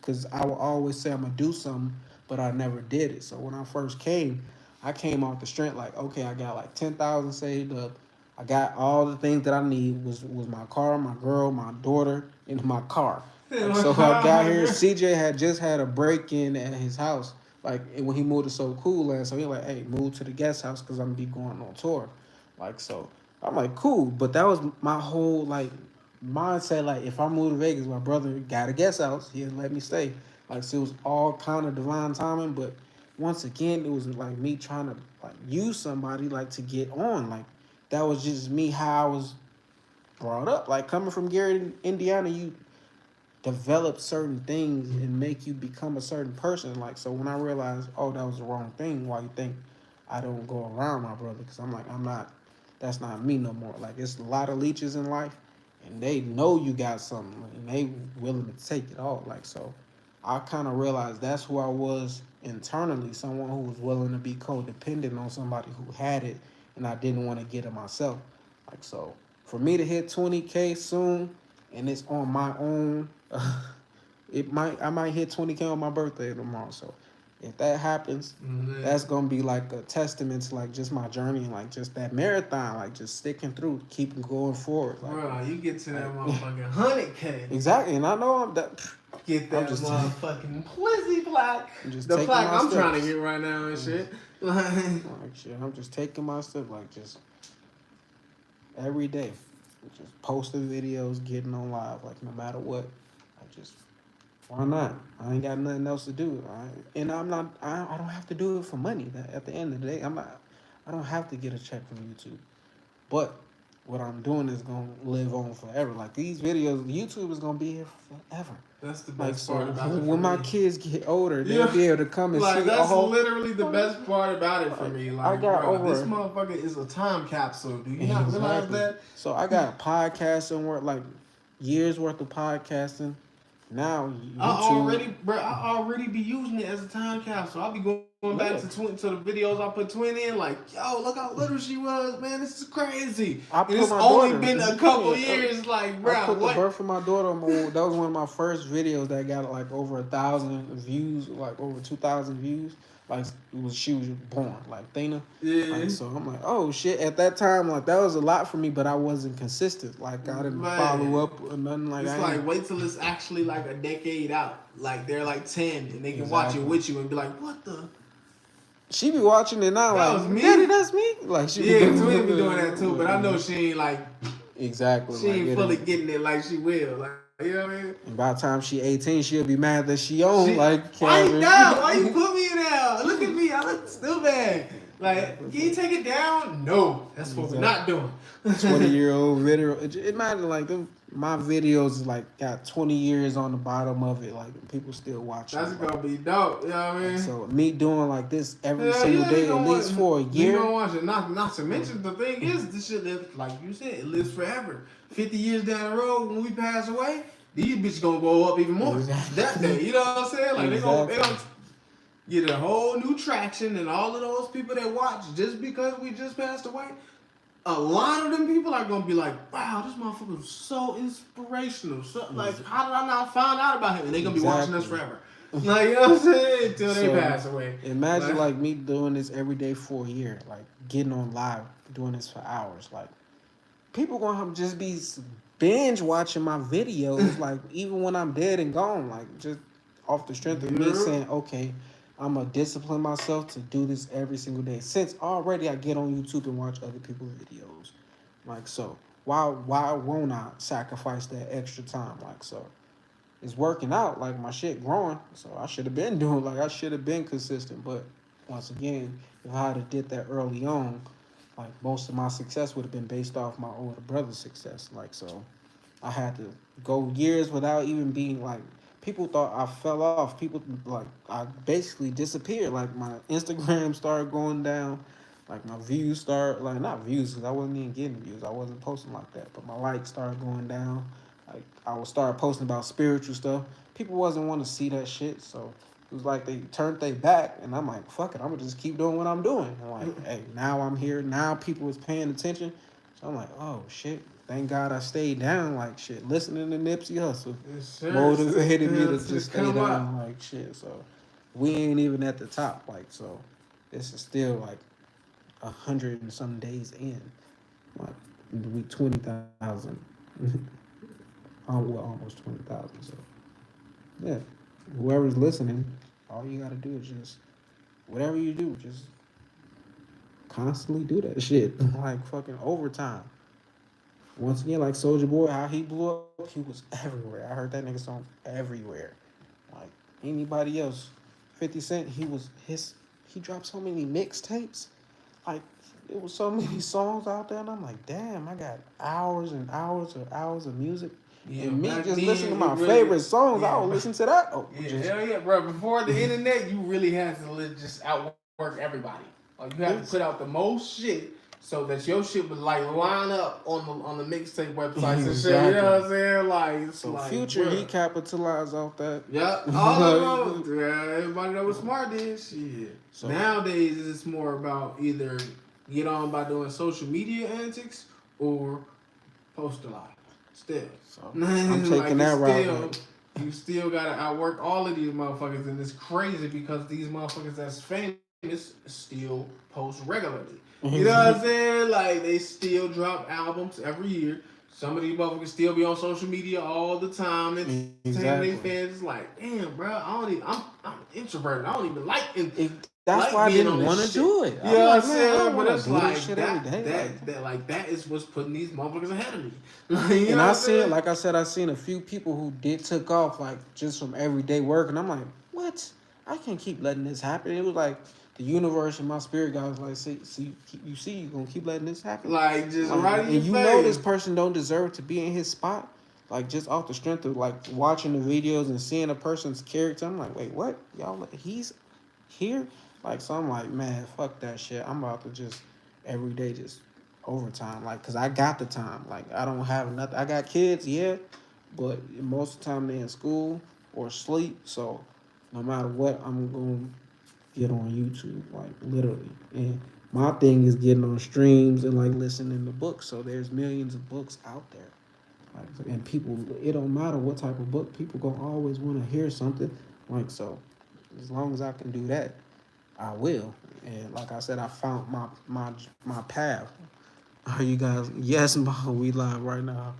because I would always say I'm gonna do something, but I never did it. So when I first came, I came off the strength like, okay, I got like 10,000 saved up. I got all the things that I need was my car, my girl, my daughter, and my car. Like, so I got here. CJ had just had a break in at his house. Like when he moved to So Cool Land, so he like, hey, move to the guest house because I'm gonna be going on tour. Like so, I'm like, cool. But that was my whole like mindset. Like if I move to Vegas, my brother got a guest house. He'd let me stay. Like so, it was all kind of divine timing. But once again, it was like me trying to like use somebody like to get on. Like that was just me how I was brought up. Like coming from Gary, Indiana, you develop certain things and make you become a certain person. Like so, when I realized, oh, that was the wrong thing. Why you think I don't go around my brother? Because I'm like, I'm not. That's not me no more. Like it's a lot of leeches in life, and they know you got something, and they willing to take it all. Like so, I kind of realized that's who I was internally. Someone who was willing to be codependent on somebody who had it, and I didn't want to get it myself. Like so, for me to hit 20K soon, and it's on my own, I might hit 20K on my birthday tomorrow. So if that happens, that's gonna be like a testament to like just my journey and like just that marathon, like just sticking through, keeping going forward. Like, bro, you get to that motherfucking 100K. Exactly, and I know I'm that. Get that motherfucking Plizzy plaque. The plaque I'm trying to get right now and shit. Like shit, I'm just taking my stuff like just every day, just posting videos, getting on live, like no matter what. I just why not? I ain't got nothing else to do, and I'm not. I don't have to do it for money. At the end of the day, I'm not. I don't have to get a check from YouTube, but what I'm doing is gonna live on forever. Like these videos, YouTube is gonna be here forever. That's the best part about it. When my kids get older, they'll be able to come and like, see. That's literally the best part about it for me. Like, I got this motherfucker is a time capsule. Do you not realize that? So I got podcasting work, like years worth of podcasting. Now YouTube, I already be using it as a time capsule. I'll be going back to the videos I put Twin in. Like, yo, look how little she was, man. This is crazy. And it's only been a couple years. Like, bro, I put the birth of my daughter on that was one of my first videos that got like over 1,000 views, like over 2,000 views. Like she was born, like Thena. Yeah. Like, so I'm like, oh shit. At that time, like that was a lot for me, but I wasn't consistent. Like I didn't follow up or nothing like that. It's like wait till it's actually like a decade out. Like they're like 10 and they can watch it with you and be like, what the? She be watching it now, that like, was me? Daddy, that's me. Like she Twin be doing that too, but I know she ain't like exactly. She ain't fully getting it like she will. Like, you know what I mean? And by the time she 18, she'll be mad that she own like. Why you put me in there? Look at me, I look stupid. Like, can you take it down? No, that's what we're not doing. 20-year-old video. It matters like my videos is like got 20 years on the bottom of it. Like people still watching. That's gonna be dope. You know what I mean? So me doing like this every single day, at least for a year. You gonna watch it? Not to mention the thing is, this shit lives, like you said, it lives forever. 50 years down the road, when we pass away, these bitches gonna go up even more that day. You know what I'm saying? Like they gonna get a whole new traction, and all of those people that watch just because we just passed away. A lot of them people are gonna be like, "Wow, this motherfucker was so inspirational." So, like, how did I not find out about him? And they're gonna be watching us forever. Like, you know what I'm saying? Until they pass away. Imagine like me doing this every day for a year, like getting on live, doing this for hours. Like people gonna just be binge watching my videos, like even when I'm dead and gone, like just off the strength of me saying, okay, I'm gonna discipline myself to do this every single day. Since already I get on YouTube and watch other people's videos, like so. Why won't I sacrifice that extra time? Like so, it's working out. Like my shit growing. So I should have been doing. Like I should have been consistent. But once again, if I had did that early on, like most of my success would have been based off my older brother's success. Like so, I had to go years without even being like. People thought I fell off. People like I basically disappeared. Like my Instagram started going down. Like my views start like not views because I wasn't even getting views. I wasn't posting like that. But my likes started going down. Like I would start posting about spiritual stuff. People wasn't want to see that shit. So it was like they turned their back, and I'm like, fuck it, I'm gonna just keep doing what I'm doing. And like, hey, now I'm here. Now people is paying attention. So I'm like, oh shit. Thank God I stayed down, like shit. Listening to Nipsey Hussle motivated me to just stay down, like shit. So we ain't even at the top, like so. This is still like 100 and some days in, like we 20,000. Well, almost 20,000. So yeah, whoever's listening, all you gotta do is just whatever you do, just constantly do that shit, like fucking overtime. Once again, like Soldier Boy, how he blew up, he was everywhere. I heard that nigga song everywhere. Like anybody else, 50 Cent, he dropped so many mixtapes. Like it was so many songs out there, and I'm like, damn, I got hours and hours of music. Yeah, and me just listening to my favorite songs, I would listen to that. Oh, yeah, hell yeah, bro. Before the internet, you really had to just outwork everybody. Like you had to put out the most shit so that your shit would like line up on the mixtape websites and shit. You know what I'm saying? Like so like, Future, bro. He capitalized off that. Yep, all of them. Yeah, everybody that was smart did shit. So nowadays it's more about either get on by doing social media antics or post a lot. Still, so I'm taking like that route. You still gotta outwork all of these motherfuckers, and it's crazy because these motherfuckers that's famous still post regularly. You know what I'm saying? Like they still drop albums every year. Some of these motherfuckers still be on social media all the time and exactly. Their fans. It's like, damn, bro, I'm introverted. I don't even like it. That's why I didn't want to do it. You know what I'm saying? But it's like that is what's putting these motherfuckers ahead of me. You and I seen, like I said, I seen a few people who took off like just from everyday work, and I'm like, what? I can't keep letting this happen. It was like the universe and my spirit guy was like, see, you're gonna keep letting this happen. Like just right in your face. And you know this person don't deserve to be in his spot. Like just off the strength of like watching the videos and seeing a person's character. I'm like, wait, what? Y'all he's here? Like so I'm like, man, fuck that shit. I'm about to just every day just overtime. Like, cause I got the time. Like I don't have nothing. I got kids, yeah, but most of the time they're in school or sleep. So no matter what, I'm gonna get on YouTube, like literally. And my thing is getting on streams and like listening to books. So there's millions of books out there. Like, and people, it don't matter what type of book, people gonna always want to hear something. Like so, as long as I can do that, I will. And like I said, I found my path. Are you guys? Yes, Mom, we live right now.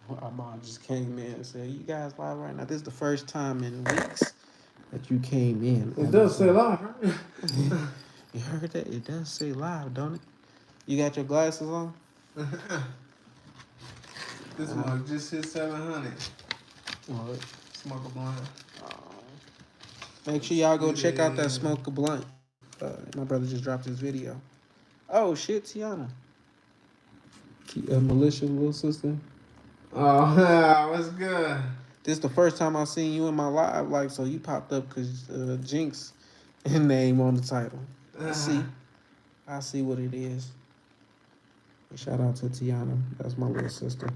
My mom just came in and said, "You guys live right now." This is the first time in weeks that you came in. It does say live, right? You heard that? It does say live, don't it? You got your glasses on? This mug just hit 700. What? Smoke a blunt. Make sure y'all go check out that Smoke a Blunt. My brother just dropped his video. Oh shit, Tiana. Militia little sister. Oh, what's good? This is the first time I seen you in my live, like, so you popped up because Jinx name on the title. I see what it is. Shout out to Tiana. That's my little sister.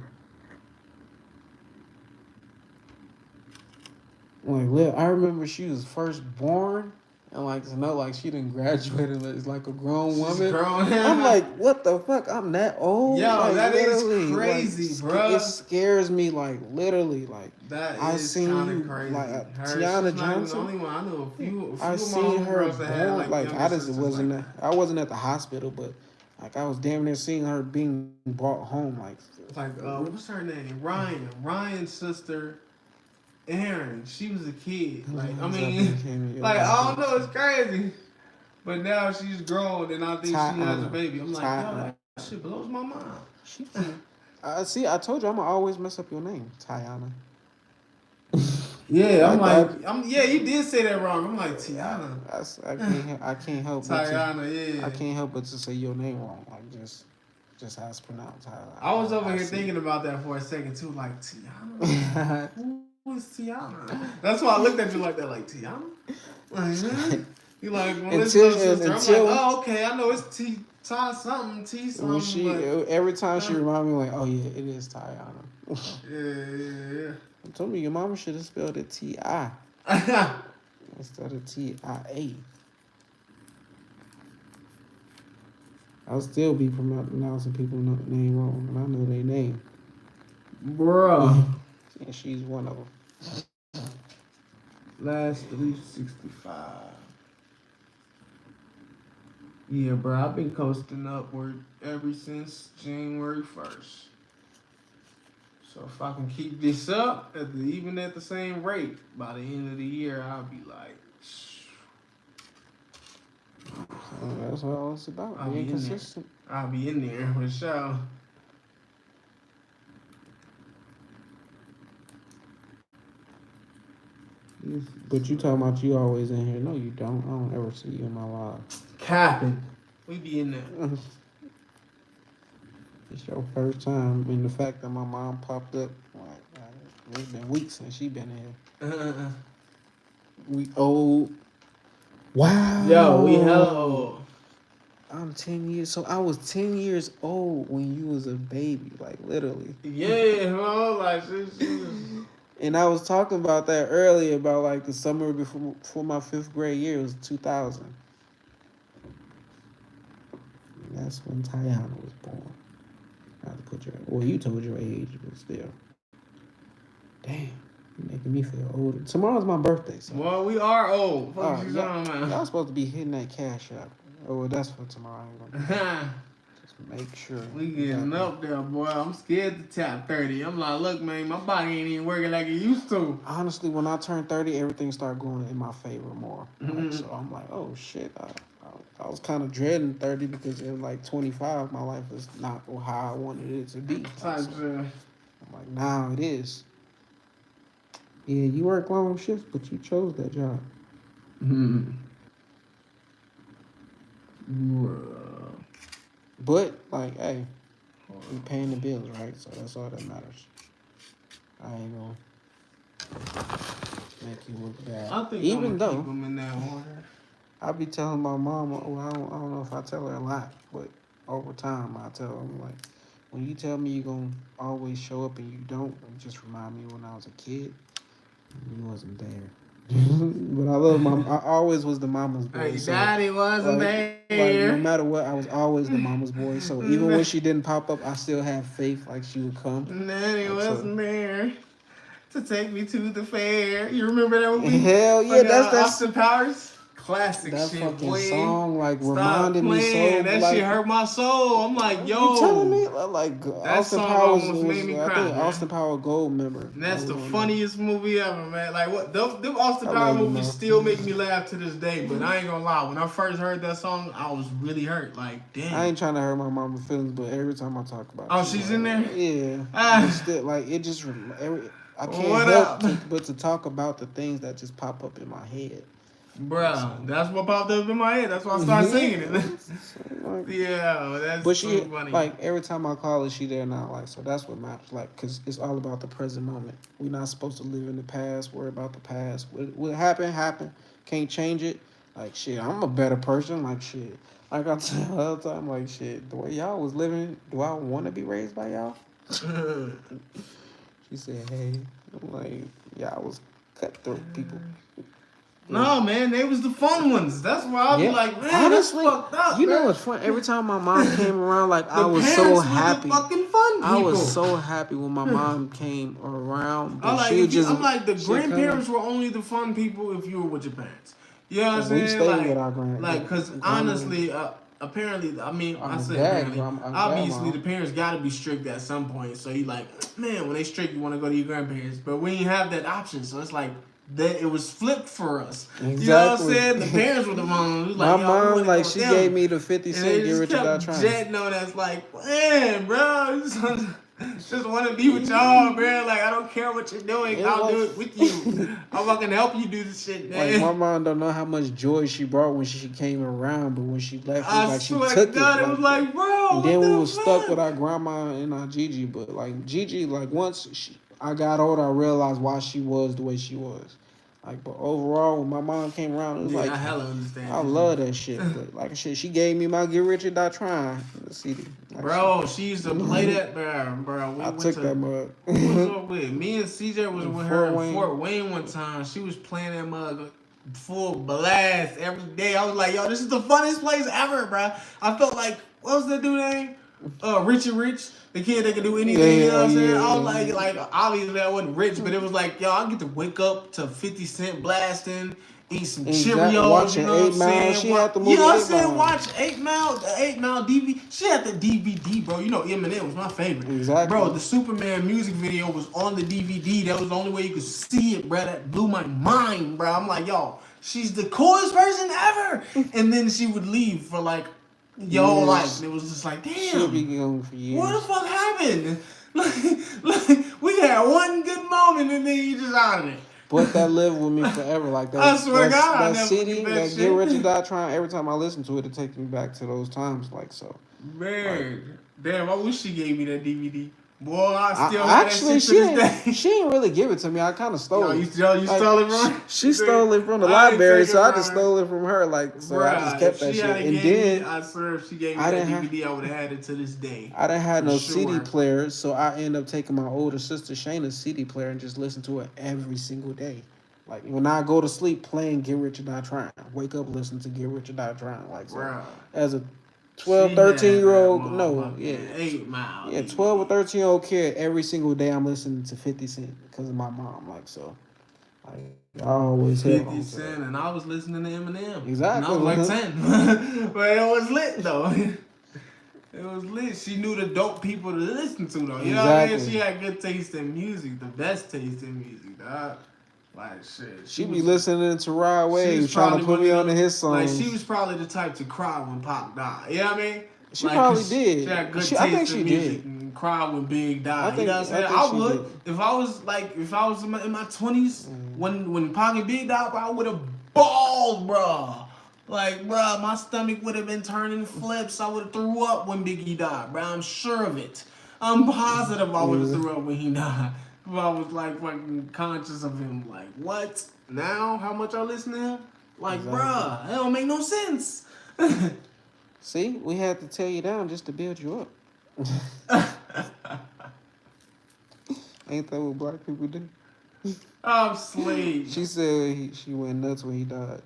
Like, I remember she was first born, and like to know like she didn't graduate as like a grown woman. I'm like, what the fuck? I'm that old? Yo, like, that is crazy, like, bro. It scares me, like literally, like that I is seen you crazy. Like Tiana Johnson. The only one I know a few. I seen her born. Like I just wasn't. I wasn't at the hospital, but Like I was damn near seeing her being brought home. Like what's her name? Ryan. Ryan's sister. Aaron, she was a kid. Like I mean, like I don't know, it's crazy. But now she's grown, and I think she has a baby. I'm like, yo, that shit blows my mind. She, see, I told you I'm gonna always mess up your name, Tiana. Yeah, yeah, you did say that wrong. I'm like Tiana. I can't help. Tiana, yeah. I can't help but to say your name wrong, like just how it's pronounced. I was over here thinking about that for a second too, like Tiana. Who is Tiana? That's why I looked at you like that, like Tiana. Like, you like sister. I'm like, oh, okay, I know it's T something. Every time she remind me, like, oh yeah, it is Tiana. Yeah. I told me your mama should have spelled it T-I instead of T-I-A. I'll still be pronouncing people's name wrong, and I know their name. Bruh. And she's one of them. Last 365. Yeah, bro, I've been coasting upward ever since January 1st. So if I can keep this up even at the same rate, by the end of the year, I'll be like, that's all it's about. Being consistent. I'll be in there for sure. But you talking about you always in here? No, you don't. I don't ever see you in my live. Capping. We be in there. It's your first time. I mean, the fact that my mom popped up, like it's been weeks since she been here. We old. Wow. Yo, we hella old. I'm 10 years. So I was 10 years old when you was a baby, like literally. Yeah, bro. Like, and I was talking about that earlier, about like the summer before my 5th grade year. It was 2000. And that's when Tiana was born. Not to put you told your age, but still. Damn, you're making me feel older. Tomorrow's my birthday. So. Well, we are old. What you talking about? Y'all supposed to be hitting that cash out. Oh, well, that's for tomorrow. Just make sure. We getting up there, boy. I'm scared to tap 30. I'm like, look, man, my body ain't even working like it used to. Honestly, when I turned 30, everything started going in my favor more. Like, so I'm like, oh, shit. I was kind of dreading 30 because in like 25, my life is not how I wanted it to be. I'm like, now it is. Yeah, you work long shifts, but you chose that job. But, like, hey, we paying the bills, right? So that's all that matters. I ain't gonna make you look bad. I think even I'm though keep them in that order. I be telling my mom, I don't know if I tell her a lot, but over time I tell her, I'm like, when you tell me you're going to always show up and you don't, just remind me when I was a kid, you wasn't there. But I love I always was the mama's boy. Hey, so, Daddy wasn't there. Like, no matter what, I was always the mama's boy. So even when she didn't pop up, I still had faith like she would come. Daddy wasn't there to take me to the fair. You remember that movie? Hell yeah, that's Austin Powers. Classic that shit, fucking boy. song like Stop reminded me so. That like, shit hurt my soul. I'm like, yo. You telling me like Austin Powers made me cry, I think man. Austin Powers Gold member. And that's the funniest movie ever, man. Like what? Them Austin Powers movies still make me laugh to this day. But I ain't gonna lie, when I first heard that song, I was really hurt. Like, damn. I ain't trying to hurt my mama's feelings, but every time I talk about it, oh, she's in there. Yeah. Still, like it just I can't help but to talk about the things that just pop up in my head. Bruh, that's what popped up in my head. That's why I started singing it. Yeah, that's but she, so funny. Like, every time I call her, she there now. Like, so that's what matters. Like, because it's all about the present moment. We're not supposed to live in the past, worry about the past. What happened. Can't change it. Like, shit, I'm a better person. Like, shit. Like I tell her all the time, like, shit, the way y'all was living, do I want to be raised by y'all? She said, hey. I'm like, yeah, I was cutthroat people. No, man, they was the fun ones. That's why I was like, man, honestly, that's fucked up. You know what's fun? Every time my mom came around, like I was so happy. Fucking fun people. I was so happy when my mom came around. But I'm like the grandparents were only the fun people if you were with your parents. You know what I'm saying? We stayed with our grandparents. Like, cause honestly, apparently, I mean, I'm I a said dad, apparently. I'm Obviously, grandma. the parents got to be strict at some point. So you like, man, when they strict, you want to go to your grandparents, but we ain't have that option. So it's like that it was flipped for us. You know what I'm Exactly. saying? The parents were the ones. We was My like, yo, we mom, want to go like, with she them. gave me the 50 And they cent Get just Rich or Die kept Trying. jetting on us like, man, bro, just want to be with y'all, bro. Like, I don't care what you're doing. It I'll was do it with you. I'm fucking help you do this shit, like my man. mom don't know how much joy she brought when she came around, but when she left, it was I like she swear to took it. God, it was like, bro, And what then we the was stuck with fuck? our grandma and our Gigi. But like Gigi, like once I got older, I realized why she was the way she was. Like, but overall, when my mom came around, it was Yeah, like I hella understand. I love that shit. But like I said, she gave me my Get Rich or Die Trying CD. Like Bro, she used to play that, bro. We I went took to. that mug. Who was up with? Me and CJ was In with her Fort in Wayne. Fort Wayne one time. She was playing that mug full blast every day. I was like, yo, this is the funniest place ever, bro. I felt like, what was that dude name? Richie Rich, the kid that could do anything. You know what I'm saying? I was like obviously I wasn't rich, but it was like, yo, I get to wake up to 50 Cent blasting. Eat some Exactly. Cheerios, Watching you know what 8 I'm Mile. saying? She had the You movie know what I'm 8 saying? Mile. Watch 8 Mile, the 8 Mile DVD. She had the DVD, bro. You know Eminem was my favorite. Exactly. Bro, the Superman music video was on the DVD. That was the only way you could see it, bro. That blew my mind, bro. I'm like, yo, she's the coolest person ever. And then she would leave for like your whole life. And it was just like, She'll be damn, gone for years. what the fuck happened? Like, we had one good moment and then you just out of it. But that lived with me forever. Like that. I swear to God, I'll that never CD, forget that that shit. Get Rich or Die Trying. Every time I listen to it, it takes me back to those times. Like so. Man, damn, I wish she gave me that DVD. Boy, I still have Actually, that shit to this day. she didn't really give it to me. I kind of stole Yo, it. you stole it from her? She stole it from the I ain't library, taking so I it just from her. stole it from her. Like so, I just Bruh, kept if that she shit. had've And gave then me, I swear, if she gave me I that didn't DVD, I would have had it to this day. I didn't have For no sure. CD player, so I ended up taking my older sister Shayna's CD player and just listen to it every single day. Like when I go to sleep, playing Get Rich or Die Trying. Wake up, listen to Get Rich or Die Trying. Like so, Bruh. as a She 12, had 13-year-old, that no, motherfucking yeah, 8 Mile. yeah, DVD. 12 or 13-year-old kid. Every single day, I'm listening to 50 Cent because of my mom. Like so, like I always held 50 on to that. Cent, and I was listening to Eminem. Exactly. And I was like 10. But it was lit, though. It was lit. She knew the dope people to listen to, though. You know what I mean? Exactly. She had good taste in music, the best taste in music, dog. Like, shit. She be listening to Rod she Wave, was trying to probably put me one on of to his Like, songs. she was probably the type to cry when Pac died. You know what I mean? She Like, probably 'cause did. She had good I taste think she in music did. and cry when Big died. You know what I'm saying? I think I she would. did. If I was in my 20s, when Pac and Big died, bro, I would have bawled, bro. Like, bro, my stomach would have been turning flips. I would have threw up when Biggie died, bro. I'm sure of it. I'm positive I would have threw up when he died. If I was like fucking conscious of him, like, what? Now? How much I listen to him? Like, Exactly. bruh, that don't make no sense. See, we had to tear you down just to build you up. Ain't that what black people do? I'm slave. She said she went nuts when he died.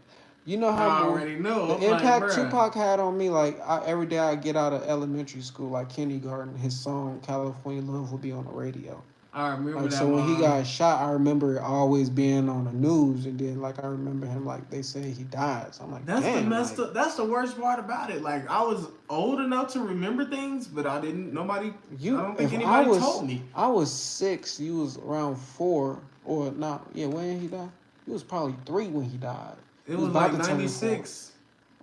You know I how already know. the I'm like, impact bruh. Tupac had on me. Like every day I get out of elementary school, like kindergarten, his song "California Love" would be on the radio. I remember Like that. so, when he got shot, I remember it always being on the news, and then like I remember him like they say he died. So I'm like, That's damn, the messed like, up. That's the worst part about it. Like I was old enough to remember things, but I didn't. Nobody. I don't think anybody told me. I was 6. You was around 4, or not? Yeah, when he died, he was probably 3 when he died. It He was about like to turn 96.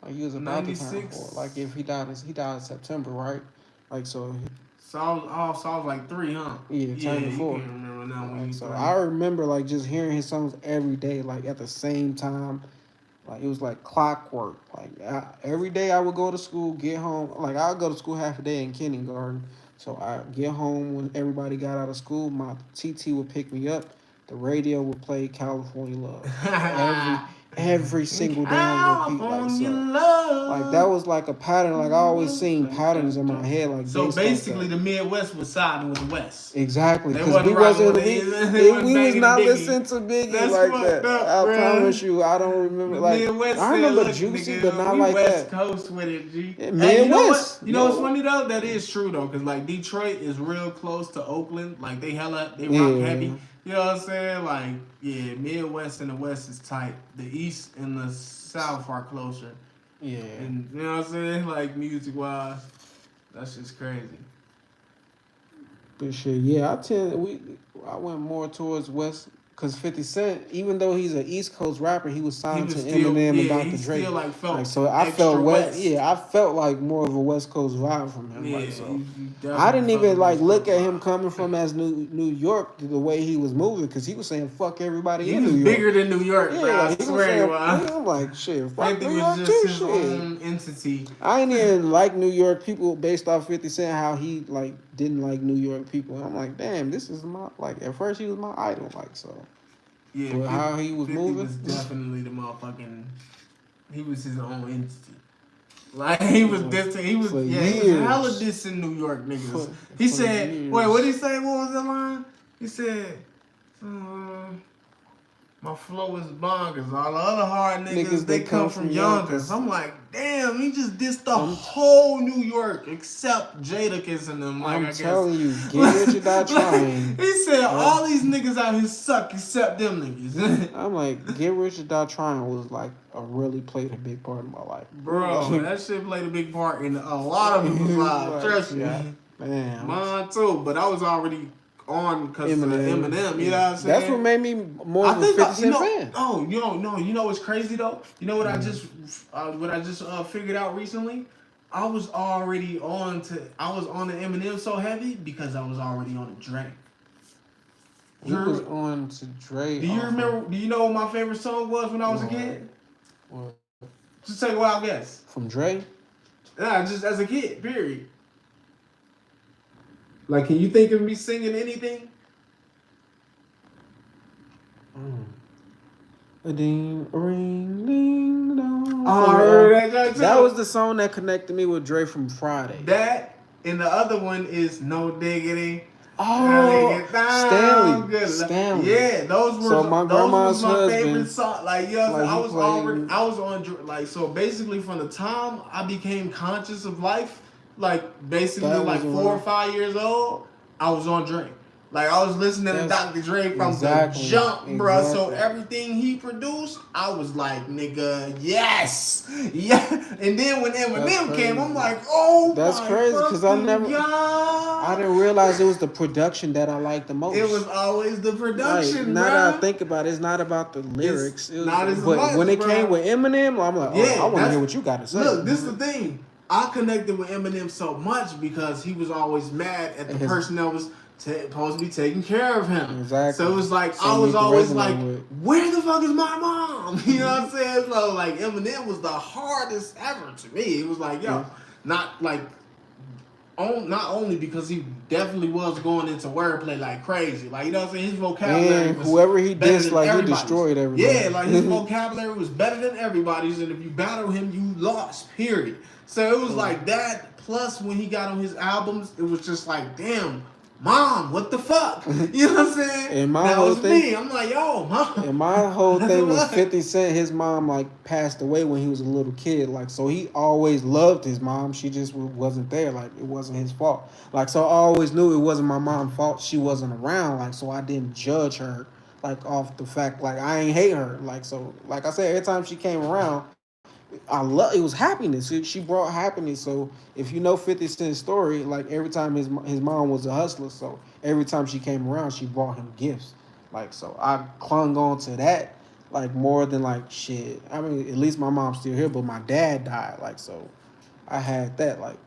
4. Like he was about to turn 96. 4. Like if he died in September, right? Like so. So I was like 3, huh? Yeah, turning you 4. can't remember now when Like, you so 3. I remember like just hearing his songs every day, like at the same time. Like it was like clockwork. Like every day I would go to school, get home. Like I would go to school half a day in kindergarten. So I get home when everybody got out of school. My TT would pick me up. The radio would play California Love every single day on repeat. Like so, Love. like that was like a pattern. Like I always seen patterns in my head. Like So based off basically, that. the Midwest was siding with the West. Exactly, They because wasn't we wasn't rocking we, with they wasn't we was banging not Biggie. listening to Biggie That's like fucked that. up, I bruh. promise you, I don't remember. The Like Midwest I said, remember look, Juicy, nigga, but not we like West that. Coast with it, G. Yeah, Hey, you know what? Midwest. You know what's Yeah. funny though? That is true though, cause like Detroit is real close to Oakland. Like they rock Yeah. heavy. You know what I'm saying? Like yeah, Midwest and the West is tight. The East and the South are closer. Yeah. And you know what I'm saying? Like music wise, that's just crazy. But shit, yeah, I went more towards West because 50 Cent, even though he's an East Coast rapper, he was He signed to was still, Eminem and yeah, Dr. he Dre. still like felt Like so, I extra felt West. yeah, I felt like more of a West Coast vibe from him. Yeah, Like so, he I definitely didn't felt even the like West look Coast at him vibe. coming from as New York the way he was moving because he was saying fuck everybody He in was New York. bigger than New York, Yeah, bro. I like he was swear saying, he was. I'm like shit, fuck Everything New was York just too, his shit. own entity. I ain't even like New York people based off 50 Cent how he like didn't like New York people. I'm like, damn, this is my like at first he was my idol, like so. Yeah, But how he was 50 moving, was definitely the motherfucking. He was his own entity. Like he was dissing. He was for yeah. He was hella years. dissing New York niggas. For He said, years. "Wait, what did he say? What was that line?" He said, "My flow is bonkers. All the other hard niggas, they come from Yonkers." I'm like, damn, he just dissed the whole New York except Jadakiss and them. Like, I'm I guess. telling you, get rich or die trying. He said all these niggas out here suck except them niggas. I'm like, get rich or die trying was like played a big part in my life, Bro, that shit played a big part in a lot of people's lives. Trust me. Yeah, damn. Mine too, but I was already on because of Eminem. You know what I'm saying? That's what made me more of a 50 Cent fan. Oh, you know what's crazy though? You know what I just figured out recently? I was already on the Eminem so heavy because I was already on the Dre. He was on to Dre. Do you remember? Do you know what my favorite song was when I was a kid? What? Just take a wild guess. From Dre? Nah, just as a kid. Period. Like, can you think of me singing anything? A ding, a ring, ding, dong. That was the song that connected me with Dre from Friday. That and the other one is No Diggity. Oh, Stanley. Yeah, those were so my grandma's my husband, favorite song. Like, you know, like I was on like, so basically from the time I became conscious of life, like basically like 4 or 5 years old, I was on Dre. Like I was listening to Dr. Dre from the jump, bro. So everything he produced, I was like, nigga, yes, yeah. And then when Eminem came, I'm like, oh, that's crazy because I didn't realize it was the production that I liked the most. It was always the production, like, now that I think about it, it's not about the lyrics. It was, not as but much, when it bro. came with Eminem, I'm like, I want to hear what you got to say. Look, this is the thing. I connected with Eminem so much because he was always mad at the person that was supposed to be taking care of him. Exactly. So it was like, I was always like, where the fuck is my mom? You know what I'm saying? So like Eminem was the hardest ever to me. It was like, yo, not only because he definitely was going into wordplay like crazy. Like, you know what I'm saying? His vocabulary was whoever he dissed, like he destroyed everybody. Yeah, like his vocabulary was better than everybody's, and if you battle him, you lost, period. So it was like that, plus when he got on his albums, it was just like, damn, Mom, what the fuck? You know what I'm saying? And my whole thing, me. I'm like, yo, Mom. And my whole thing was 50 Cent. His mom like passed away when he was a little kid. Like, so he always loved his mom. She just wasn't there. Like, it wasn't his fault. Like, so I always knew it wasn't my mom's fault. She wasn't around. Like, so I didn't judge her like off the fact like I ain't hate her. Like, so like I said, every time she came around, it was happiness. She brought happiness. So if you know 50 Cent's story, like every time his mom was a hustler, so every time she came around, she brought him gifts. Like, so I clung on to that like more than like shit. I mean, at least my mom's still here, but my dad died. Like, so I had that. Like,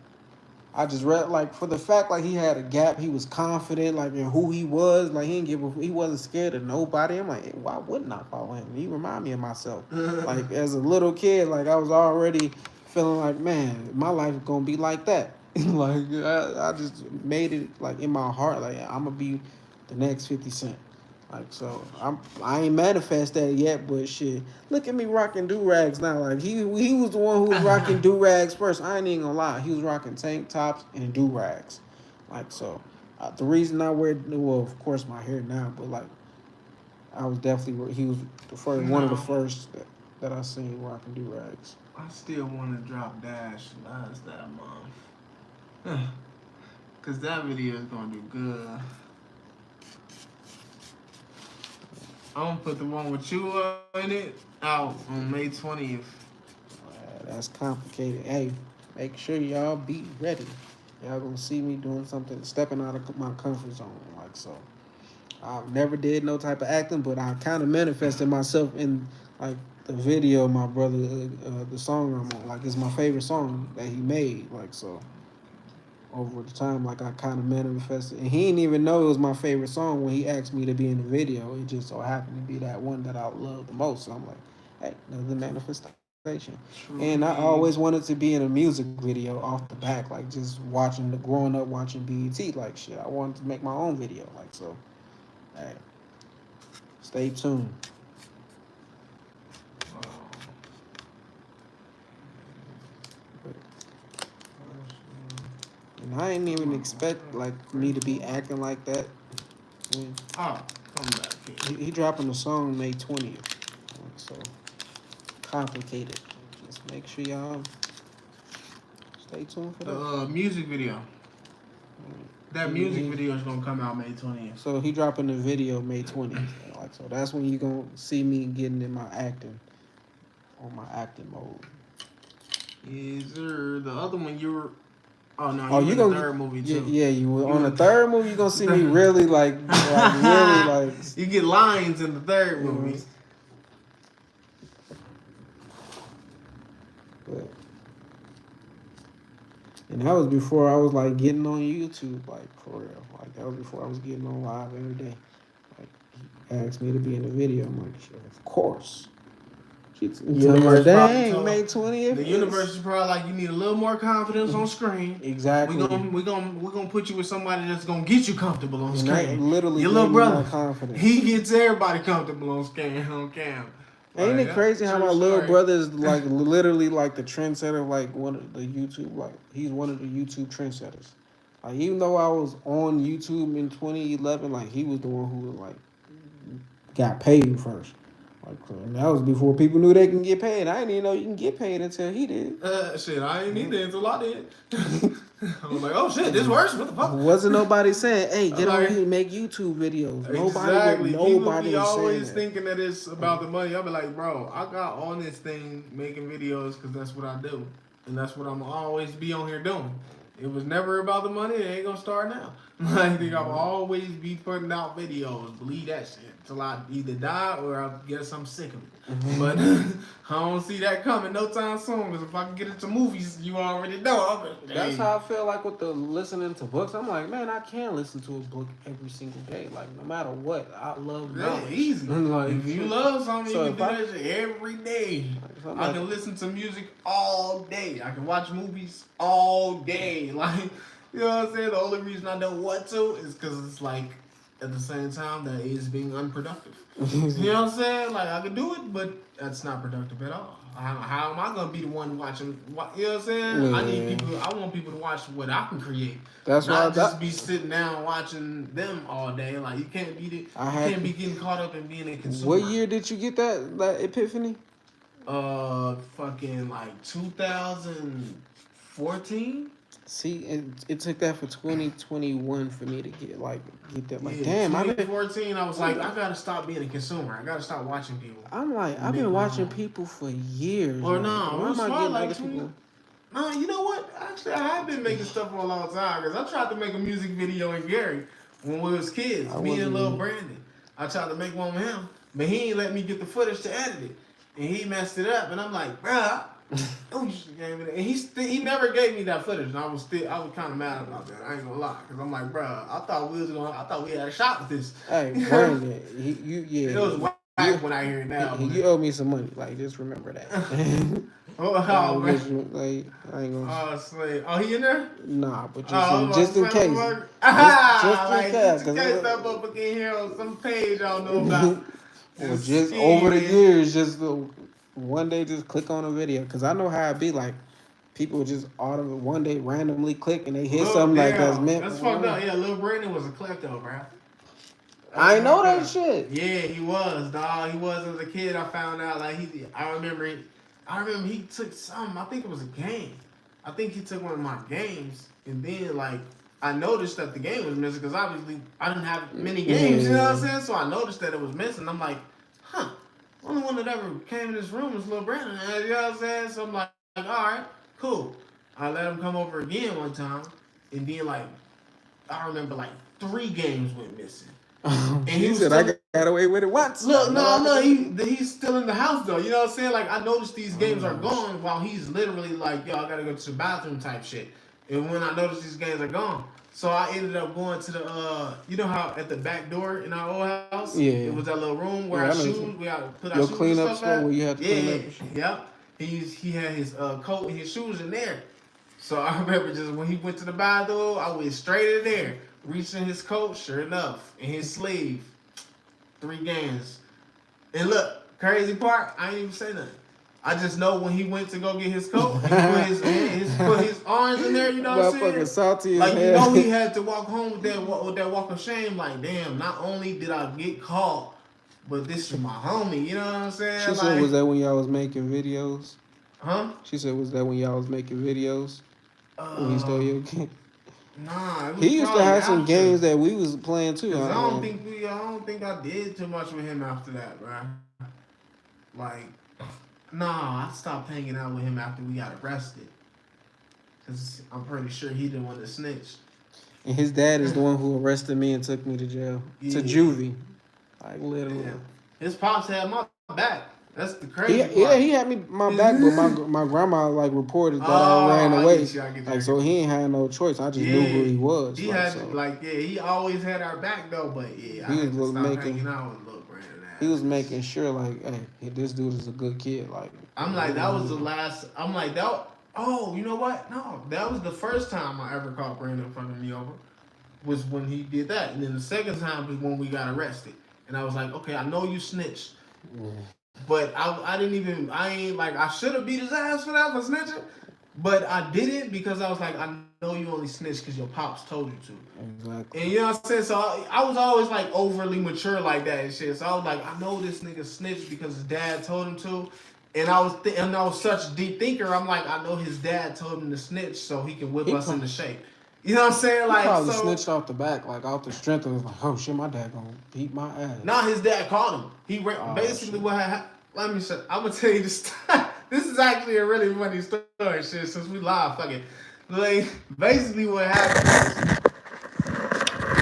I just read like for the fact like he had a gap, he was confident like in who he was. Like he wasn't scared of nobody. I'm like, why wouldn't I follow him? He remind me of myself. Like as a little kid, like I was already feeling like, man, my life is gonna be like that. Like I just made it like in my heart, like I'm gonna be the next 50 Cent. Like, so I ain't manifest that yet, but shit, look at me rocking do-rags now. Like he was the one who was rocking do-rags first. I ain't even gonna lie. He was rocking tank tops and do-rags. Like, so the reason I wear, well, of course my hair now, but like I was definitely, he was the first, one of the first that I seen rocking do-rags. I still want to drop Dash last that month. Cause that video is gonna do good. I'm gonna put the one with you in it out on May 20th. That's complicated. Hey, make sure y'all be ready. Y'all gonna see me doing something, stepping out of my comfort zone, like so. I never did no type of acting, but I kind of manifested myself in like the video. My brother, the song I'm on, like it's my favorite song that he made, like so. Over the time, like I kind of manifested, and he didn't even know it was my favorite song when he asked me to be in the video. It just so happened to be that one that I love the most. So I'm like, hey, another manifestation. And I always wanted to be in a music video off the back, like just watching growing up watching BET, like shit. I wanted to make my own video, like so. Hey, stay tuned. And I didn't even expect like me to be acting like that. Oh, come back here. He dropping a song May 20th, so complicated. Just make sure y'all stay tuned for that. The music video. That music video is gonna come out May 20th. So he dropping the video May 20th. Like so, that's when you gonna see me getting in my acting, on my acting mode. Is there the other one you were? Oh no, Oh, you you in gonna the third movie too. Yeah, you were on the third movie. You gonna see me really like really like. You get lines in the third movie. But, and that was before I was like getting on YouTube, like for real. Like that was before I was getting on live every day. Like he asked me to be in the video. I'm like, sure, of course. Dang, May 20th. The universe is probably like, you need a little more confidence on screen. Exactly. We're gonna put you with somebody that's gonna get you comfortable on screen. Literally, your little brother, confidence. He gets everybody comfortable on cam. Ain't it crazy how my little brother is like literally like the trendsetter, like one of the YouTube, like he's one of the YouTube trendsetters. Like even though I was on YouTube in 2011, like he was the one who like got paid first. Like, and that was before people knew they can get paid. I didn't even know you can get paid until he did. Shit, I ain't either until I did. I was like, oh shit, this works. What the fuck? Wasn't nobody saying, hey, get on here and make YouTube videos. Exactly. Nobody be always that. thinking that it's about the money. I'll be like, bro, I got on this thing making videos because that's what I do. And that's what I'm always be on here doing. It was never about the money. It ain't gonna start now. I think I'll always be putting out videos. Believe that shit. Till I either die or I guess I'm sick of it. Mm-hmm. But I don't see that coming no time soon. Because if I can get into movies, you already know. That's how I feel like with the listening to books. I'm like, man, I can't listen to a book every single day. Like, no matter what, I love knowledge. Easy. Like, if you love something, so you can do that shit every day. I can listen to music all day. I can watch movies all day. Like, you know what I'm saying? The only reason I don't want to is because it's like, at the same time, that is being unproductive. You know what I'm saying? Like, I can do it, but that's not productive at all. How am I going to be the one watching? You know what I'm saying? Yeah. I want people to watch what I can create. That's why just be sitting down watching them all day. Like, you can't be getting caught up in being a consumer. What year did you get that epiphany? Fucking like 2014. See, it took that for 2021 for me to get that. Like, damn, 2014, I was like, I gotta stop being a consumer. I gotta stop watching people. I'm like, I've been watching people for years. Or like, no, why am I getting like other people? No, you know what? Actually, I have been making stuff for a long time because I tried to make a music video in Gary when we was kids. Me and Lil Brandon. I tried to make one with him, but he ain't let me get the footage to edit it, and he messed it up. And I'm like, bruh. And he never gave me that footage, and I was kind of mad about that. I ain't gonna lie, cause I'm like, bro, I thought we had a shot with this. Hey, Brandon, it was whack when I hear it now. You owe me some money, like just remember that. Man. Like, I ain't gonna. Oh, slave. Oh, he in there? Nah, but just in case. Just in case. Just in case that motherfucker in here on some page I don't know about. Or just over the years, just one day just click on a video, because I know how it be. Like, people just one day randomly click and they hit something like that's meant. That's fucked up. Yeah, Lil Brandon was a klepto, bro. I know that shit. Yeah, he was, dog. He was as a kid. I found out. Like, I remember he took something. I think it was a game. I think he took one of my games, and then like I noticed that the game was missing because obviously I didn't have many games. You know what I'm saying? So I noticed that it was missing. I'm like, huh. Only one that ever came in this room was Lil Brandon. You know what I'm saying? So I'm like, all right, cool. I let him come over again one time, and then like I remember like 3 games went missing. And he said, "I got away with it once." Look, he's still in the house though. You know what I'm saying? Like I noticed these games are gone while he's literally like, yo, I gotta go to the bathroom type shit. And when I noticed these games are gone, so I ended up going to the you know how at the back door in our old house, it was that little room where our shoes, we had to put our shoes and stuff at. Where you had to clean up. Yep. He had his coat and his shoes in there. So I remember just when he went to the bathroom, I went straight in there, reached in his coat, sure enough, in his sleeve. 3 games. And look, crazy part, I ain't even say nothing. I just know when he went to go get his coat, he put his arms in there, you know what I'm saying? Salty like, you know, he had to walk home with that walk of shame. Like, damn, not only did I get caught, but this is my homie, you know what I'm saying? She said, was that when y'all was making videos? Huh? She said, was that when y'all was making videos? When he stole your game? Nah, he used to have some games that we was playing too. I don't think I did too much with him after that, bro. Like, nah, I stopped hanging out with him after we got arrested. Cause I'm pretty sure he didn't want to snitch. And his dad is the one who arrested me and took me to jail, to juvie, like literally. Yeah. His pops had my back. That's the crazy part. Yeah, he had my back, but my grandma like reported that I ran away. Like, so he ain't had no choice. I just knew who he was. He he always had our back though. But yeah, he was hanging out with Lil Brandon. He was making sure like, hey, this dude is a good kid. Like, I'm like, that was the last. I'm like that. Oh, you know what? No, that was the first time I ever caught Brandon fucking me over. Was when he did that, and then the second time was when we got arrested. And I was like, okay, I know you snitched. But I should have beat his ass for that, for snitching. But I didn't because I was like, I know you only snitched because your pops told you to. Exactly. And you know what I'm saying? So I was always like overly mature like that and shit. So I was like, I know this nigga snitched because his dad told him to. And I was such a deep thinker. I'm like, I know his dad told him to snitch so he can whip us into shape. You know what I'm saying? Like, he probably snitched off the back, like off the strength of like, oh shit, my dad gonna beat my ass. Nah, his dad called him. Basically what happened. Let me show. I'm gonna tell you this. This is actually a really funny story, shit. Since we live, fuck it. Like, basically what happened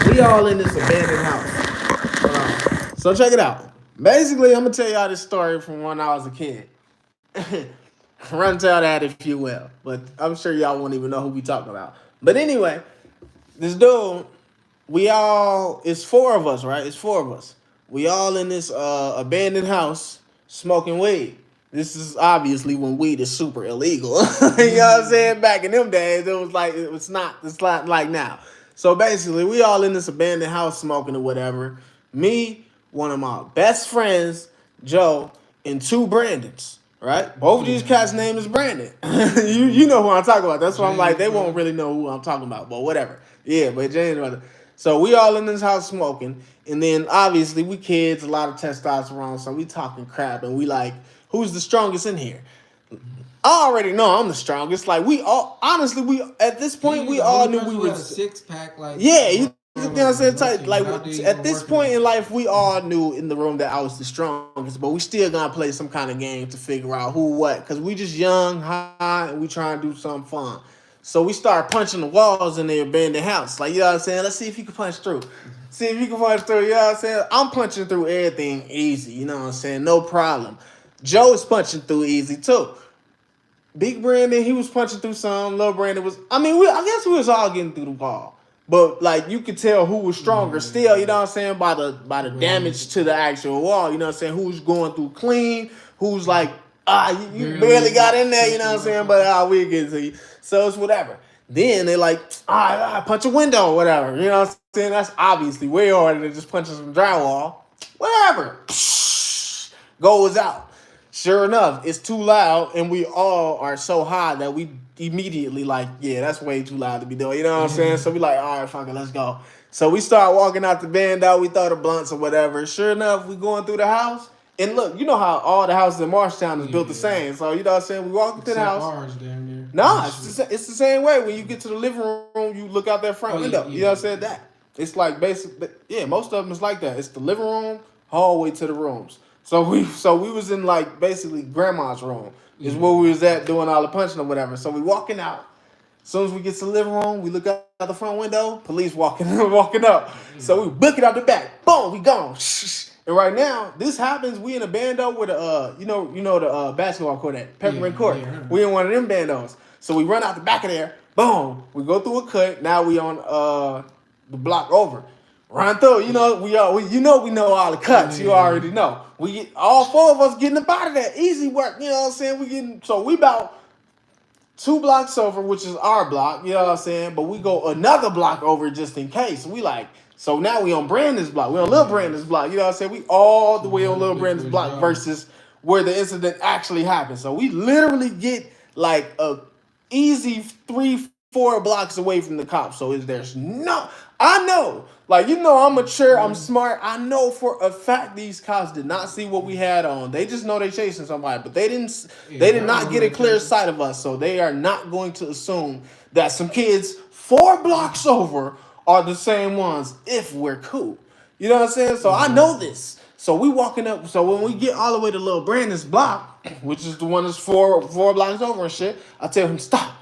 is we all in this abandoned house. So check it out. Basically, I'm gonna tell y'all this story from when I was a kid. Run tell that if you will, but I'm sure y'all won't even know who we talking about. But anyway, this dude, it's 4 of us, right? It's 4 of us. We all in this abandoned house smoking weed. This is obviously when weed is super illegal. You know what I'm saying? Back in them days, it's not like now. So basically, we all in this abandoned house smoking or whatever. Me, one of my best friends, Joe, and 2 Brandons. Right? Both of these cats' name is Brandon. you know who I'm talking about. That's why I'm like, they won't really know who I'm talking about, but whatever. Yeah, but James. So we all in this house smoking, and then obviously we kids, a lot of testosterone, so we talking crap, and we like, who's the strongest in here? I already know I'm the strongest. Like, at this point, we all knew we were a 6-pack. Like, yeah, you know what I'm saying? Like, at this point in life, we all knew in the room that I was the strongest, but we still gonna play some kind of game to figure out who what, because we just young, high, and we trying to do something fun. So we start punching the walls in the abandoned house. Like, you know what I'm saying? Let's see if you can punch through. See if you can punch through, you know what I'm saying? I'm punching through everything easy, you know what I'm saying? No problem. Joe is punching through easy, too. Big Brandon, he was punching through some. Little Brandon was, I guess we was all getting through the wall. But like you could tell who was stronger still, you know what I'm saying, by the damage to the actual wall, you know what I'm saying? Who's going through clean, who's like, you barely got in there, you know what I'm saying? But we'll get to you. So it's whatever. Then they like, punch a window or whatever. You know what I'm saying? That's obviously way harder than just punching some drywall. Whatever. Goes out. Sure enough, it's too loud, and we all are so high that we immediately like, yeah, that's way too loud to be doing. You know what I'm saying? So we like, all right, fuck it, let's go. So we start walking out the band out. We throw the blunts or whatever. Sure enough, we going through the house. And look, you know how all the houses in Marshtown is built the same. So, you know what I'm saying? We walk into the house. Ours down there. Nah, it's the same way. When you get to the living room, you look out that front window. You know what I'm saying? It's like basic. Yeah, most of them is like that. It's the living room, hallway to the rooms. So we was in like basically grandma's room is where we was at doing all the punching or whatever. So we walking out. As soon as we get to the living room, we look out the front window. Police walking walking up. So we book it out the back. Boom, we gone. And right now, this happens. We in a bando with a the basketball court at Peppermint Court. Yeah. We in one of them bandos. So we run out the back of there. Boom, we go through a cut. Now we on the block over. Run through. We know all the cuts. You already know. We get all four of us getting up out of there. Easy work. You know what I'm saying? We about 2 blocks over, which is our block, you know what I'm saying? But we go another block over just in case. So now we on Brandon's block. We on Lil Brandon's block, you know what I'm saying? We all the way on Lil Brandon's block versus where the incident actually happened. So we literally get like a easy 3-4 blocks away from the cops. So I know, I'm mature, I'm smart. I know for a fact these cops did not see what we had on. They just know they chasing somebody, but they did not get a clear sight of us. So they are not going to assume that some kids 4 blocks over are the same ones if we're cool. You know what I'm saying? So I know this. So we walking up. So when we get all the way to Lil Brandon's block, which is the one that's four blocks over and shit, I tell him stop.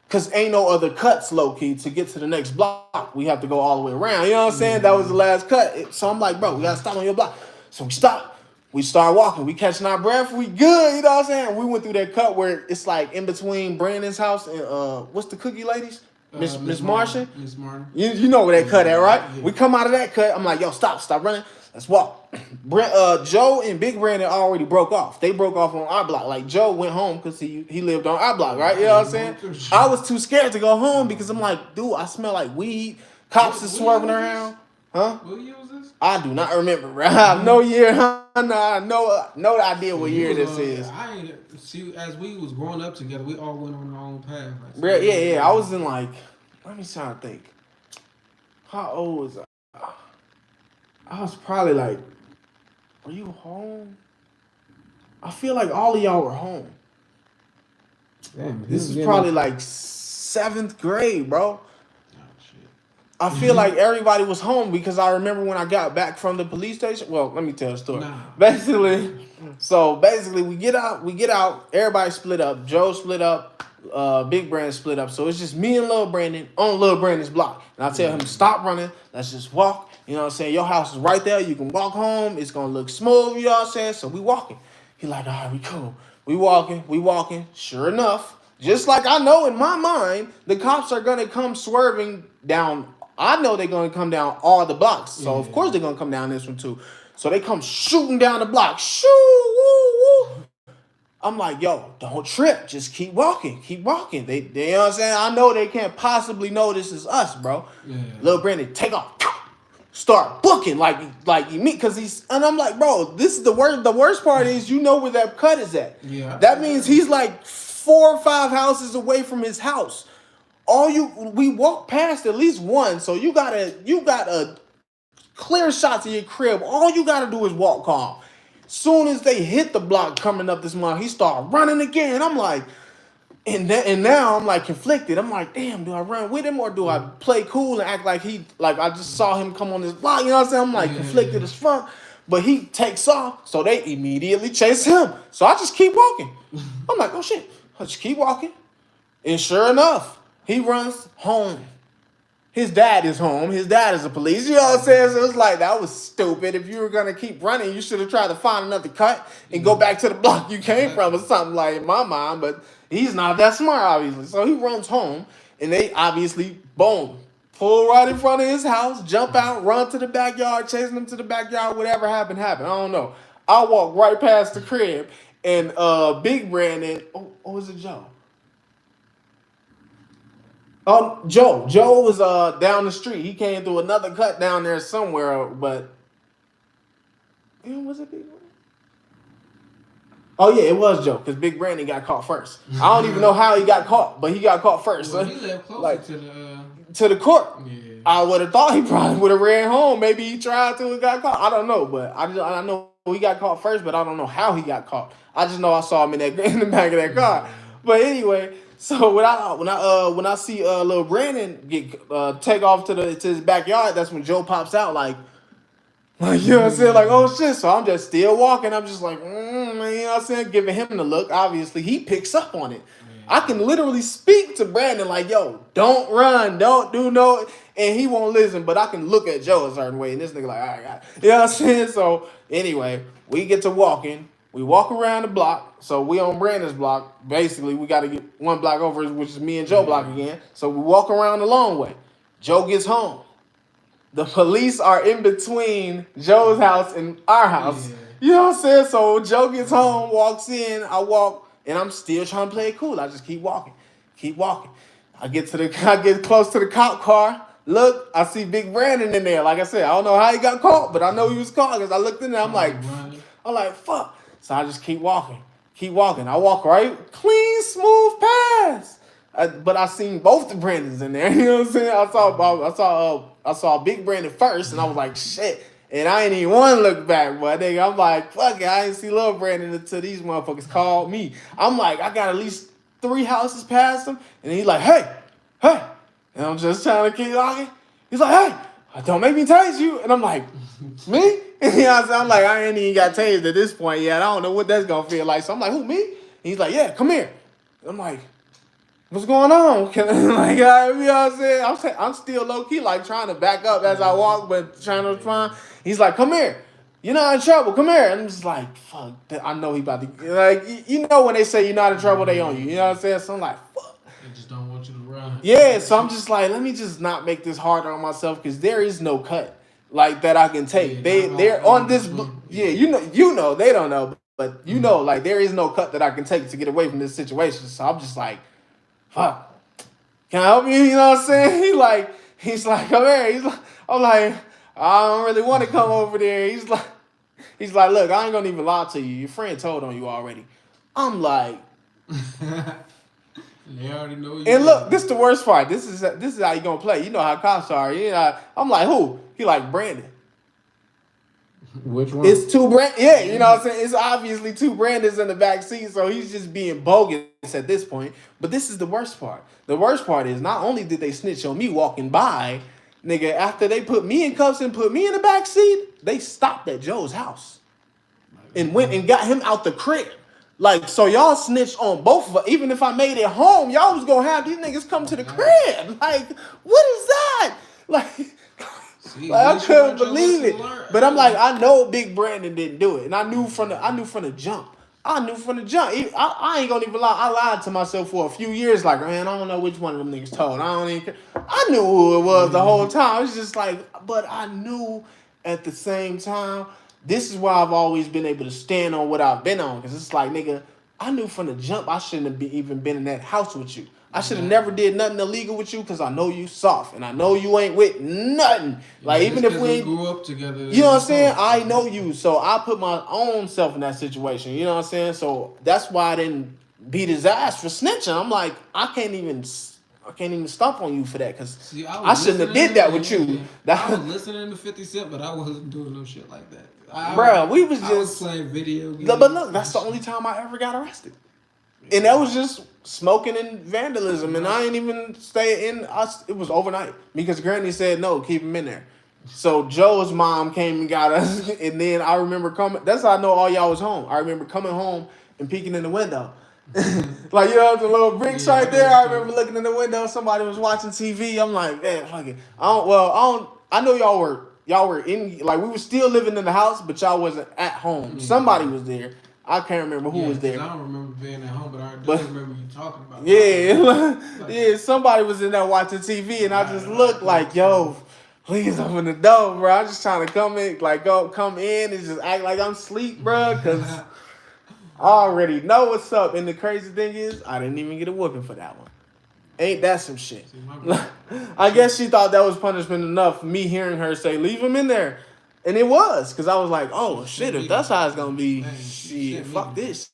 Because ain't no other cuts, low-key, to get to the next block. We have to go all the way around. You know what I'm saying? That was the last cut. So I'm like, bro, we got to stop on your block. So we stop. We start walking. We catching our breath. We good. You know what I'm saying? We went through that cut where it's like in between Brandon's house and, what's the cookie ladies? Miss Martian? Miss Martin. You know where that cut at, right? Yeah. We come out of that cut. I'm like, yo, stop running. Let's walk. Joe and Big Brandon already broke off. They broke off on our block. Like, Joe went home because he lived on our block, right? You know what I'm saying? I was too scared to go home because I'm like, dude, I smell like weed. Cops is swerving around. Huh? What year was this? I do not remember, bro. I have no year. No idea what year this is. I ain't see as we was growing up together. We all went on our own path. Bro, yeah. I was in like, let me try to think. How old was I? I was probably like, were you home? I feel like all of y'all were home. Damn, This is probably like 7th grade, bro. Oh, shit. I feel like everybody was home because I remember when I got back from the police station. Well, let me tell the story. Nah. Basically, we get out, everybody split up. Joe split up, Big Brandon split up. So it's just me and Lil Brandon on Lil Brandon's block. And I tell him, stop running, let's just walk. You know what I'm saying? Your house is right there. You can walk home. It's going to look smooth, you know what I'm saying? So we walking. He like, all right, we cool. We walking. Sure enough, just like I know in my mind, the cops are going to come swerving down. I know they're going to come down all the blocks. So, of course, they're going to come down this one, too. So they come shooting down the block. Shoo, woo, woo. I'm like, yo, don't trip. Just keep walking. They, you know what I'm saying? I know they can't possibly know this is us, bro. Yeah. Lil Brandon, take off. Start booking like you meet because and I'm like, bro, this is the worst part is you know where that cut is at. Yeah. That means he's like 4 or 5 houses away from his house. We walk past at least one, so you got a clear shot to your crib. All you gotta do is walk calm. Soon as they hit the block coming up this month, he start running again. I'm like, and now I'm like conflicted. I'm like, damn, do I run with him or do I play cool and act like I just saw him come on this block? You know what I'm saying? I'm like conflicted as fuck. But he takes off, so they immediately chase him. So I just keep walking. I'm like, oh shit. I just keep walking. And sure enough, he runs home. His dad is home. His dad is the police. You know what I'm saying? So it's like, that was stupid. If you were going to keep running, you should have tried to find another cut and go back to the block you came from or something like in my mind. But he's not that smart, obviously. So he runs home, and they obviously, boom, pull right in front of his house, jump out, run to the backyard, chasing him to the backyard. Whatever happened. I don't know. I walk right past the crib, and Big Brandon, was it Joe? Joe. Joe was down the street. He came through another cut down there somewhere, but was it Big Brandon? Oh yeah, it was Joe, because Big Brandon got caught first. I don't even know how he got caught, but he got caught first. Well, So, he lived closer to the court. Yeah. I would have thought he probably would have ran home. Maybe he tried to and got caught. I don't know, but I know he got caught first, but I don't know how he got caught. I just know I saw him in the back of that car. But anyway. So when I see Lil Brandon take off to his backyard, that's when Joe pops out like, Like, you know what I'm saying? Like, oh shit. So I'm just still walking. I'm just like, you know what I'm saying? Giving him the look. Obviously, he picks up on it. I can literally speak to Brandon like, yo, don't run, don't do no, and he won't listen, but I can look at Joe a certain way, and this nigga like, all right, got it. You know what I'm saying? So anyway, we get to walking. We walk around the block. So we on Brandon's block. Basically, we got to get one block over, which is me and Joe block again. So we walk around the long way. Joe gets home. The police are in between Joe's house and our house. Yeah. You know what I'm saying? So Joe gets home, walks in, I walk, and I'm still trying to play it cool. I just keep walking. I get close to the cop car. Look, I see Big Brandon in there. Like I said, I don't know how he got caught, but I know he was caught because I looked in there. I'm like, fuck. So I just keep walking. I walk right, clean, smooth pass. But I seen both the Brandons in there. You know what I'm saying? I saw Big Brandon first, and I was like, shit. And I ain't even want to look back, but nigga, I'm like, fuck it, I ain't see Lil Brandon until these motherfuckers called me. I'm like, I got at least 3 houses past him, and he's like, hey. And I'm just trying to keep walking. He's like, hey, don't make me tase you. And I'm like, me? You know what I'm saying? I'm like, I ain't even got tased at this point yet. I don't know what that's going to feel like. So I'm like, who, me? And he's like, yeah, come here. And I'm like, what's going on? You know what I'm saying? I'm still low-key, like, trying to back up as I walk, but trying to find. He's like, come here. You're not in trouble. Come here. And I'm just like, fuck. I know he about to. Like, you know when they say you're not in trouble, they on you. You know what I'm saying? So I'm like, fuck. They just don't want you to run. Yeah, so I'm just like, let me just not make this harder on myself because there is no cut like that I can take. They're on this. Yeah, you know, they don't know, but you know, like there is no cut that I can take to get away from this situation. So I'm just like, fuck. Can I help you? You know what I'm saying? He's like, come here. I'm like, I don't really want to come over there. He's like, look, I ain't gonna even lie to you. Your friend told on you already. I'm like. They already know you. And look, this is the worst part. This is how you gonna play. You know how cops are. You know, I'm like, who? He like Brandon. Which one? It's 2 Brandon. Yeah, you know what I'm saying? It's obviously 2 Brandons in the back seat, so he's just being bogus at this point. But this is the worst part. The worst part is not only did they snitch on me walking by, nigga, after they put me in cuffs and put me in the back seat, they stopped at Joe's house and went and got him out the crib. Like, so y'all snitched on both of us. Even if I made it home, y'all was gonna have these niggas come to the crib. Like, what is that? Like, I couldn't believe it. But I'm like, I know Big Brandon didn't do it, and I knew from the jump. I ain't gonna even lie. I lied to myself for a few years. Like, man, I don't know which one of them niggas told. I don't even care. I knew who it was the whole time. It's just like, but I knew at the same time. This is why I've always been able to stand on what I've been on. Because it's like, nigga, I knew from the jump I shouldn't have even been in that house with you. I should have never did nothing illegal with you because I know you soft. And I know you ain't with nothing. Like, even if we grew up together. You know what I'm saying? I know you. So I put my own self in that situation. You know what I'm saying? So that's why I didn't beat his ass for snitching. I'm like, I can't even stomp on you for that because I shouldn't have did that with you. I was listening to 50 Cent, but I wasn't doing no shit like that. Bro, we was just playing video games. But look, that's the only time I ever got arrested. And that was just smoking and vandalism. And I ain't even stay in. It was overnight because Granny said, no, keep him in there. So Joe's mom came and got us. And then I remember coming. That's how I know all y'all was home. I remember coming home and peeking in the window. Like, you know, the little bricks right there. I remember looking in the window. Somebody was watching TV. I'm like, man, fuck it. I know y'all were in, like, we were still living in the house, but y'all wasn't at home. Mm-hmm. Somebody was there. I can't remember who was there. I don't remember being at home, but I do remember you talking about it. Yeah, somebody was in there watching TV, and I just looked like, yo, please open the door, bro. I'm just trying to come in and just act like I'm asleep, bro, because I already know what's up. And the crazy thing is, I didn't even get a whooping for that one. Ain't that some shit? I guess she thought that was punishment enough for me hearing her say, leave him in there. And it was, because I was like, oh, shit, if that's how it's going to be, shit, fuck this.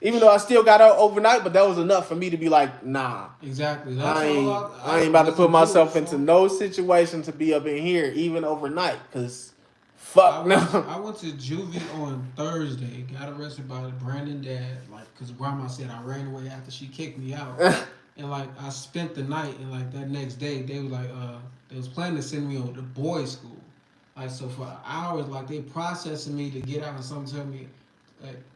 Even though I still got out overnight, but that was enough for me to be like, nah. Exactly. I ain't about to put myself into no situation to be up in here, even overnight, because fuck no. I went to juvie on Thursday, got arrested by Brandon dad, like, because grandma said I ran away after she kicked me out. And, like, I spent the night, and, like, that next day, they was like, they was planning to send me over to boys' school. Like so for hours, like they processing me to get out, and some tell me,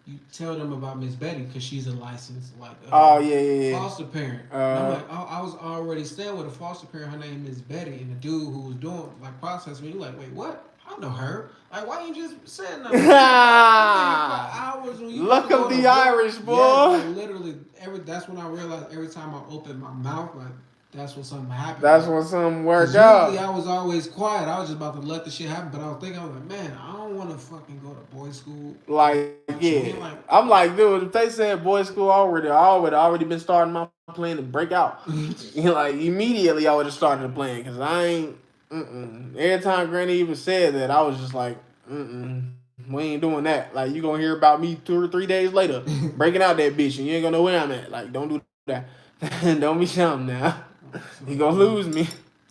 you tell them about Miss Betty because she's a licensed Oh yeah. foster parent. And I'm like, I was already staying with a foster parent. Her name is Betty, and the dude who was doing like processing me, he like, wait, what? I know her. Like, why you just saying nothing? For hours when you Look up the Irish boy. Yeah, like literally that's when I realized every time I open my mouth, like that's when something happened. That's when something worked out. Usually out. I was always quiet. I was just about to let the shit happen, but I was like, man, I don't want to fucking go to boys' school. Like, yeah. I'm like, dude, if they said boys' school I would have already been starting my plan to break out. Like, immediately I would have started playing because I ain't, Every time Granny even said that, I was just like, we ain't doing that. Like, you gonna hear about me 2 or 3 days later breaking out that bitch and you ain't gonna know where I'm at. Like, don't do that. Don't be something now. You gonna lose me.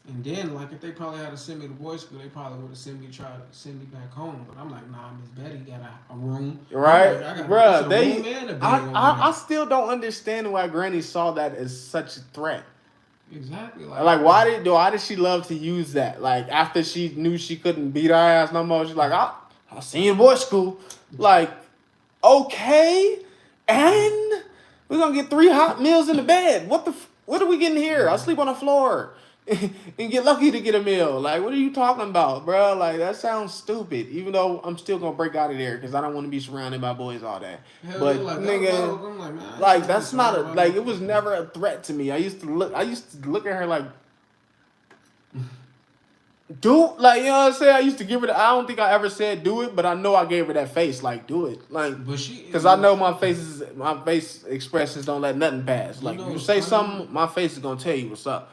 And then, like, if they probably had to send me to boys' school, they probably would have tried to send me back home. But I'm like, nah, Miss Betty got a room. Right? Like, Bruh, I still don't understand why Granny saw that as such a threat. Exactly. Like why did she love to use that? Like, after she knew she couldn't beat her ass no more, she's like, I'll see you in boys' school. Like, okay, and we're gonna get 3 hot meals in the bed. What are we getting here? I'll sleep on the floor and get lucky to get a meal. Like, what are you talking about, bro? Like, that sounds stupid. Even though I'm still gonna break out of there because I don't want to be surrounded by boys all day. But nigga, like that's not a like. It was never a threat to me. I used to look at her like, do, like, you know what I'm saying? I used to give her the, I don't think I ever said do it, but I know I gave her that face, like, do it. Like, because I know my face expressions don't let nothing pass. Like, you say something, my face is going to tell you what's up.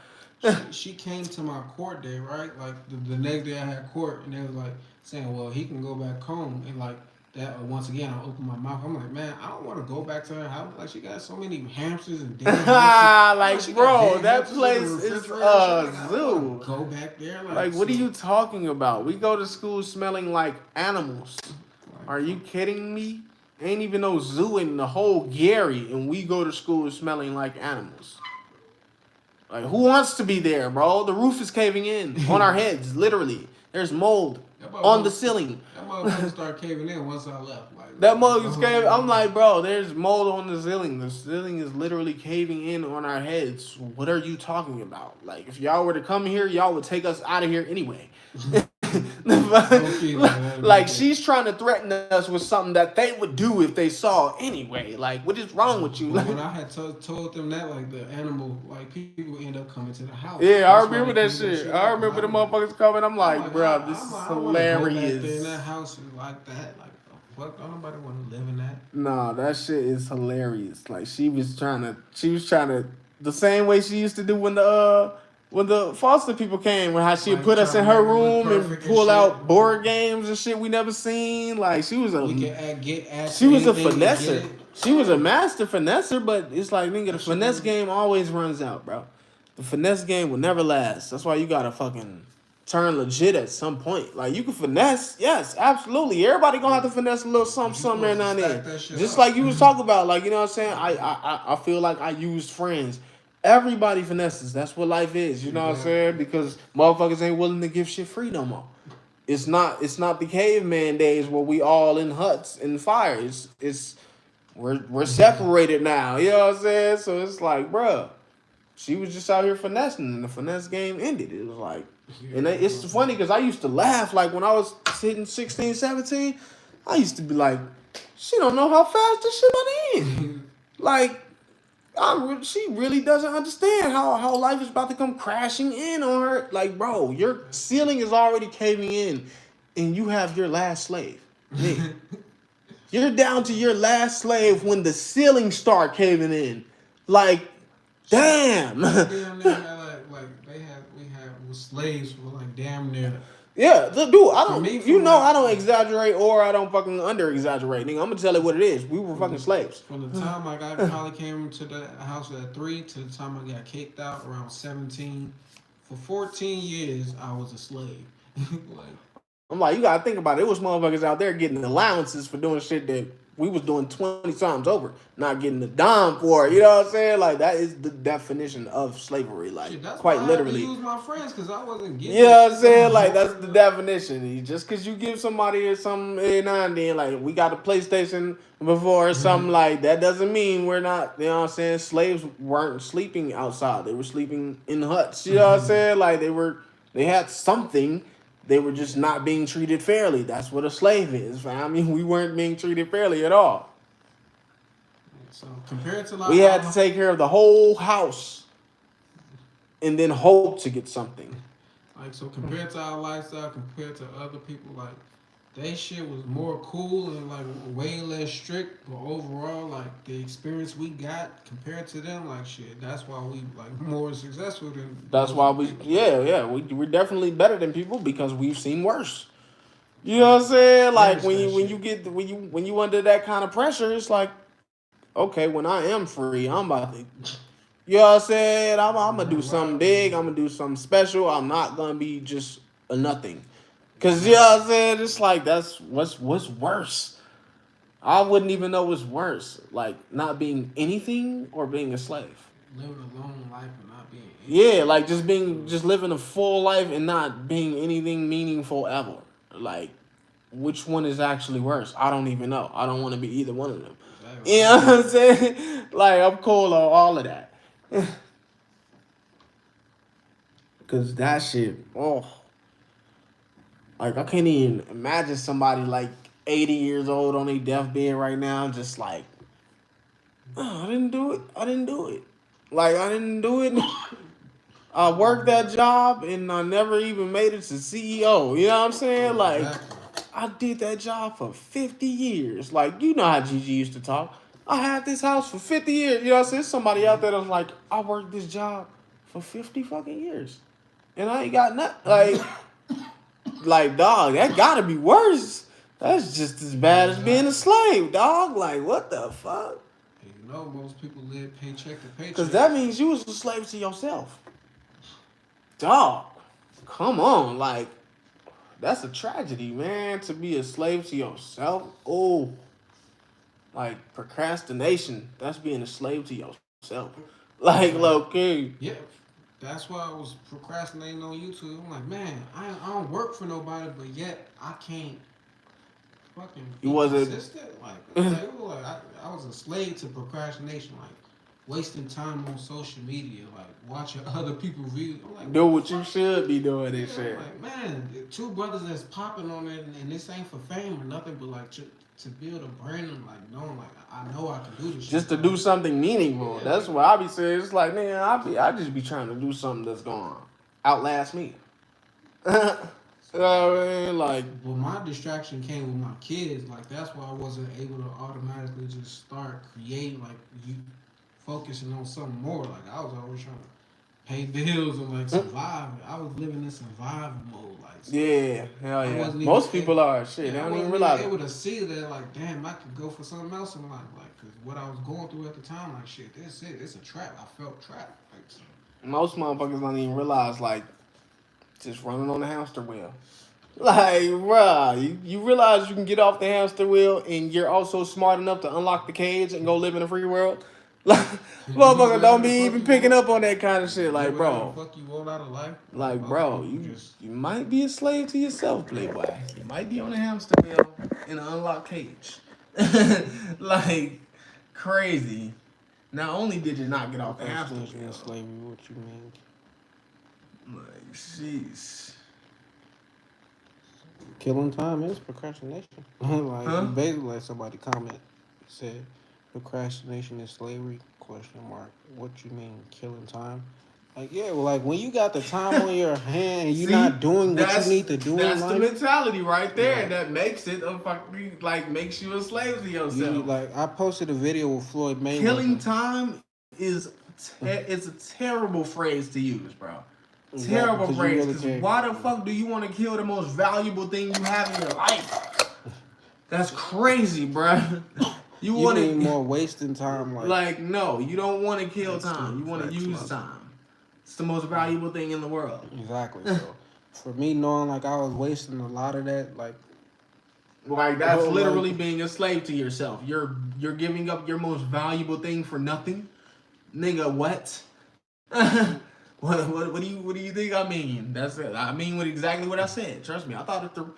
She came to my court day, right? Like, the next day I had court, and they was like, saying, well, he can go back home, and like, that once again, I opened my mouth. I'm like, man, I don't want to go back to her house. Like, she got so many hamsters and damn like, bro, that place is a zoo. Go back there. Like, what are you talking about? We go to school smelling like animals. Are you kidding me? Ain't even no zoo in the whole Gary, and we go to school smelling like animals. Like, who wants to be there, bro? The roof is caving in on our heads, literally. There's mold on the ceiling. That motherfucker started caving in once I left. Like, that mug is caving. I'm like, bro, there's mold on the ceiling. The ceiling is literally caving in on our heads. What are you talking about? Like, if y'all were to come here, y'all would take us out of here anyway. Like, she's trying to threaten us with something that they would do if they saw anyway. Like, what is wrong with you? When I had told them that, like, the animal, like, people end up coming to the house. Yeah, I remember that shit. I remember the motherfuckers coming. I'm like, bro, this is hilarious. In that house like that, like, fuck, don't nobody want to live in that. Nah, that shit is hilarious. Like, she was trying to, the same way she used to do when the foster people came, when how she would put us in her room and pull out board games and shit we never seen. Like, she was a finesser. She was a master finesser, but it's like, nigga, the finesse game always runs out, bro. The finesse game will never last. That's why you gotta fucking turn legit at some point. Like, you can finesse, yes, absolutely. Everybody gonna have to finesse a little something every now and then. Just like you was talking about, like, you know what I'm saying? I feel like I used friends. Everybody finesses. That's what life is. You know what I'm saying? Because motherfuckers ain't willing to give shit free no more. It's not the caveman days where we all in huts in fire. We're separated now. You know what I'm saying? So it's like, bruh, she was just out here finessing, and the finesse game ended. It was like, and it's funny because I used to laugh, like, when I was hitting 16, 17, I used to be like, she don't know how fast this shit might end. Like, she really doesn't understand how life is about to come crashing in on her. Like, bro, your ceiling is already caving in, and you have your last slave. Yeah. You're down to your last slave when the ceiling start caving in. Like, damn. We had slaves for like damn near. Yeah, dude, I don't exaggerate or I don't fucking under-exaggerate, nigga. I'm gonna tell it what it is. We were fucking slaves. From the time I probably came to the house at 3 to the time I got kicked out around 17. For 14 years, I was a slave. I'm like, you gotta think about it. It was motherfuckers out there getting allowances for doing shit that we was doing 20 times over, not getting a dime for it. You know what I'm saying? Like that is the definition of slavery. Like Shit, that's quite why I had to literally. use my friends because I wasn't getting. You know what I'm shit saying? no Like more. that's the definition. Just because you give somebody something every now and then, like we got a PlayStation before or something like that, doesn't mean we're not. You know what I'm saying? Slaves weren't sleeping outside; they were sleeping in huts. You know what I'm saying? Like they had something. They were just not being treated fairly. That's what a slave is. I mean, we weren't being treated fairly at all. So compared to like We had to take care of the whole house, and then hope to get something. like so compared to our lifestyle, compared to other people, like that shit was more cool and like way less strict. But overall, like the experience we got compared to them, like shit, that's why we like more successful than. That's why we, people. we're definitely better than people because we've seen worse. You know what I'm saying? Like when you under that kind of pressure, it's like, okay, when I am free, I'm about to, you know what I'm saying? I'm gonna do something big. I'm gonna do something special. I'm not gonna be just a nothing. Cause you know what I'm saying? It's like that's what's worse. I wouldn't even know what's worse, like not being anything or being a slave. Living a long life and not being. Yeah, like just living a full life and not being anything meaningful ever. Like, which one is actually worse? I don't even know. I don't want to be either one of them. You know what I'm saying? Like, I'm cool on all of that. Cause that shit, like I can't even imagine somebody like 80 years old on their deathbed right now, just like, oh, I didn't do it. I didn't do it. Like I didn't do it. I worked that job and I never even made it to CEO. You know what I'm saying? Like, I did that job for 50 years. Like, you know how Gigi used to talk. I had this house for 50 years. You know what I'm saying? There's somebody out there that's like, I worked this job for 50 fucking years. And I ain't got nothing. Like, dog, that gotta be worse. That's just as bad as being a slave, dog. Like, what the fuck? You know, most people live paycheck to paycheck. Because that means you was a slave to yourself. Dog, come on. Like, that's a tragedy, man, to be a slave to yourself. Oh, like procrastination. That's being a slave to yourself. Like, low-key. Yeah. That's why I was procrastinating on YouTube. I'm like, man, I don't work for nobody, but yet I can't fucking be consistent. Like I was a slave to procrastination, like wasting time on social media, like watching other people view. I'm like, do what you should be doing and shit. I'm like, man, two brothers that's popping on it, and this ain't for fame or nothing, but like to build a brand and like knowing like I know I can do this. Just shit. to do something meaningful. Yeah. That's what I be saying. It's like, man, I just be trying to do something that's gonna outlast me. You know what I mean? Like, well, my distraction came with my kids. Like that's why I wasn't able to automatically just start creating. Like you focusing on something more. Like I was always trying to pay bills and like survive. I was living in survival mode. Like yeah, hell yeah. Most people are shit. They don't even realize. I was able to see that. Like damn, I could go for something else in life. Like cause what I was going through at the time. Like shit, this it. It's a trap. I felt trapped. Like so. Most motherfuckers don't even realize like just running on the hamster wheel. Like, bruh, you realize you can get off the hamster wheel and you're also smart enough to unlock the cage and go live in a free world? Like, motherfucker don't be even picking up on that kind of shit. Like, bro. Fuck you all out of life. Like, bro, you might be a slave to yourself, playboy. You might be on a hamster wheel in an unlocked cage. Like, crazy. Not only did you not get off the hamster wheel. Slavery, what you mean? Like, jeez. Killing time is procrastination. Like basically, like somebody said, procrastination is slavery? ? What you mean, killing time? Like yeah, well, like when you got the time on your hand and you're not doing what you need to do. That's the mentality right there. Yeah. That makes it a fucking makes you a slave to yourself. Like I posted a video with Floyd Mayweather. Killing time is it's a terrible phrase to use, bro. Terrible phrase. Because why the fuck do you want to kill the most valuable thing you have in your life? That's crazy, bro. You want to more wasting time. Like no, you don't want to kill time. You want to use time. It's the most valuable thing in the world. Exactly. So for me, knowing like I was wasting a lot of that, like Like that's Oh, literally like, being a slave to yourself. You're giving up your most valuable thing for nothing, nigga. What? What do you think I mean? That's it. I mean what exactly what I said. Trust me, I thought it through.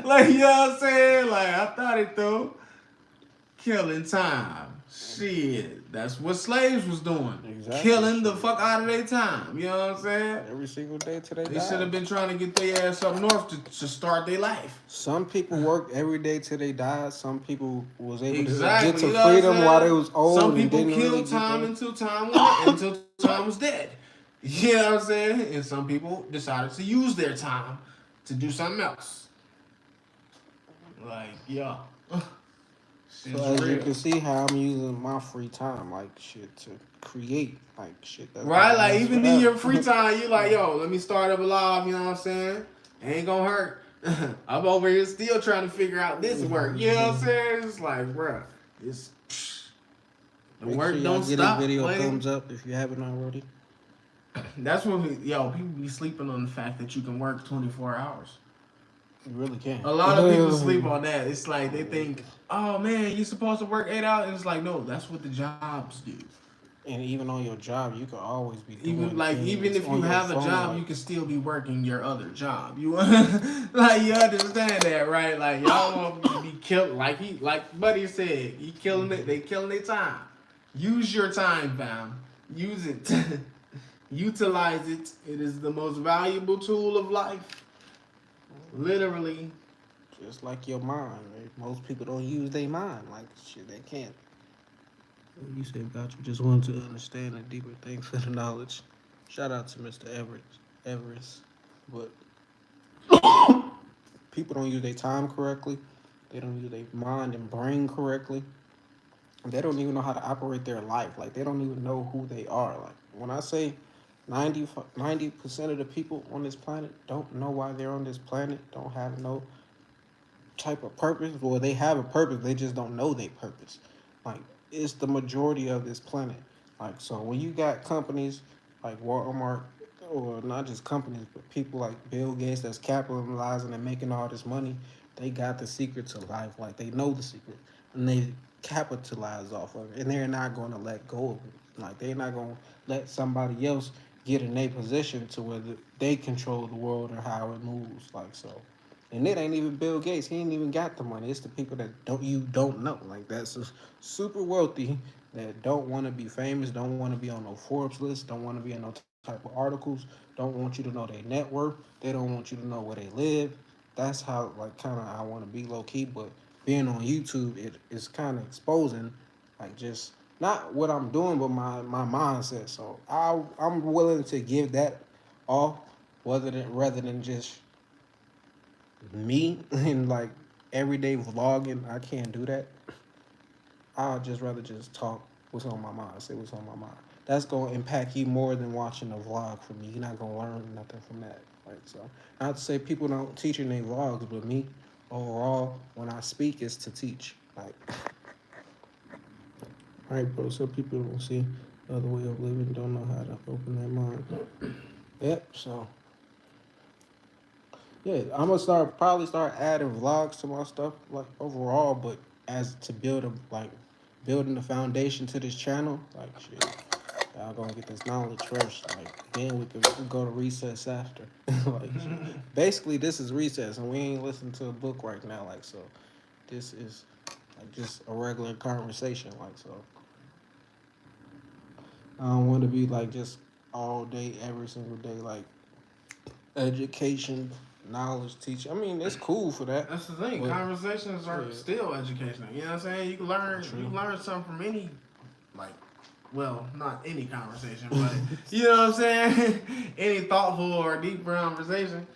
Like you know what I'm saying? Like I thought it through. Killing time. Shit. That's what slaves was doing. exactly. Killing the fuck out of their time. You know what I'm saying? Every single day till they They should die. have been trying to get their ass up north to start their life. Some people worked every day till they died. Some people was able Exactly. to get to You know what I'm freedom while saying? they was old Some and people didn't really killed get time there. until time was dead. You know what I'm saying? And some people decided to use their time to do something else. Like, yeah. So Shit's as you real. can see how I'm using my free time, like shit, to create, like shit. That's Right? Like, lasts even in forever. your free time, you like, yo, let me start up a live, you know what I'm saying? Ain't gonna hurt. I'm over here still trying to figure out this work. You know what I'm saying? It's like, bruh, it's the Make sure work y'all don't get this stop. video a Buddy. thumbs up if you haven't already. That's what people be sleeping on the fact that you can work 24 hours. You really can. A lot of people sleep on that. It's like they think, oh man, you're supposed to work 8 hours. And it's like, no, that's what the jobs do. And even on your job, you can always be doing Even if on you your have a phone, job, like, you can still be working your other job. You like you understand that, right? Like y'all want to be killed, like Buddy said, he killing it. They killing their time. Use your time, fam. Use it. Utilize it. It is the most valuable tool of life. Literally. just like your mind. Right? Most people don't use their mind. Like shit, they can't. You said about you just want to understand the deeper things for the knowledge. Shout out to Mr. Everest. But people don't use their time correctly. They don't use their mind and brain correctly. They don't even know how to operate their life. Like they don't even know who they are. Like when I say 90% of the people on this planet don't know why they're on this planet, don't have no type of purpose. Well, they have a purpose, they just don't know their purpose. Like it's the majority of this planet. Like so when you got companies like Walmart, or not just companies, but people like Bill Gates that's capitalizing and making all this money, they got the secret to life. Like they know the secret and they capitalize off of it. And they're not gonna let go of it. Like they're not gonna let somebody else get in a position to where they control the world or how it moves. Like so. And it ain't even Bill Gates. He ain't even got the money. It's the people that don't know. Like that's super wealthy that don't want to be famous, don't want to be on no Forbes list, don't want to be in no type of articles, don't want you to know their net worth. They don't want you to know where they live. That's how like kind of I want to be low key. But being on YouTube, it is kind of exposing, like just not what I'm doing, but my mindset. So I'm willing to give that off, rather than just me and like everyday vlogging. I can't do that. I'd just rather just talk what's on my mind, say what's on my mind. That's gonna impact you more than watching a vlog from me. You're not gonna learn nothing from that. Like so, not to say people don't teach in their vlogs, but me overall, when I speak, is to teach. Like, all right, bro. So people don't see the other way of living, don't know how to open their mind. Yep. So yeah, I'm gonna probably start adding vlogs to my stuff like overall, but as to build building the foundation to this channel, like shit, y'all gonna get this knowledge first, like then we can go to recess after. Like shit. Basically this is recess and we ain't listening to a book right now, like so this is like just a regular conversation, like so. I don't want to be like just all day, every single day, like education, knowledge, teaching. I mean, it's cool for that. That's the thing. But, Conversations are still educational. You know what I'm saying? You can learn something from any, like, well, not any conversation, but you know what I'm saying? Any thoughtful or deep conversation.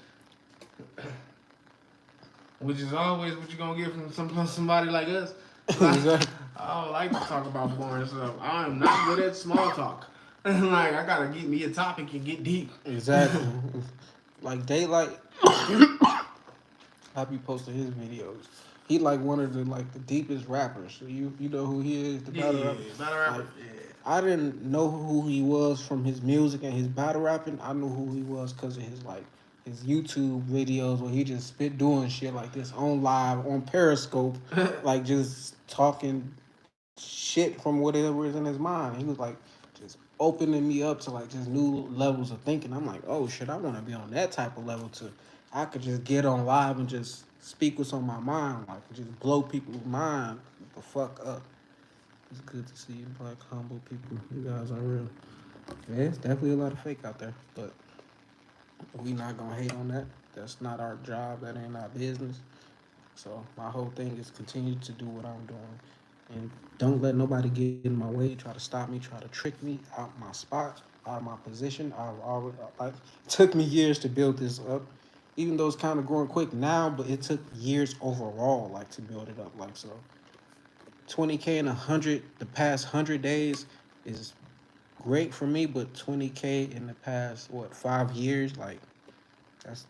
Which is always what you're gonna get from somebody like us. Like, I don't like to talk about boring stuff. I am not good at small talk. Like I gotta get me a topic and get deep. Exactly. Like Daylight, I be posting his videos. He like one of the deepest rappers. So you know who he is, the battle rapper. Battle rapper. Like, Yeah. I didn't know who he was from his music and his battle rapping. I knew who he was because of his his YouTube videos where he just spit doing shit like this on live on Periscope, like just talking shit from whatever is in his mind. He was like just opening me up to like just new levels of thinking. I'm like, oh shit, I want to be on that type of level too. I could just get on live and just speak what's on my mind, like just blow people's mind the fuck up. It's good to see you, black humble people. You guys are real. Yeah, it's definitely a lot of fake out there, but we not gonna hate on that. That's not our job. That ain't our business. So my whole thing is continue to do what I'm doing, and don't let nobody get in my way. Try to stop me. Try to trick me out my spot, out of my position. I've already like it took me years to build this up, even though it's kind of growing quick now. But it took years overall, like to build it up. Like so, 20K in 100 the past 100 days is great for me, but 20K in the past 5 years, like that's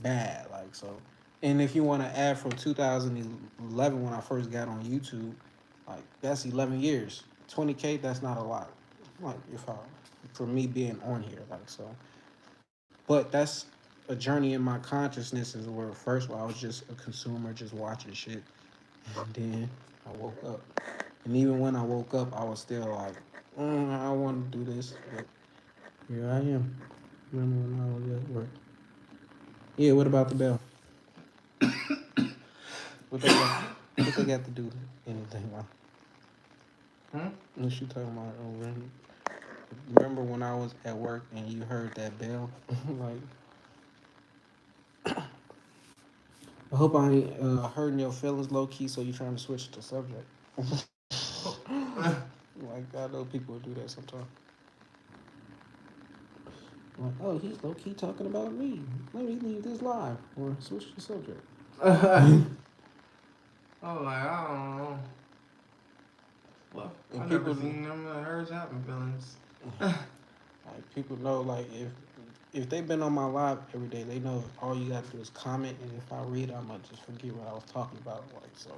bad. Like so, and if you want to add from 2011 when I first got on YouTube, like that's 11 years. 20K, that's not a lot. Like if I for me being on here, like so. But that's a journey in my consciousness is where first I was just a consumer, just watching shit, and then I woke up. And even when I woke up, I was still like, I want to do this. But here I am. Remember when I was at work? Yeah, what about the bell? What they got to do anything like? What you talking about? Remember when I was at work and you heard that bell? Like, I hope I ain't hurting your feelings low key. So you trying to switch the subject? Like I know people do that sometimes. Like, oh, he's low key talking about me. Let me leave this live or switch the subject. Oh, like, I don't know. Well, And I've people, never seen them hers having feelings. like people know, like if they've been on my live every day, they know all you got to do is comment, and if I read, I'm gonna just forget what I was talking about. Like so,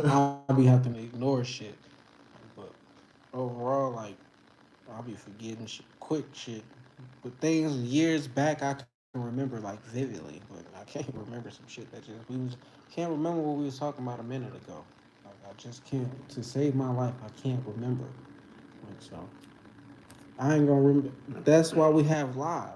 I'll be having to ignore shit. But overall, like I'll be forgetting shit, quick shit. But things years back, I can remember like vividly, but I can't remember some shit that just we was can't remember what we was talking about a minute ago. Like I just can't to save my life. I can't remember. Like so, I ain't gonna remember. That's why we have live.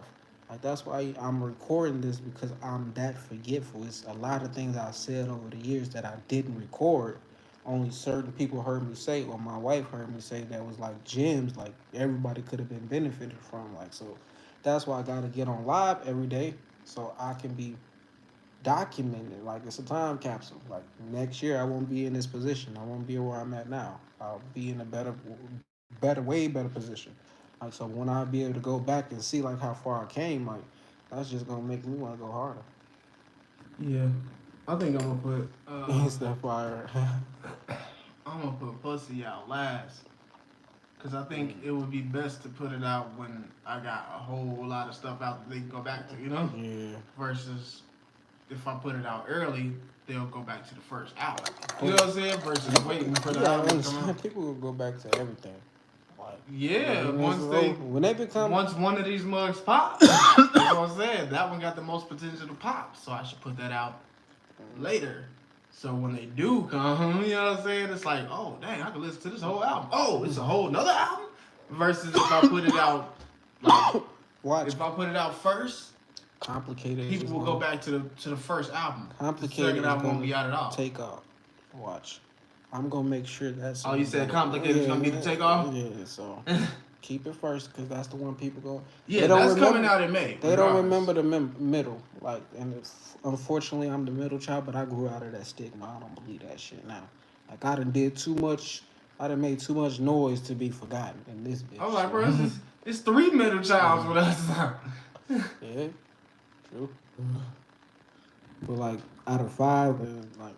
Like that's why I'm recording this because I'm that forgetful. It's a lot of things I said over the years that I didn't record. Only certain people heard me say, or my wife heard me say that was like gems, like everybody could have been benefited from. Like so, that's why I gotta get on live every day so I can be documented. Like it's a time capsule. Like next year I won't be in this position. I won't be where I'm at now. I'll be in a way better position. Like so when I be able to go back and see like how far I came, like that's just gonna make me want to go harder. Yeah. I think I'm gonna put Instead fire. I'm gonna put pussy out last. Cause I think it would be best to put it out when I got a whole lot of stuff out that they can go back to, you know? Yeah. Versus if I put it out early, they'll go back to the first album. You know what I'm saying? Versus waiting for the album to come out. People will go back to everything. Like Yeah, when they become once one of these mugs pop, that's what I'm saying. That one got the most potential to pop, so I should put that out later. So when they do come, you know what I'm saying? It's like, oh dang, I can listen to this whole album. Oh, it's a whole nother album. Versus if I put it out, like, watch if I put it out first, complicated. people will go back to the first album. Complicated. The second album won't be out at all. Take off. Watch. I'm gonna make sure that's. Oh, you said complicated is gonna be the takeoff? Yeah, so keep it first because that's the one people go. Yeah, that's coming out in May. They don't remember the middle, like, and unfortunately, I'm the middle child, but I grew out of that stigma. I don't believe that shit now. Like I done did too much. I done made too much noise to be forgotten in this bitch. I'm like, bro, it's 3 middle childs with us. Yeah, true. But like out of 5, like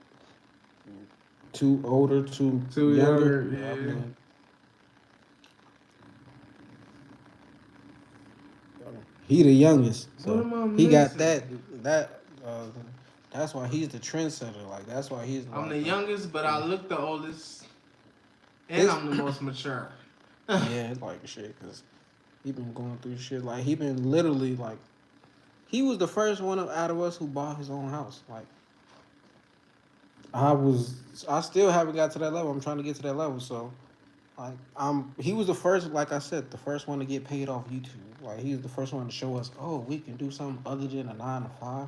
2 older, 2 younger. Yeah. I mean, he the youngest, so he got that. That's why he's the trendsetter. Like that's why he's. I'm the youngest, but I look the oldest, and I'm the most mature. Yeah, it's like shit, cause he been going through shit. Like he been literally like he was the first one out of us who bought his own house. Like I still haven't got to that level. I'm trying to get to that level. So like he was the first, like I said, the first one to get paid off YouTube. Like he was the first one to show us, oh, we can do something other than a 9 to 5.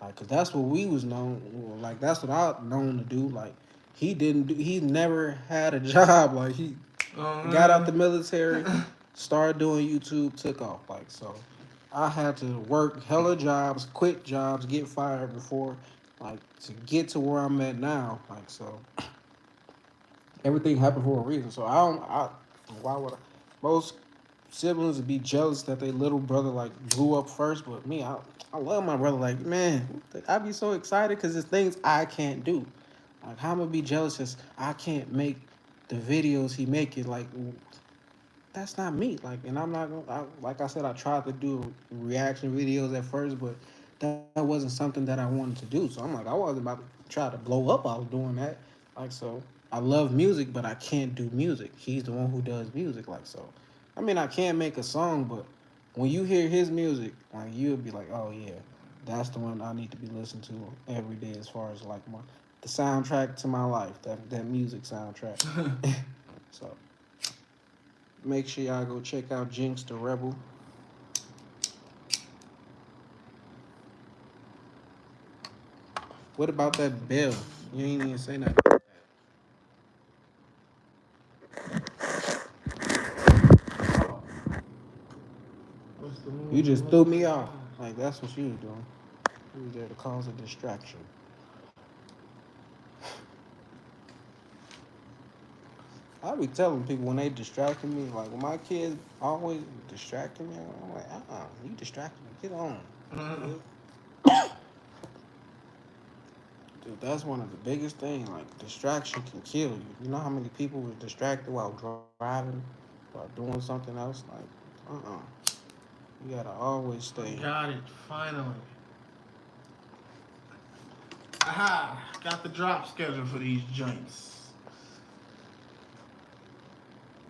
Like, cause that's what we was known. Like that's what I known to do. Like he didn't do. He never had a job. Like he got out the military, started doing YouTube, took off. Like so, I had to work hella jobs, quit jobs, get fired before, like to get to where I'm at now. Like so, everything happened for a reason. So I don't. Why would I? Most siblings would be jealous that their little brother like blew up first, but me, I love my brother. Like man, I'd be so excited because it's things I can't do. Like how I'm gonna be jealous because I can't make the videos he making. Like that's not me. Like, and I'm not gonna. Like I said, I tried to do reaction videos at first, but that wasn't something that I wanted to do. So I'm like, I wasn't about to try to blow up. I was doing that. Like so, I love music, but I can't do music. He's the one who does music. Like so, I mean, I can make a song, but when you hear his music, like you'll be like, oh yeah, that's the one I need to be listening to every day. As far as like the soundtrack to my life, that music soundtrack. So make sure y'all go check out Jinx the Rebel. What about that bell? You ain't even say nothing about that. You just threw me off. Like that's what you was doing. You was there to cause a distraction. I be telling people when they distracting me, like when my kids always distracting me, I'm like, you distracting me. Get on. Dude, that's one of the biggest things. Like distraction can kill you. You know how many people were distracted while driving, while doing something else? Like, you gotta always stay. Got it, finally. Aha! Got the drop schedule for these joints.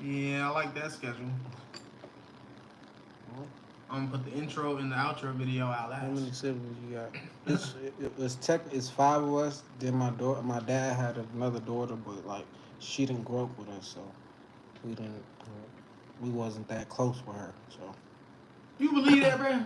Yeah, I like that schedule. I'm gonna put the intro and the outro video out last. How many siblings you got? It's 5 of us. Then my dad had another daughter, but like she didn't grow up with us, so we didn't. We wasn't that close with her. So. You believe that, bro?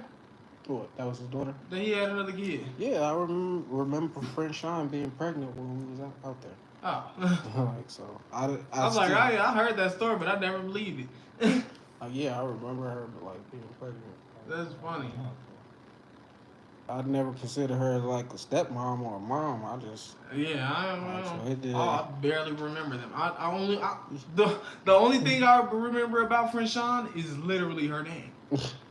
What? That was his daughter? That he had another kid. Yeah, I remember friend Sean being pregnant when we was out there. Oh. Like so, I was like, I heard that story, but I never believed it. Yeah, I remember her like being pregnant. That's funny. I'd never consider her like a stepmom or a mom. I just I barely remember them. The only thing I remember about friend Sean is literally her name.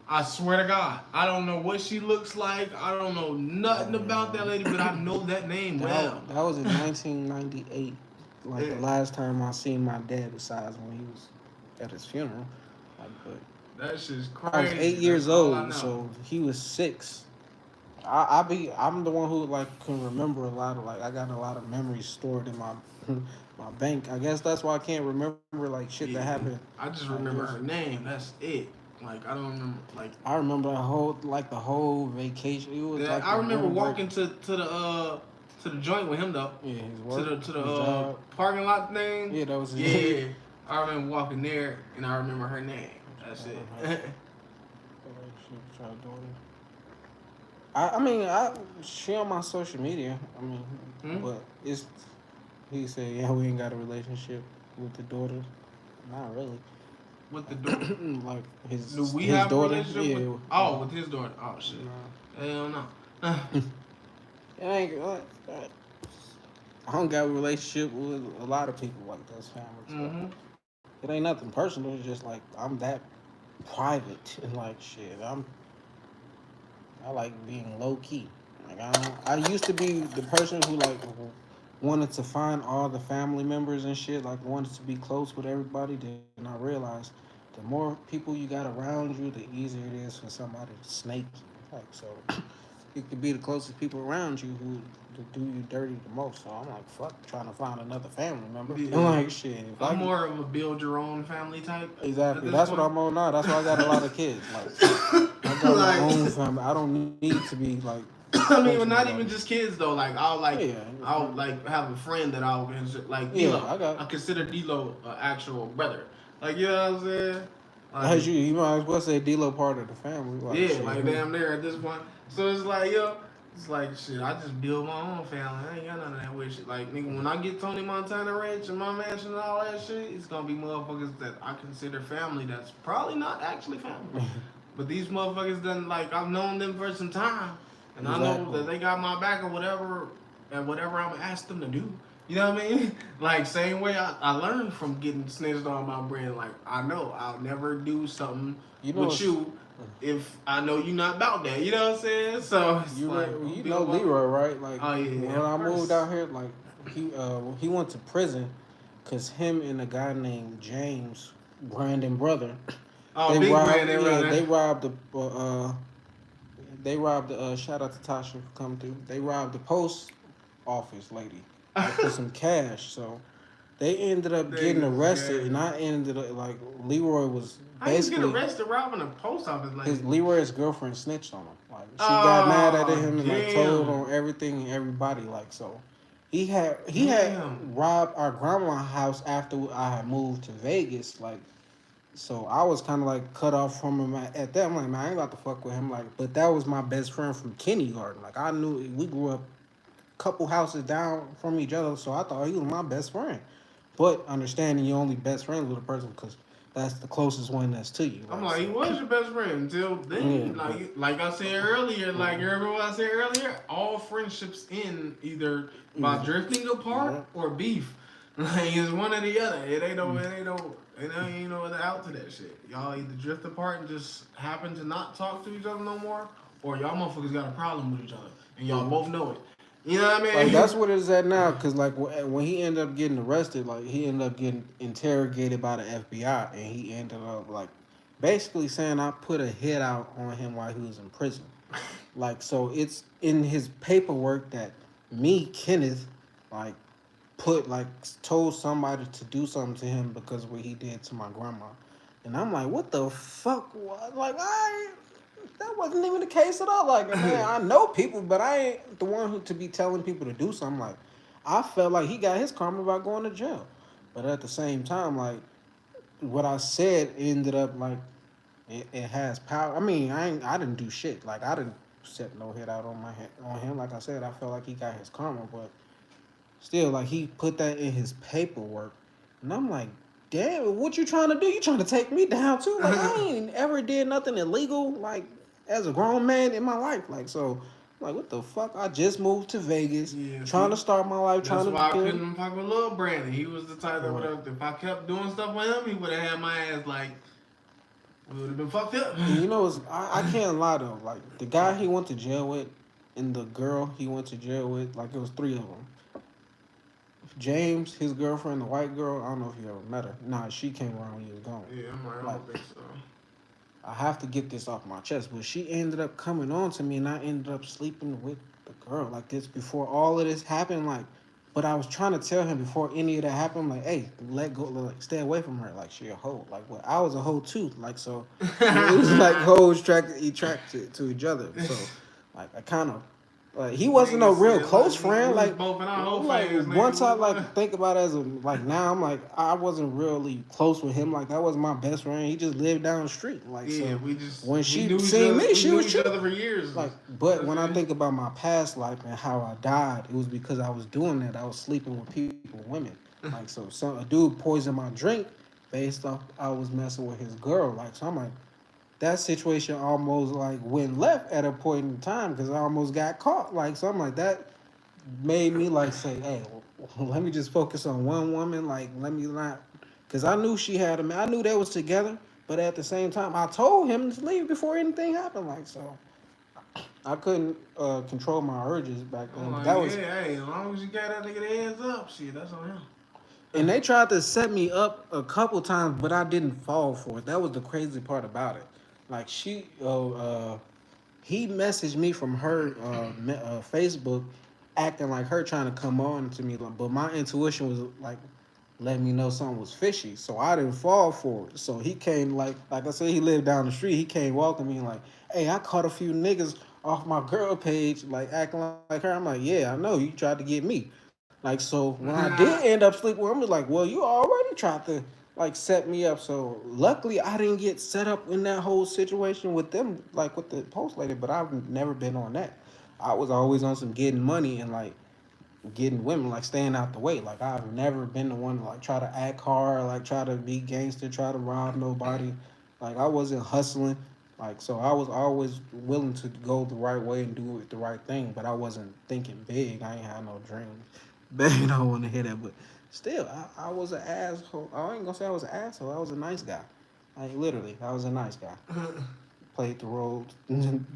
I swear to God, I don't know what she looks like. I don't know nothing about that lady, but I know that name well. That was in 1998. Like the last time I seen my dad, besides when he was at his funeral. Like, but that's just crazy. I was 8 years old, so he was 6. I'm the one who like can remember a lot of like I got a lot of memories stored in my bank. I guess that's why I can't remember like shit that happened. I just remember her name. That's it. Like I don't remember like I remember the whole vacation. It was like I remember walking to the joint with him though. Yeah, his work. To the parking lot thing. Yeah, that was his Yeah. I remember walking there and I remember her name. That's it. I mean, she on my social media. I mean, but he said, yeah, we ain't got a relationship with the daughter. Not really. With the daughter? Like his daughter? Yeah. With his daughter. Oh, shit. No. Hell no. It ain't, I don't got a relationship with a lot of people like that's family. It ain't nothing personal. It's just like I'm that private and like shit. I like being low key. Like I used to be the person who like wanted to find all the family members and shit. Like wanted to be close with everybody. Then I realized the more people you got around you, the easier it is for somebody to snake you. Like so, you could be the closest people around you who do you dirty the most. So I'm like, fuck, trying to find another family member. Yeah. I'm like, shit. I'm more of a build your own family type. Exactly. That's what I'm on now. That's why I got a lot of kids. Like, I got my own family. I don't need to be like. I mean, but not even just kids though. Like I'll Yeah. have a friend that I'll like Yeah, D'Lo. I consider D'Lo an actual brother. Like you know what I'm saying? As Like, you might as well say D-Lo part of the family. Like, yeah, shit. like damn near at this point. So it's like it's like shit. I just build my own family. I ain't got none of that weird shit. Like nigga, when I get Tony Montana Ranch and my mansion and all that shit, it's gonna be motherfuckers that I consider family. That's probably not actually family. But these motherfuckers done like I've known them for some time, and I know that they got my back or whatever, and whatever I'm asked them to do. You know what I mean? Like same way I learned from getting snitched on my brand. Like I know I'll never do something with you if I know you're not about that. You know what I'm saying? So it's you like know Leroy, right? Like oh yeah, when I moved out here, like he went to prison because him and a guy named James, Brandon brother. oh They big robbed, Brandon, yeah, brother. they robbed the shout out to Tasha for coming through. They robbed the post office lady like, for some cash. So they ended up getting arrested, and I ended up like Leroy was basically. How you get arrested robbing a post office lady? His Leroy's girlfriend snitched on him. Like she got mad at him and like told on everything and everybody. Like so, he had robbed our grandma's house after I had moved to Vegas. Like. So I was kind of like cut off from him at that. I'm like, man, I ain't about to fuck with him. Like, but that was my best friend from kindergarten. Like, I knew we grew up a couple houses down from each other, so I thought he was my best friend. But understanding your only best friend with a person because that's the closest one that's to you. I'm like, he was your best friend until then. Yeah, like I said earlier, like you remember what I said earlier? All friendships end either by drifting apart or beef. Like it's one or the other. It ain't no other out to that shit. Y'all either drift apart and just happen to not talk to each other no more, or y'all motherfuckers got a problem with each other and y'all both know it. You know what I mean? Like that's what it is at now. Cause like when he ended up getting arrested, like he ended up getting interrogated by the FBI, and he ended up like basically saying I put a hit out on him while he was in prison. Like so, it's in his paperwork that me, Kenneth, like told somebody to do something to him because of what he did to my grandma, and I'm like, what the fuck? Like that wasn't even the case at all. Like, man, I know people, but I ain't the one who to be telling people to do something. Like, I felt like he got his karma by going to jail, but at the same time, like, what I said ended up like it has power. I mean, I didn't do shit. Like, I didn't set no hit out on him. Like I said, I felt like he got his karma, but still, like, he put that in his paperwork, and I'm like, damn, what you trying to do? You trying to take me down too? Like, I ain't ever did nothing illegal. Like, as a grown man in my life, like so, like what the fuck? I just moved to Vegas, trying to start my life. That's why I couldn't fuck with Lil Brandon. He was the type that would have, if I kept doing stuff with him, he would have had my ass like, we would have been fucked up. And you know, I can't lie though. Like the guy he went to jail with, and the girl he went to jail with, like it was three of them. James, his girlfriend, the white girl. I don't know if you ever met her. Nah, she came around when he was gone. Yeah, I'm like, I don't think so. I have to get this off my chest, but she ended up coming on to me, and I ended up sleeping with the girl like this before all of this happened. Like, but I was trying to tell him before any of that happened, like, hey, let go, like, stay away from her. Like, she a hoe. Like, well, I was a hoe too. Like, so it was like hoes attracted to each other. So, like, I kind of. Like he wasn't a real close friend. Like once I like think about it as a like now I'm like I wasn't really close with him. Like that wasn't my best friend. He just lived down the street. Like yeah, so we just when she seen me, she was each other for years. Like but when I think about my past life and how I died, it was because I was doing that. I was sleeping with people, women. Like so, a dude poisoned my drink based off I was messing with his girl. Like so, I'm like. That situation almost like went left at a point in time because I almost got caught. Like something like that made me like say, "Hey, let me just focus on one woman. Like let me not," because I knew she had him. I knew they was together, but at the same time, I told him to leave before anything happened. Like so, I couldn't control my urges back then. Like, that was hey, as long as you got that nigga the heads up, shit, that's on him. And they tried to set me up a couple times, but I didn't fall for it. That was the crazy part about it. Like he messaged me from her Facebook, acting like her trying to come on to me. But my intuition was like, let me know something was fishy. So I didn't fall for it. So he came like I said, he lived down the street. He came welcome me like, hey, I caught a few niggas off my girl page, like acting like her. I'm like, yeah, I know you tried to get me. Like so when I did end up sleeping with him, I was like, well, you already tried to like set me up. So luckily I didn't get set up in that whole situation with them, like with the post lady, but I've never been on that. I was always on some getting money and like getting women, like staying out the way. Like I've never been the one to like try to act hard, like try to be gangster, try to rob nobody. Like I wasn't hustling. Like so I was always willing to go the right way and do it the right thing, but I wasn't thinking big. I ain't had no dreams. Bang, I don't want to hear that, but still, I was an asshole. I ain't gonna say I was an asshole. I was a nice guy. Like literally, I was a nice guy. Played the role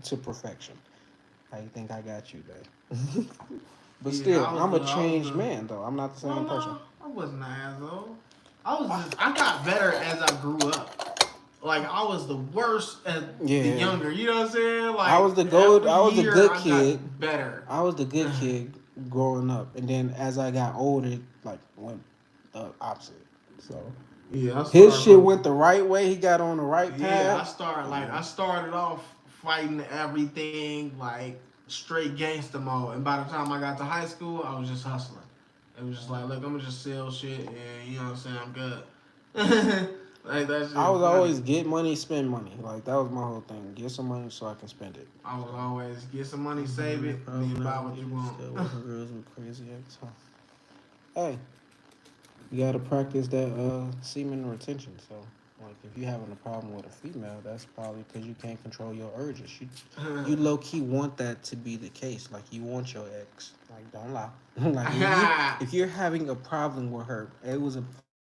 to perfection. How you think I got you, babe? But Yeah, still, I was I'm a the- I was changed the- man, though. I'm not the same person. I wasn't an asshole. I got better as I grew up. Like I was the worst at the Yeah. younger. You know what I'm saying? Like I was the good. every I was the year good I kid. got better. I was the good kid growing up, and then as I got older, like went the opposite. So Yeah, his shit went the right way. He got on the right Yeah, path. I started off fighting everything like straight gangster mode, and by the time I got to high school, I was just hustling. It was just like, look, I'm gonna just sell shit, and you know what I'm saying, I'm good. Like that shit. I was funny. always get money, spend money. Like that was my whole thing. Get some money so I can spend it. I was always get some money, save it, and then buy what you want. Still working girls with crazy ex. Hey, you gotta practice that semen retention. So, like, if you're having a problem with a female, that's probably because you can't control your urges. You low key want that to be the case. Like, you want your ex. Like, don't lie. Like, if you're having a problem with her, it was a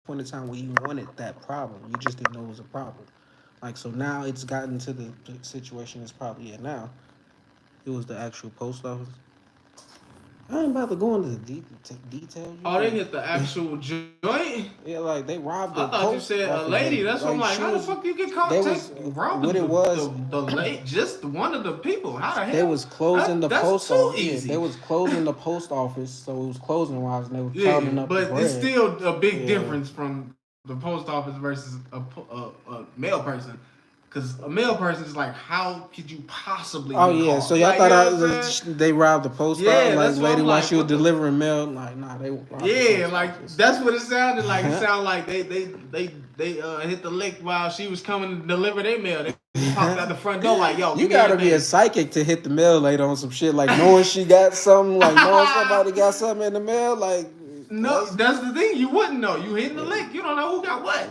point in time where you wanted that problem. You just didn't know it was a problem. Like, so now it's gotten to the situation it's probably in now. It was the actual post office. I ain't about to go into the details. Oh, they hit the actual joint? Yeah, like they robbed. I thought you said a lady. That's what I'm like. How the fuck you get caught robbing what it was? The lady, just one of the people. How the hell? They was closing the post office. Easy. Yeah, they was closing the post office, so it was closing wise, and they was counting up the bread. But it's still a big difference from the post office versus a male person. Because a male person is like, how could you possibly? Oh yeah, so y'all thought they robbed the post office? Yeah, like lady while like, she was delivering mail. Like nah, they yeah, like office. That's what it sounded like. It sounded like they hit the lick while she was coming to deliver their mail. They popped out the front door like, yo, you gotta be a psychic to hit the mail later on some shit like knowing she got something, like knowing somebody got something in the mail, like. No, that's the thing. You wouldn't know. You hitting the lick. You don't know who got what.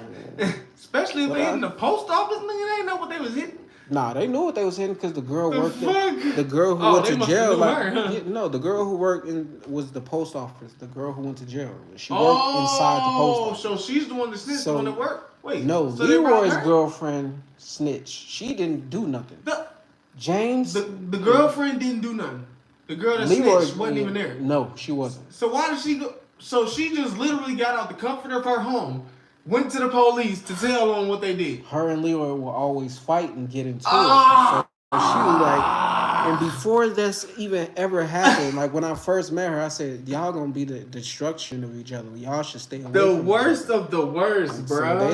Especially if they hitting the post office, nigga. They didn't know what they was hitting. Nah, they knew what they was hitting because the girl worked. The girl who went to jail, the girl who worked was the post office. The girl who went to jail, she worked inside the post office. So she's the one that snitched on the work. Wait, no, so Leroy's girlfriend snitched. She didn't do nothing. James, the girlfriend didn't do nothing. The girl that snitched wasn't even there. No, she wasn't. So why did she go? So she just literally got out the comfort of her home, went to the police to tell on what they did. Her and Leroy will always fight and get into it. So she was like, and before this even ever happened, like when I first met her, I said, y'all gonna be the destruction of each other. Y'all should stay away the from worst of the worst, bro. So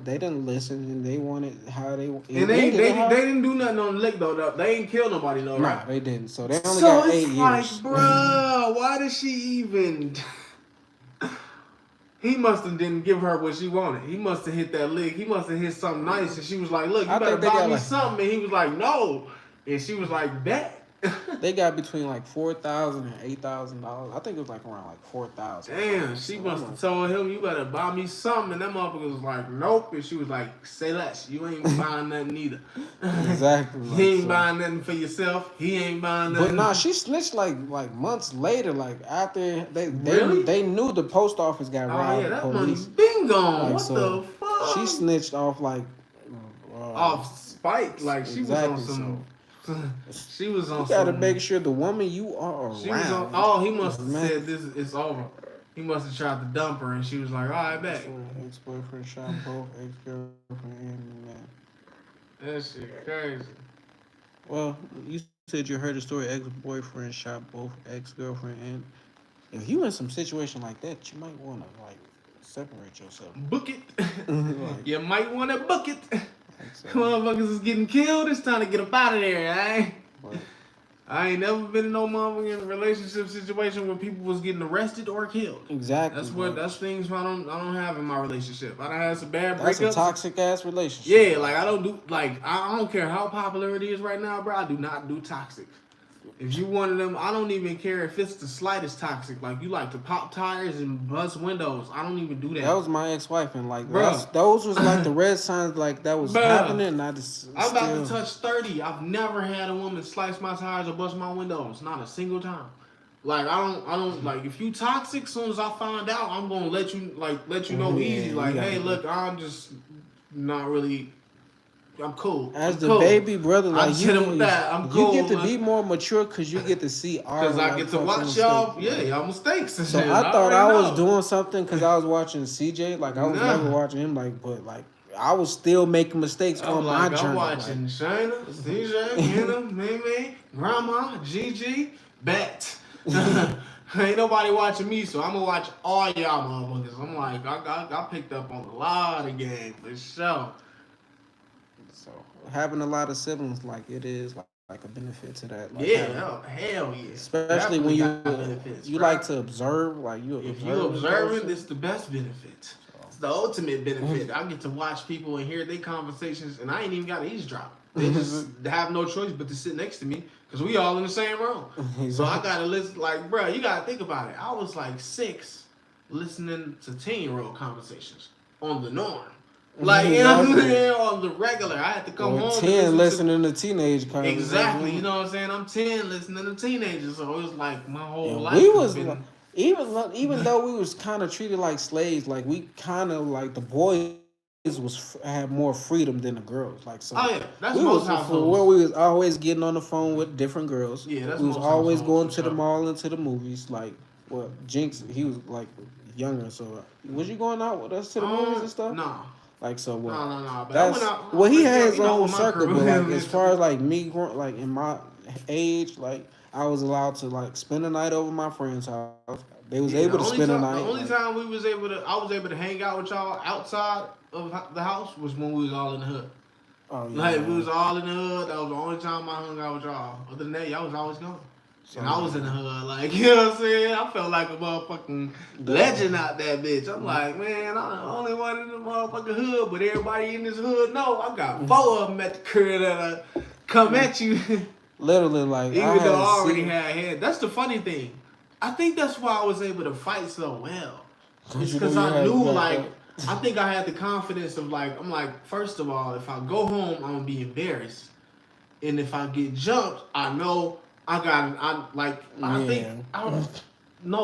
they didn't listen, and they wanted how they. And they didn't do nothing on the lick though. They ain't kill nobody though, right? Nah, they didn't. So they only got 8 years. Like, bro, why did she even? He must have didn't give her what she wanted. He must have hit that lick. He must have hit something nice, and she was like, "Look, you better buy me something." And he was like, "No," and she was like, "Bet." They got between like $4,000 and $8,000. I think it was like around like 4,000. Damn, she must have told him, "You better buy me something," and that motherfucker was like, "Nope," and she was like, "Say less. You ain't buying nothing either." Exactly. He ain't buying nothing for yourself. He ain't buying nothing. But nah, she snitched like months later, like after they knew the post office got robbed. Oh yeah, that money's been gone. What the fuck? She snitched off like off spite, like she was on some. She was on. You gotta make sure the woman you are around. She was on. He must have said this. It's over. He must have tried to dump her, and she was like, "All right, back." Ex-boyfriend shot both ex-girlfriend and man. That shit crazy. Well, you said you heard the story. Ex-boyfriend shot both ex-girlfriend and. If you in some situation like that, you might want to like separate yourself. Book it. Like, You might want to book it. so, Motherfuckers is getting killed. It's time to get up out of there, eh? but, I ain't never been in no motherfucking relationship situation where people was getting arrested or killed. exactly. That's things I don't have in my relationship. I done had some bad That's breakups. a toxic ass relationship. Yeah, like I don't care how popular it is right now, bro. I do not do toxic. If you one of them, I don't even care if it's the slightest toxic. Like you like to pop tires and bust windows. I don't even do that. That was my ex-wife, and like Bruh. those was like the red signs, like that was Bruh. happening. And I just I'm about to touch 30. I've never had a woman slice my tires or bust my windows. Not a single time. Like I don't like if you toxic. As soon as I find out, I'm gonna let you know easy. Like hey, look, I'm just not really. I'm cool. As the cool. baby brother, like I hit him with that. I'm cool. You get to be more mature because you get to see our. Because I get to watch y'all, y'all mistakes. And so shit. I thought I was doing something because I was watching CJ. Like I was Nah. never watching him. Like, but like I was still making mistakes on my journey. I'm watching Shayna, CJ, Hannah, Mimi, Grandma, Gigi, Bet. Ain't nobody watching me, so I'm gonna watch all y'all motherfuckers. I'm like, I picked up on a lot of game for sure. So having a lot of siblings, like it is like a benefit to that. Like, Hell yeah. Especially Definitely when benefits, you bro. like to observe, like If you observing, it's the best benefit. It's the ultimate benefit. I get to watch people and hear their conversations, and I ain't even got to eavesdrop. They just have no choice but to sit next to me because we all in the same room. So I gotta listen. Like, bro, you gotta think about it. I was like 6, listening to 10-year-old conversations on the norm. Like, you know what I'm saying? On the regular. I had to come home. 10 listening to teenage conversations. Exactly. You know what I'm saying? I'm 10 listening to teenagers. So it was like my whole life. We was been... even though we was kind of treated like slaves, like we kind of like the boys had more freedom than the girls. Like so. Oh yeah, that's most households. Where we was always getting on the phone with different girls. Yeah, that's we was most always going to sure. the mall and to the movies. Like, well, Jinx, he was like younger. So was you going out with us to the movies and stuff? No. Like so what? No. That's he had his own circle, but like as far as like me growing, like in my age, like I was allowed to like spend the night over my friend's house. They was able to spend the night. The only time I was able to hang out with y'all outside of the house was when we was all in the hood. Oh yeah. Like we was all in the hood. That was the only time I hung out with y'all. Other than that, y'all was always gone. And I was in the hood, like, you know what I'm saying? I felt like a motherfucking legend out that bitch. I'm like, man, I'm the only one in the motherfucking hood, but everybody in this hood know I got 4 of them at the crib that come at you. Literally, like, even though I already had head. That's the funny thing. I think that's why I was able to fight so well. It's because I knew, like, I think I had the confidence of, like, I'm like, first of all, if I go home, I'm going to be embarrassed. And if I get jumped, I know... No,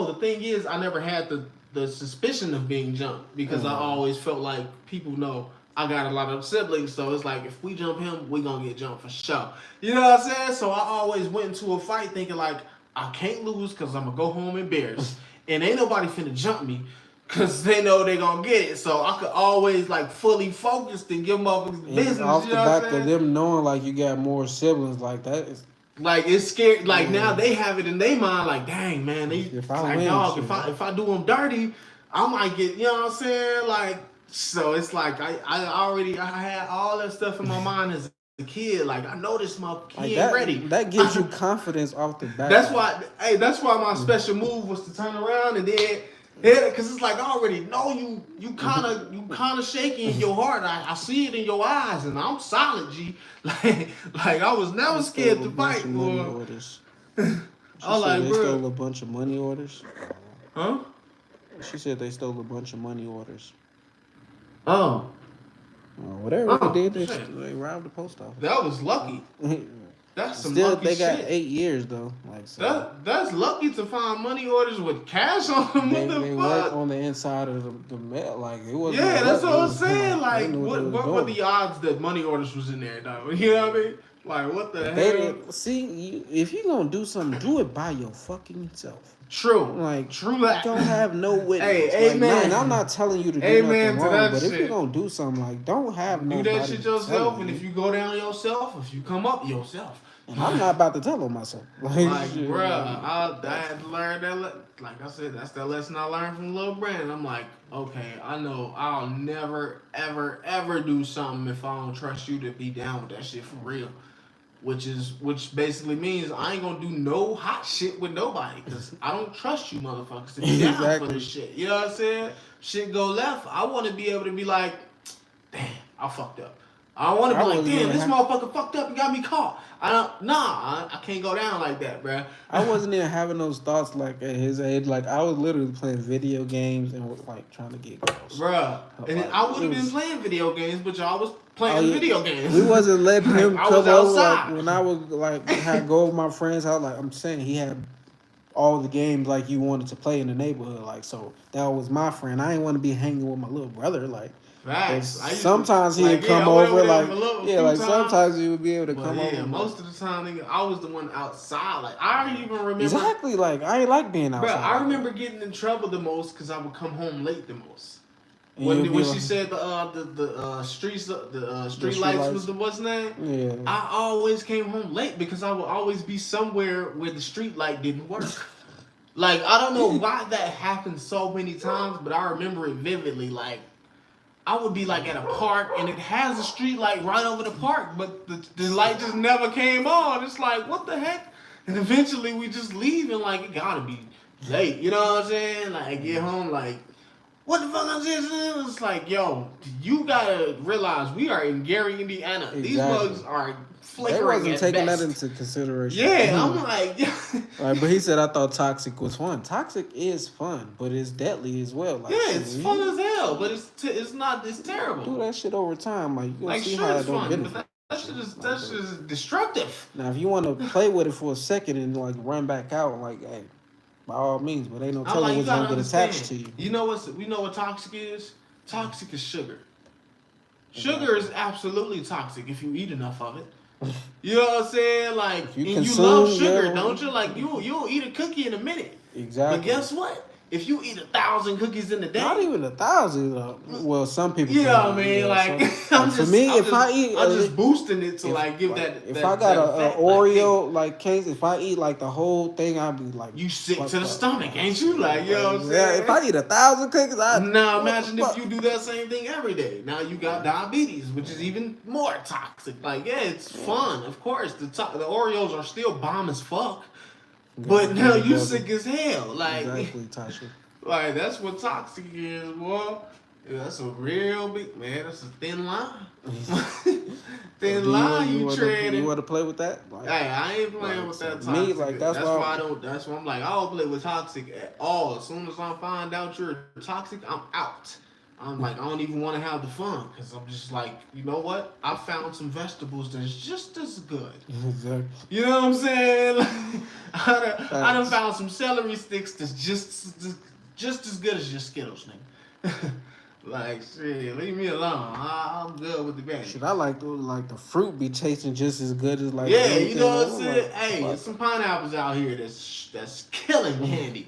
the thing is, I never had the suspicion of being jumped because I always felt like people know I got a lot of siblings, so it's like if we jump him, we gonna get jumped for sure. You know what I'm saying? So I always went into a fight thinking like I can't lose because I'm gonna go home embarrassed, and ain't nobody finna jump me because they know they gonna get it. So I could always like fully focused and give motherfuckers business. Off you the know back what I'm saying? of them knowing like you got more siblings, like that is. Like it's scary. Like now they have it in their mind. Like dang man, if I do them dirty, I might get. You know what I'm saying? Like so, it's like I had all that stuff in my mind as a kid. Like I know this motherfucker ain't ready. That gives you confidence off the back. That's why. Hey, that's why my special move was to turn around and then. Yeah, because it's like I already know you kind of shaky in your heart. I see it in your eyes, and I'm solid, G. Like I was never scared to fight, boy. I was like, they bro. stole a bunch of money orders. Huh? She said they stole a bunch of money orders. Oh. Whatever they did, they robbed the post office. That was lucky. That's some Still, lucky they got shit. 8 years though. Like so. That's lucky to find money orders with cash on them. They work on the inside of the mail. Like it was. Yeah, that's what I'm saying. Like, what were the odds that money orders was in there, though? You know what I mean? Like, what the hell? See, if you gonna do something, do it by your fucking self. True. Like, true that. Don't have no witness. Hey, like, amen. I'm not telling you to do amen nothing to wrong, that but if shit. you're gonna do something, like, don't have do nobody that shit yourself, and you. if you go down yourself, if you come up yourself. And I'm not about to tell on myself. Like, shit, bruh, I had to learn that. Like I said, that's that lesson I learned from Lil Brandon. I'm like, okay, I know I'll never, ever, ever do something if I don't trust you to be down with that shit for real. Which basically means I ain't gonna do no hot shit with nobody because I don't trust you motherfuckers to be down Exactly. for this shit. You know what I'm saying? Shit go left. I want to be able to be like, damn, I fucked up. I want to be like, damn, this motherfucker fucked up and got me caught. I can't go down like that, bruh. I wasn't even having those thoughts like at his age. Like I was literally playing video games and like trying to get girls. Bruh. And Like, I would have been playing video games, but y'all was playing Oh, yeah. video games. We wasn't letting him I come was over. outside. Like when I was like had go over my friend's house. Like I'm saying, he had all the games like you wanted to play in the neighborhood. Like so that was my friend. I didn't want to be hanging with my little brother. Like. Facts. Sometimes he'd come over, like sometimes he would be able to come over. Yeah, most of the time, nigga, I was the one outside. Like I don't even remember. Exactly, like I ain't like being outside. Bro, I remember getting in trouble the most because I would come home late the most. And When she said the street lights was the what's name? Yeah. I always came home late because I would always be somewhere where the street light didn't work. Like I don't know why that happened so many times, but I remember it vividly. Like. I would be like at a park and it has a street light right over the park, but the light just never came on. It's like, what the heck? And eventually we just leave and like, it gotta be late. You know what I'm saying? Like, I get home like, what the fuck is this? It's like, yo, you gotta realize we are in Gary, Indiana. Exactly. These bugs are flickering. They wasn't taking best. that into consideration. Yeah, I'm like, like, but he said I thought Toxic was fun. Toxic is fun, but it's deadly as well. Like, yeah, it's fun as hell, but it's not. It's terrible. Do that shit over time, like you gonna like see sure how it's it don't fun, benefit. but that shit is destructive. Now, if you want to play with it for a second and like run back out, like, hey, by all means, but ain't no telling like, what's gonna get attached to you. You know what toxic is? Toxic is sugar. Sugar is absolutely toxic if you eat enough of it. You know what I'm saying? Like, you love sugar, don't you? Like, you'll eat a cookie in a minute. Exactly. But guess what? If you eat 1,000 cookies in a day, not even 1,000. Well, some people. You know what I mean? Like, I'm just boosting it to like give like, that. If that, I got an Oreo like case, if I eat like the whole thing, I'd be like, you sick to the stomach, ain't you? Like, you know what I'm saying? Yeah, if I eat 1,000 cookies, now imagine if you do that same thing every day. Now you got diabetes, which is even more toxic. Like, yeah, it's fun, of course. The Oreos are still bomb as fuck. But now you sick as hell. Like, exactly, Tasha. Like, that's what toxic is, boy. Yeah, that's a real big, man. That's a thin line. Thin line you treading. You want to play with that? Like, hey, I ain't playing with that toxic. Me, like, that's why I don't. That's why I'm like, I don't play with toxic at all. As soon as I find out you're toxic, I'm out. I'm like, I don't even want to have the fun because I'm just like, you know what? I found some vegetables that's just as good. Exactly. You know what I'm saying? Like, I done found some celery sticks that's just as good as your Skittles, nigga. Like, shit, leave me alone. I'm good with the bag. Shit, I like the fruit be tasting just as good as like. Yeah, you know what I'm saying? Like, hey, there's some pineapples out here that's killing candy.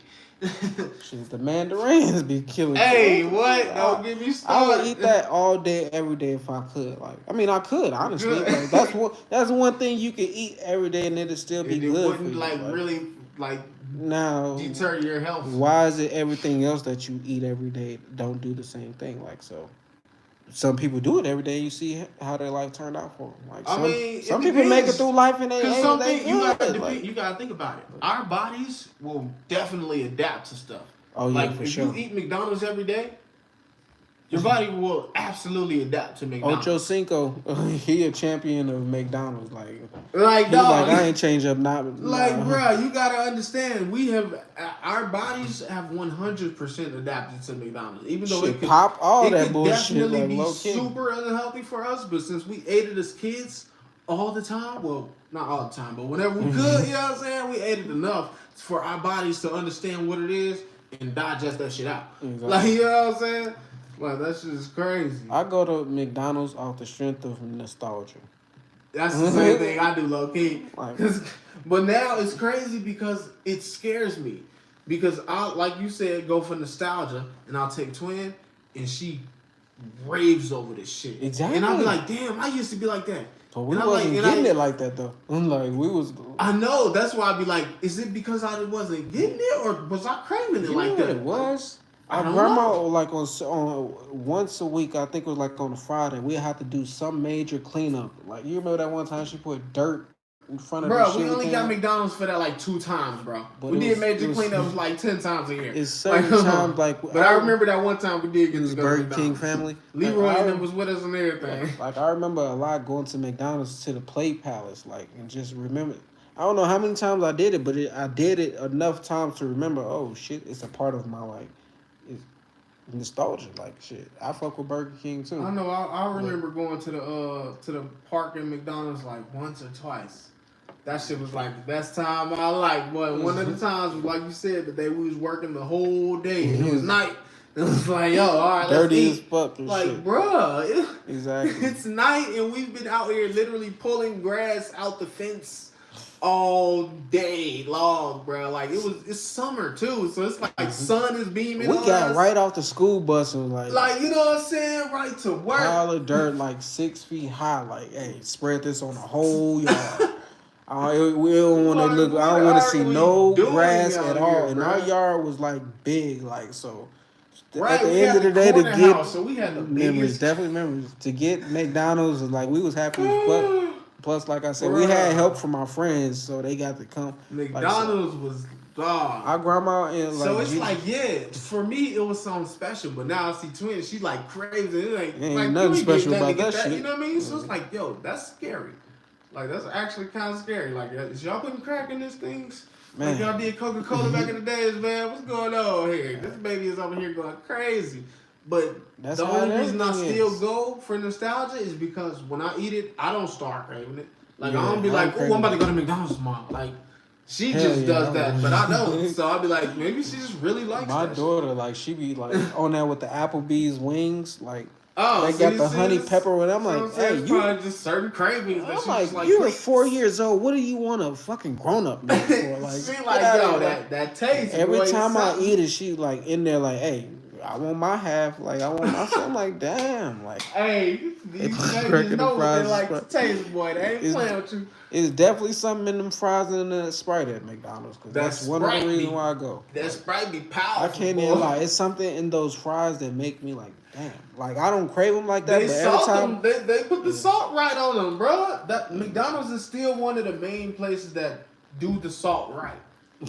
Shit, the mandarins be killing. Hey, what? Don't get me started. I would eat that all day, every day if I could. Like, I mean, I could honestly. Like, that's one thing you can eat every day and it'll still be and good. It wouldn't for you. like really like now deter your health. Why is it everything else that you eat every day don't do the same thing? Like, so some people do it every day. You see how their life turned out for them. Like, some people make it through life and they you gotta think about it. Our bodies will definitely adapt to stuff. Oh yeah, like for if sure. you eat McDonald's every day, your body will absolutely adapt to McDonald's. Ocho Cinco, he a champion of McDonald's. Like dog, I ain't change up not. Like, bro, you gotta understand. Our bodies have 100% adapted to McDonald's, even though it could pop all that could bullshit. Definitely like, be low super unhealthy for us. But since we ate it as kids all the time, well, not all the time, but whenever we could, you know what I'm saying, we ate it enough for our bodies to understand what it is and digest that shit out. Exactly. Like, you know what I'm saying? Like, that shit is crazy. I go to McDonald's off the strength of nostalgia. That's the same thing I do, low key. Like, but now it's crazy because it scares me. Because I, like you said, go for nostalgia, and I'll take Twin, and she raves over this shit. Exactly. And I'll be like, damn, I used to be like that. But we wasn't getting it like that though. I'm like, we was. I know. That's why I'd be like, is it because I wasn't getting it, or was I craving it like that? It was. I Our don't grandma, know. like on once a week, I think it was like on a Friday, we had to do some major cleanup. Like you remember that one time she put dirt in front of the Bro, shit we only can? got McDonald's for that like 2 times, bro. But we it did was- major it was- cleanups like 10 times a year. It's certain times like. But I remember that one time we did it get was to go to Burger McDonald's. King family. Leroy Like, and them was with us and everything. Like I remember a lot going to McDonald's to the Play Palace, like and just remember. I don't know how many times I did it, but I did it enough times to remember. Oh shit, it's a part of my like. It's nostalgia, like shit. I fuck with Burger King too. I know. I remember going to the park in McDonald's like once or twice. That shit was like the best time of my life. But one of the times, like you said, the day we was working the whole day and it was night. It was like, yo, all right, let's Dirty as eat. fuck and Like, shit. bruh, Exactly. it's night and we've been out here literally pulling grass out the fence all day long, bro. Like it's summer too, so it's like sun is beaming. We on got us. right off the school bus and Like you know what I'm saying, right to work. pile of dirt like 6 feet high. Like, hey, spread this on the whole yard. We don't want to Like, look. I what don't want to are see we no doing grass out at here, all. And bro? our yard was like big, like so. Right, At the we end had of the the day, to corner get house, so we had the memories, biggest- definitely memories. To get McDonald's, like we was happy as fuck. Plus, like I said, we had help from our friends, so they got to come. McDonald's was dog. Our grandma and like So it's Jesus- like, yeah, for me it was something special, but now I see twins, she like crazy. It ain't Ain't like nothing you special get about to get that shit. You know what I mean? So it's like, yo, that's scary. Like that's actually kind of scary. Like, is y'all putting crack in these things? Man. Like y'all did Coca-Cola back in the days, man. What's going on here? This baby is over here going crazy. But That's the how only reason I everything still is. go for nostalgia is because when I eat it, I don't start craving it. Like Yeah, I don't be I like, ain't oh, I'm about to craving go to McDonald's tomorrow. Like she Hell just yeah, does I that, would. but I don't. So I'll be like, maybe she just really likes my that daughter, like she be like on that with the Applebee's wings, like Oh, they so got you the see honey this? pepper. And I'm So like, saying hey, it's you. probably just certain cravings that I'm she's like, just like, you're please. 4 years old. What do you want a fucking grown up make for? Like, she get like, outta yo, here. that taste. Every boy, time I something. eat it, she like in there like, hey, I want my half. Like I want my. I'm like, damn. Like Hey, these Cracking babies the know what fries they is like fri- to taste, boy. They ain't It's- playing with you. it's definitely something in them fries and the Sprite at McDonald's. Cause that's That one of the Sprite reasons be- why I go. That Sprite be powerful. I can't boy. even lie. It's something in those fries that make me like, damn. Like I don't crave them like that, They but every salt time them. They put the salt right on them, bro. That McDonald's is still one of the main places that do the salt right.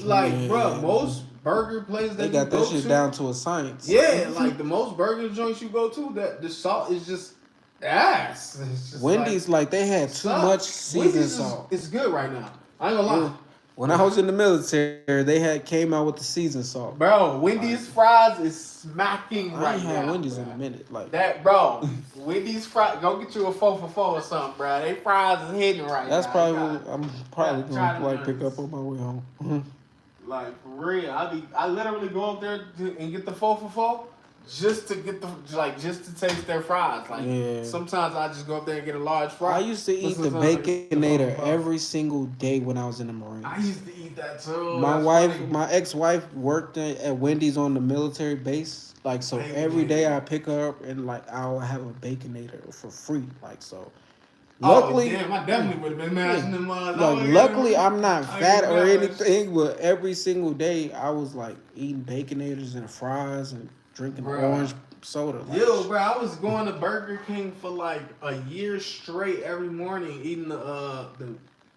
Like, Yeah. bro, most burger places that they got you that go shit to, down to a science. yeah, like the most burger joints you go to, that the salt is just ass. It's just Wendy's like they had too sucks. much seasoned Wendy's salt. It's good right now. I ain't gonna lie. When I was in the military, they came out with the seasoned salt. Bro, Wendy's fries is smacking I right ain't had now. Wendy's bro. in a minute. Like That bro, Wendy's fries. Go get you a 4 for 4 or something, bro. They fries is hitting right that's now. probably You what gotta- I'm probably try gonna the like pick Wendy's. up on my way home. Like for real, I literally go up there and get the 4 for 4 just to get just to taste their fries. Like Yeah. sometimes I just go up there and get a large fry. I used to eat the Sometimes I get the Baconator 4 for 4. every single day when I was in the Marines. I used to eat that too. My That's wife, funny. my ex-wife worked at Wendy's on the military base. Like so, Baconator. every day I pick her up and like I'll have a Baconator for free. Like so, Oh, luckily, damn, I definitely would have been mashing them. like luckily I'm not I fat get or that. anything, but every single day I was like eating Baconators and fries and drinking Bruh. orange soda. Like, Yo, bro, I was going to Burger King for like a year straight every morning eating the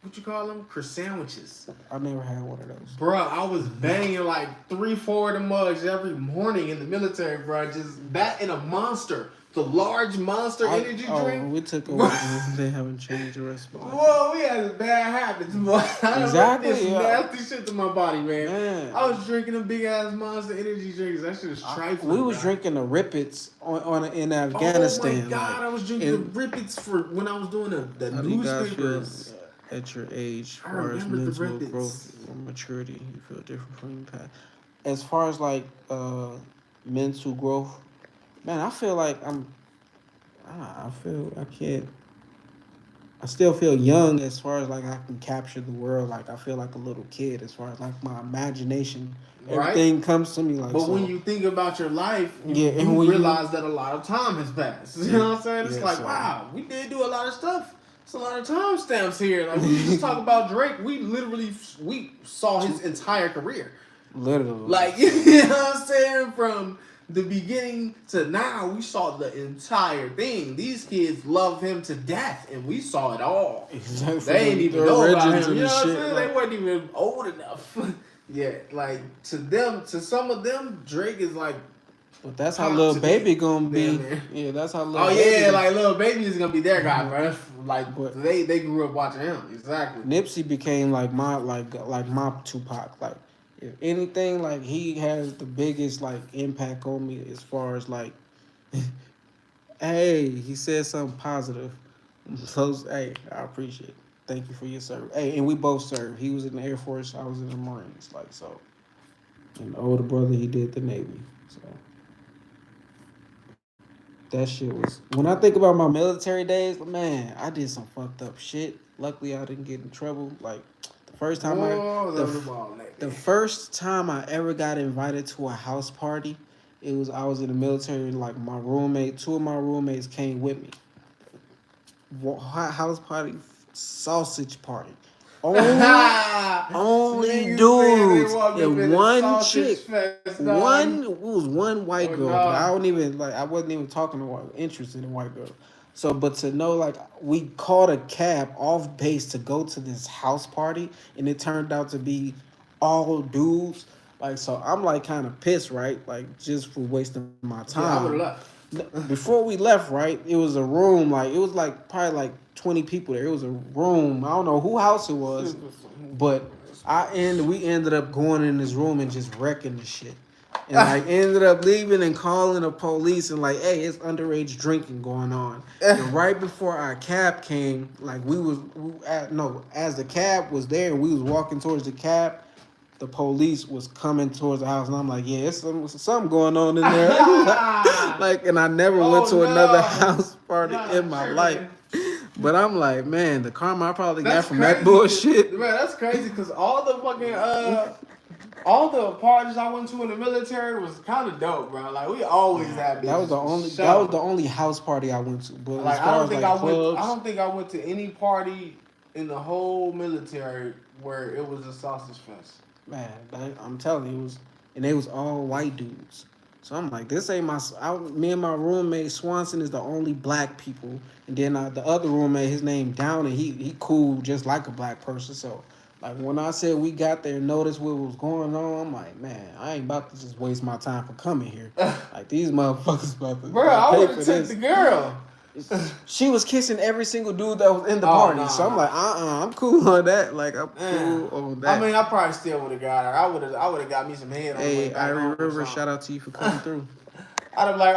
what you call them? Croissantwiches. I never had one of those. Bro, I was banging like 3-4 of the mugs every morning in the military, bro. Just that in a Monster. The large Monster energy drink. We took over. They haven't changed the recipe. Whoa, we had bad habits, boy. I Exactly, did some yeah. nasty shit to my body, man. Man. I was drinking them big ass Monster energy drinks. That shit was trifling. We was bro. drinking the Rippets in Afghanistan. Oh my god, like, I was drinking and- the Rippets for when I was doing the How do you guys feel newspapers. at your age, as I far as remember the mental Rippets. growth or maturity? You feel different from the past. As far as like mental growth, man, I feel like I still feel young as far as like I can capture the world. Like I feel like a little kid as far as like my imagination. Right. Everything comes to me like. But so. when you think about your life, Yeah, and you when you- realize that a lot of time has passed. You know what I'm saying? It's Yeah, like, so- wow, we did do a lot of stuff It's a lot of timestamps here. Like we just talk about Drake. We saw his entire career. Literally. Like you know what I'm saying? From the beginning to now, we saw the entire thing. These kids love him to death, and we saw it all. Exactly. They ain't even know about him. You know what I'm shit, saying? like, They weren't even old enough. Yeah, like to some of them, Drake is like. But that's how Lil Baby gonna be. Yeah, that's how Lil Baby. Yeah, like Lil Baby is gonna be their guy, bro. Like they grew up watching him. Exactly. Nipsey became like my Tupac. Like if anything, like he has the biggest like impact on me as far as like, hey, he said something positive. So hey, I appreciate it. Thank you for your service. Hey, and we both served. He was in the Air Force. I was in the Marines. Like so, and the older brother he did the Navy. So. That shit was. When I think about my military days, man, I did some fucked up shit. Luckily, I didn't get in trouble. Like the first time the first time I ever got invited to a house party, I was in the military. Like two of my roommates came with me. House party, sausage party. Only dudes and one chick. It was one white girl. But I wasn't even interested in white girls. So, but to know, like, we called a cab off base to go to this house party, and it turned out to be all dudes. Like, so I'm like kind of pissed, right? Like, just for wasting my time. Yeah, I would have left. Before we left, right, it was a room, like, it was like probably like 20 people there. It was a room. I don't know who house it was, but we ended up going in this room and just wrecking the shit. And like ended up leaving and calling the police and like, hey, it's underage drinking going on. And right before our cab came, like as the cab was there and we was walking towards the cab, the police was coming towards the house, and I'm like, yeah, it's something going on in there. Like, and I never went to another house party in my life. But I'm like, man, the karma I probably got from that bullshit. Man, that's crazy because all the fucking all the parties I went to in the military was kind of dope, bro. Like we always had. That was the only house party I went to. But like I don't think I went to any party in the whole military where it was a sausage fest. Man, I'm telling you, they was all white dudes. So I'm like, this ain't me and my roommate Swanson is the only black people, and then the other roommate, his name Downey, he cool just like a black person. So like when I said we got there and noticed what was going on, I'm like, man, I ain't about to just waste my time for coming here. Like these motherfuckers about to. Bro, I would have took the girl. She was kissing every single dude that was in the party. Nah. So I'm like, I'm cool on that. Like I'm cool on that. I mean, I probably still would have got her. I would have got me some head on the way back. Hey, Irie River, shout out to you for coming through. I'd have like,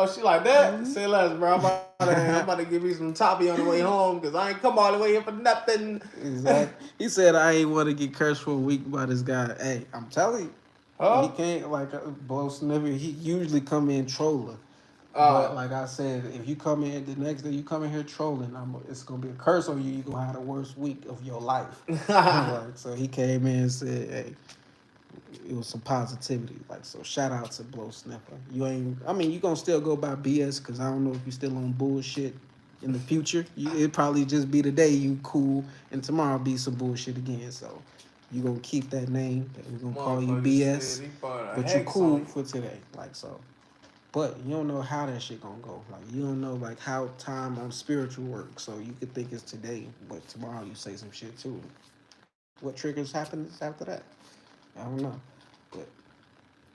she like that? Mm-hmm. Say less, bro. I'm about to give you some toppy on the way home because I ain't come all the way here for nothing. Exactly. He said I ain't want to get cursed for a week by this guy. Hey, I'm telling you, he can't like blow sniffer. He usually come in trolling. But like I said, if you come in the next day, you come in here trolling, it's gonna be a curse on you. You're gonna have the worst week of your life. Like, so he came in and said, hey, it was some positivity. Like, so shout out to Blow Sniffer. You gonna still go by BS because I don't know if you still on bullshit in the future. It'd probably just be the day you cool and tomorrow be some bullshit again. So you gonna keep that name. We're gonna call you BS, but you cool for today. Like so. But you don't know how that shit gonna go. Like you don't know like how time on spiritual work. So you could think it's today, but tomorrow you say some shit too. What triggers happens after that? I don't know. But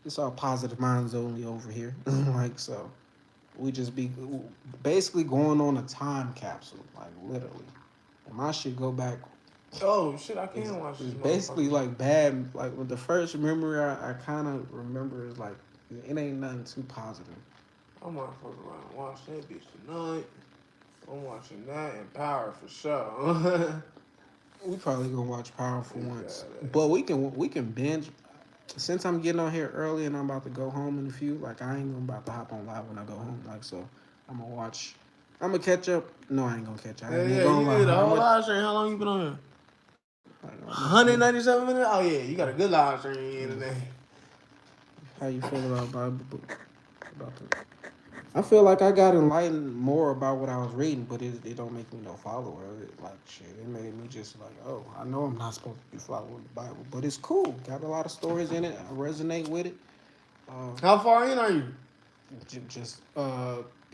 it's all positive minds only over here. Like so, we just be basically going on a time capsule, like literally. And my shit go back. Oh shit! I can't watch this. It's basically like bad. Like with the first memory I kind of remember is like. It ain't nothing too positive. I'm gonna fuck around and watch that bitch tonight. I'm watching that and Power for sure. We probably gonna watch Power for once, but we can binge. Since I'm getting on here early and I'm about to go home in a few, like I ain't gonna about to hop on live when I go home. Like so, I'm gonna watch. I'm gonna catch up. No, I ain't gonna catch up. You did a whole live stream. How long you been on here? 197 minutes. Oh yeah, you got a good live stream today. How you feel about the I feel like I got enlightened more about what I was reading, but it don't make me no follower of it. Like shit, it made me just like, oh, I know I'm not supposed to be following the Bible, but it's cool. Got a lot of stories in it. I resonate with it. How far in are you? Just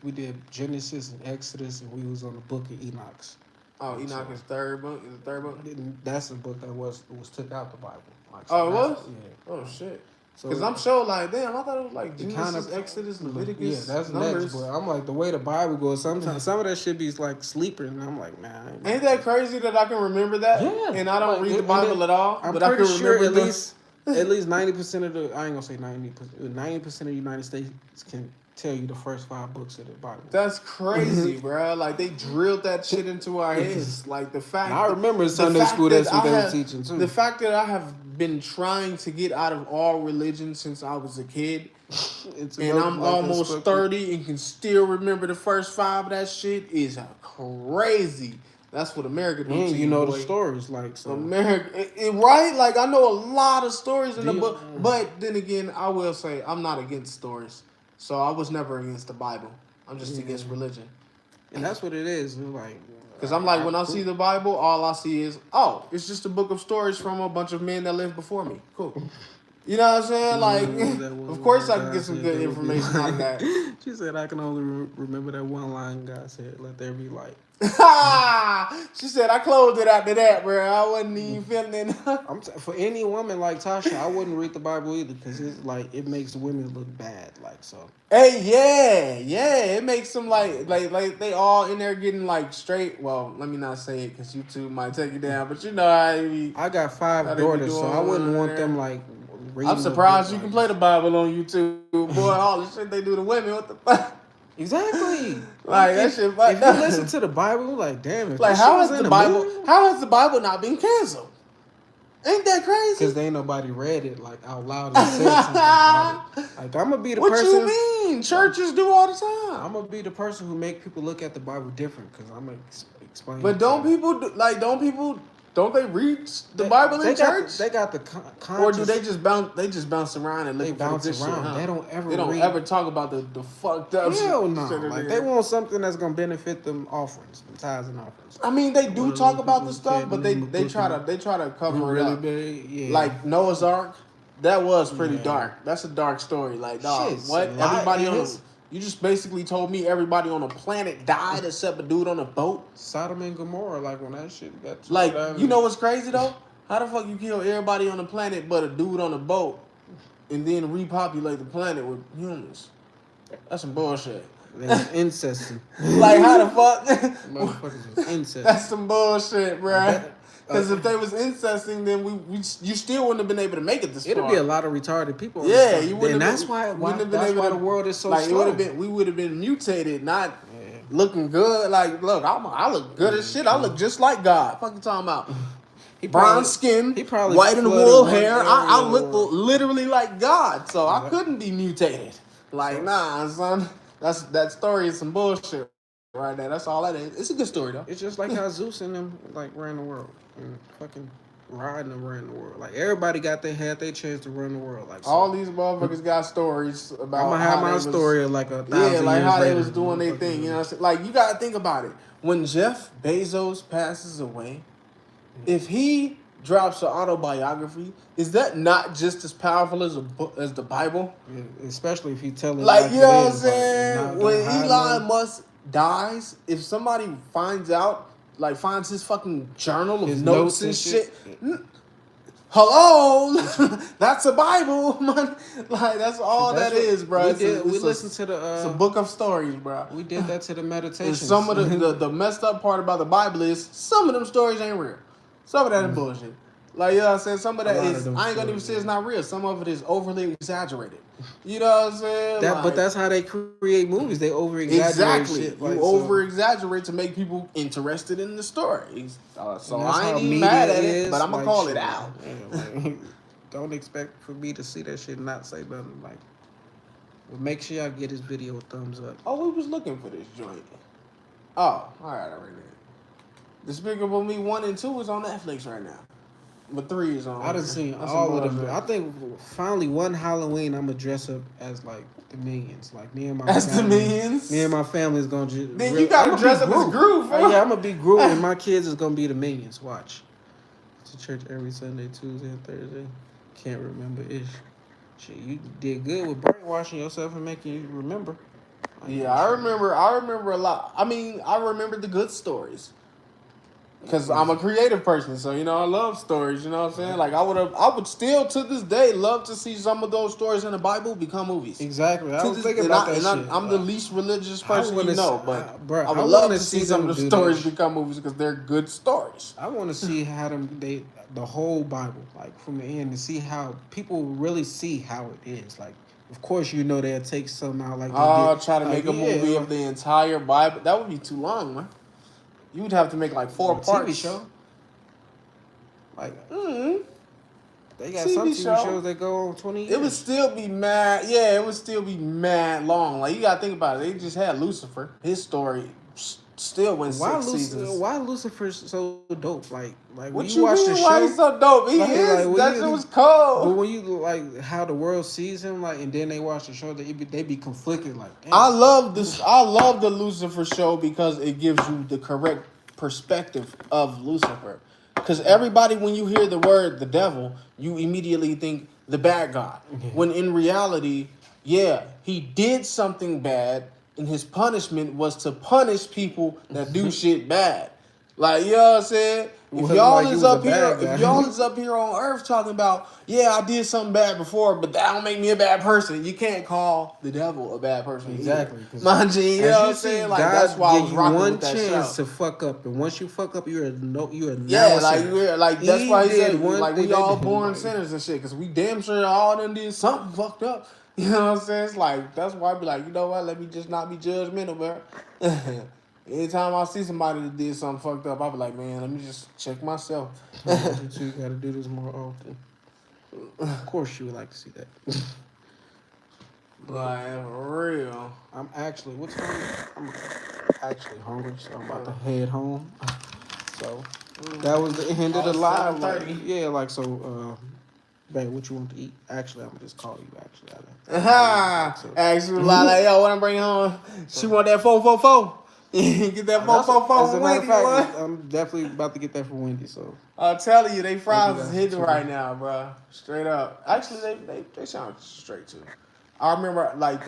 we did Genesis and Exodus, and we was on the Book of Enoch's. Oh, Enoch is third book. Is the third book? That's the book that was took out the Bible. Like, Oh, it was? Yeah. Oh shit. So Because I'm sure, like, damn, I thought it was like it Genesis, Exodus, Leviticus, yeah, that's Numbers. next. But I'm like the way the Bible goes. Sometimes some of that shit be like sleeper, and I'm like, man. Ain't that crazy that I can remember that? Yeah. And I don't Like, read the Bible at all, I'm but I pretty can sure remember at least 90% of the I ain't gonna say 90% of the United States can tell you the first 5 books of the Bible. That's crazy, bro. Like they drilled that shit into our heads. Like the fact. And I remember in Sunday school that's what they were teaching too. The fact that I have been trying to get out of all religion since I was a kid, and I'm almost 30 and can still remember the first 5 of that shit is crazy. That's what America do to you know boy. the stories, like so. America, right? Like I know a lot of stories in the book, but then again, I will say I'm not against stories. So I was never against the Bible. I'm just against religion. And that's what it is. Because I'm like, when I see the Bible, all I see is, oh, it's just a book of stories from a bunch of men that lived before me. Cool. You know what I'm saying? Like, of course I can get some good information out of that. She said, I can only remember that one line God said, let there be light. She said, I closed it after that, bro. I wasn't even feeling it. For any woman like Tasha, I wouldn't read the Bible either because it's like it makes women look bad. Like so. Hey, yeah, it makes them like they all in there getting like straight. Well, let me not say it because YouTube might take you down, but you know how I got 5 daughters, so I wouldn't want them like. I'm surprised you can play the Bible on YouTube, boy. All the shit they do to women, what the fuck? Exactly. Like that shit. If you listen to the Bible, like damn. Like how has the Bible? How has the Bible not been canceled? Ain't that crazy? Because ain't nobody read it like out loud and said something about it. Like I'm gonna be the person. What you mean? Churches do all the time. I'm gonna be the person who make people look at the Bible different because I'm gonna explain. But don't they read the Bible in church? They got the conscious. Or do they just bounce around and they bounce around? Shit, huh? They don't ever talk about the fucked up shit. Hell no. Like they want something that's gonna benefit them offerings, the tithes and offerings. I mean, they do talk about the stuff, but they try to cover it up. Yeah. Like Noah's Ark, that was pretty dark. That's a dark story. Like, dog, what? Everybody on you just basically told me everybody on the planet died except a dude on a boat. Sodom and Gomorrah, like when that shit got like, you know what's crazy though? How the fuck you kill everybody on the planet but a dude on a boat, and then repopulate the planet with humans? That's some bullshit. Incest. Like how the fuck? Motherfuckers was incest. That's some bullshit, bruh. Because if they was incesting, then you still wouldn't have been able to make it this far. It'd be a lot of retarded people. Yeah, you wouldn't. And that's why the world is so slow. We would have been mutated, not looking good. Like, look, I look good as shit. I look just like God. Fuck you talking about? Brown skin, white and wool hair. I look literally like God, so I couldn't be mutated. Like, nah, son. That story is some bullshit right there. That's all that is. It's a good story though. It's just like how Zeus and them like ran the world and fucking riding them ran the world. Like everybody had their chance to run the world. Like so. All these motherfuckers got stories about. I'm gonna have my story of like 1,000 years like how later. they was doing their thing. You know what I'm saying? Like you gotta think about it. When Jeff Bezos passes away, if he drops an autobiography, is that not just as powerful as as the Bible? Yeah, especially if you tell it like you know what I'm is, saying? Like, when Elon Musk dies, if somebody finds out, like finds his fucking journal of notes and shit. Hello, that's a Bible, man. Like that's all that is, bro. We listened to the. It's a book of stories, bro. We did that to the meditation. Some of the messed up part about the Bible is some of them stories ain't real. Some of that is bullshit. Like, you know what I'm saying? Some of that is, I ain't gonna even say it's not real. Some of it is overly exaggerated. You know what I'm saying? But that's how they create movies. They over-exaggerate exactly. shit. You over-exaggerate to make people interested in the story. So I ain't even mad at it, but I'm gonna call it out. Don't expect for me to see that shit and not say nothing. Like, well, make sure y'all get this video a thumbs up. Oh, we was looking for this joint. Oh, all right. Despicable Me 1 and 2 is on Netflix right now. But 3 is on. I done seen That's all some of them. bullshit. I think finally one Halloween I'm gonna dress up as like the Minions. Like me and my As the family. Minions? Me and my family is gonna just. Then you gotta dress up as Groot. Yeah, I'm gonna be Groot, and my kids is gonna be the Minions. Watch. To church every Sunday, Tuesday, and Thursday. Can't remember ish. Shit, you did good with brainwashing yourself and making you remember. Yeah, I remember a lot. I mean, I remember the good stories. Because I'm a creative person, so you know I love stories. You know what I'm saying? Like I would still to this day love to see some of those stories in the Bible become movies. Exactly. I To was this- thinking and about I- that and shit. I'm the least religious I person wanna you know, see- but bruh, I would I love wanna to see see some of them the do stories that. become movies because they're good stories. I want to see how the whole Bible, like from the end, to see how people really see how it is. Like, of course, you know they'll take some out, like they did. Try to like, make a movie of the entire Bible. That would be too long, man. You would have to make like 4 a parts. TV show. Like Mm-hmm. they got some TV shows that go on 20 years. It would still be mad. Yeah, it would still be mad long. Like you gotta think about it. They just had Lucifer. His story still went 6 seasons. Why Lucifer's so dope? Like when What you you watch mean? the show, Why he's so dope? He like, is. when That you- shit was But cold. when you like how the world sees him, like, and then they watch the show, they be conflicted. Like, damn. I love this. I love the Lucifer show because it gives you the correct perspective of Lucifer. Because everybody, when you hear the word the devil, you immediately think the bad guy. When in reality, yeah, he did something bad, and his punishment was to punish people that do shit bad. Like, you know what I'm saying? If Wasn't y'all like he is was a up here, bad guy. if y'all is up here on Earth talking about, yeah, I did something bad before, but that don't make me a bad person. You can't call the devil a bad person. Exactly. Mind you, you know what I'm saying? Like that's why I was rocking one with that chance show. to fuck up, and once you fuck up, you're now Yeah, a like sinner. we're like that's He why he did said one like thing we that all did, born like- sinners and shit because we damn sure all done did something fucked up. You know what I'm saying? It's like that's why I be like, you know what? Let me just not be judgmental, bro. Anytime I see somebody that did something fucked up, I be like, man, let me just check myself. You got to do this more often. Of course, you would like to see that. Like for real. I'm actually I'm actually hungry, so I'm about to head home. So that was the end of the live. Like, 7:30. yeah, like so. Babe, what you want to eat? Actually, I'm gonna just call you. Actually, Actually, like, yo, what I'm bringing home? She want that 444. Get that 444 As a from matter of Wendy, fact, boy. I'm definitely about to get that from Wendy. So I'm telling you, they fries Maybe is that's hitting too. right now, bro. Straight up. Actually, they sound straight too. I remember like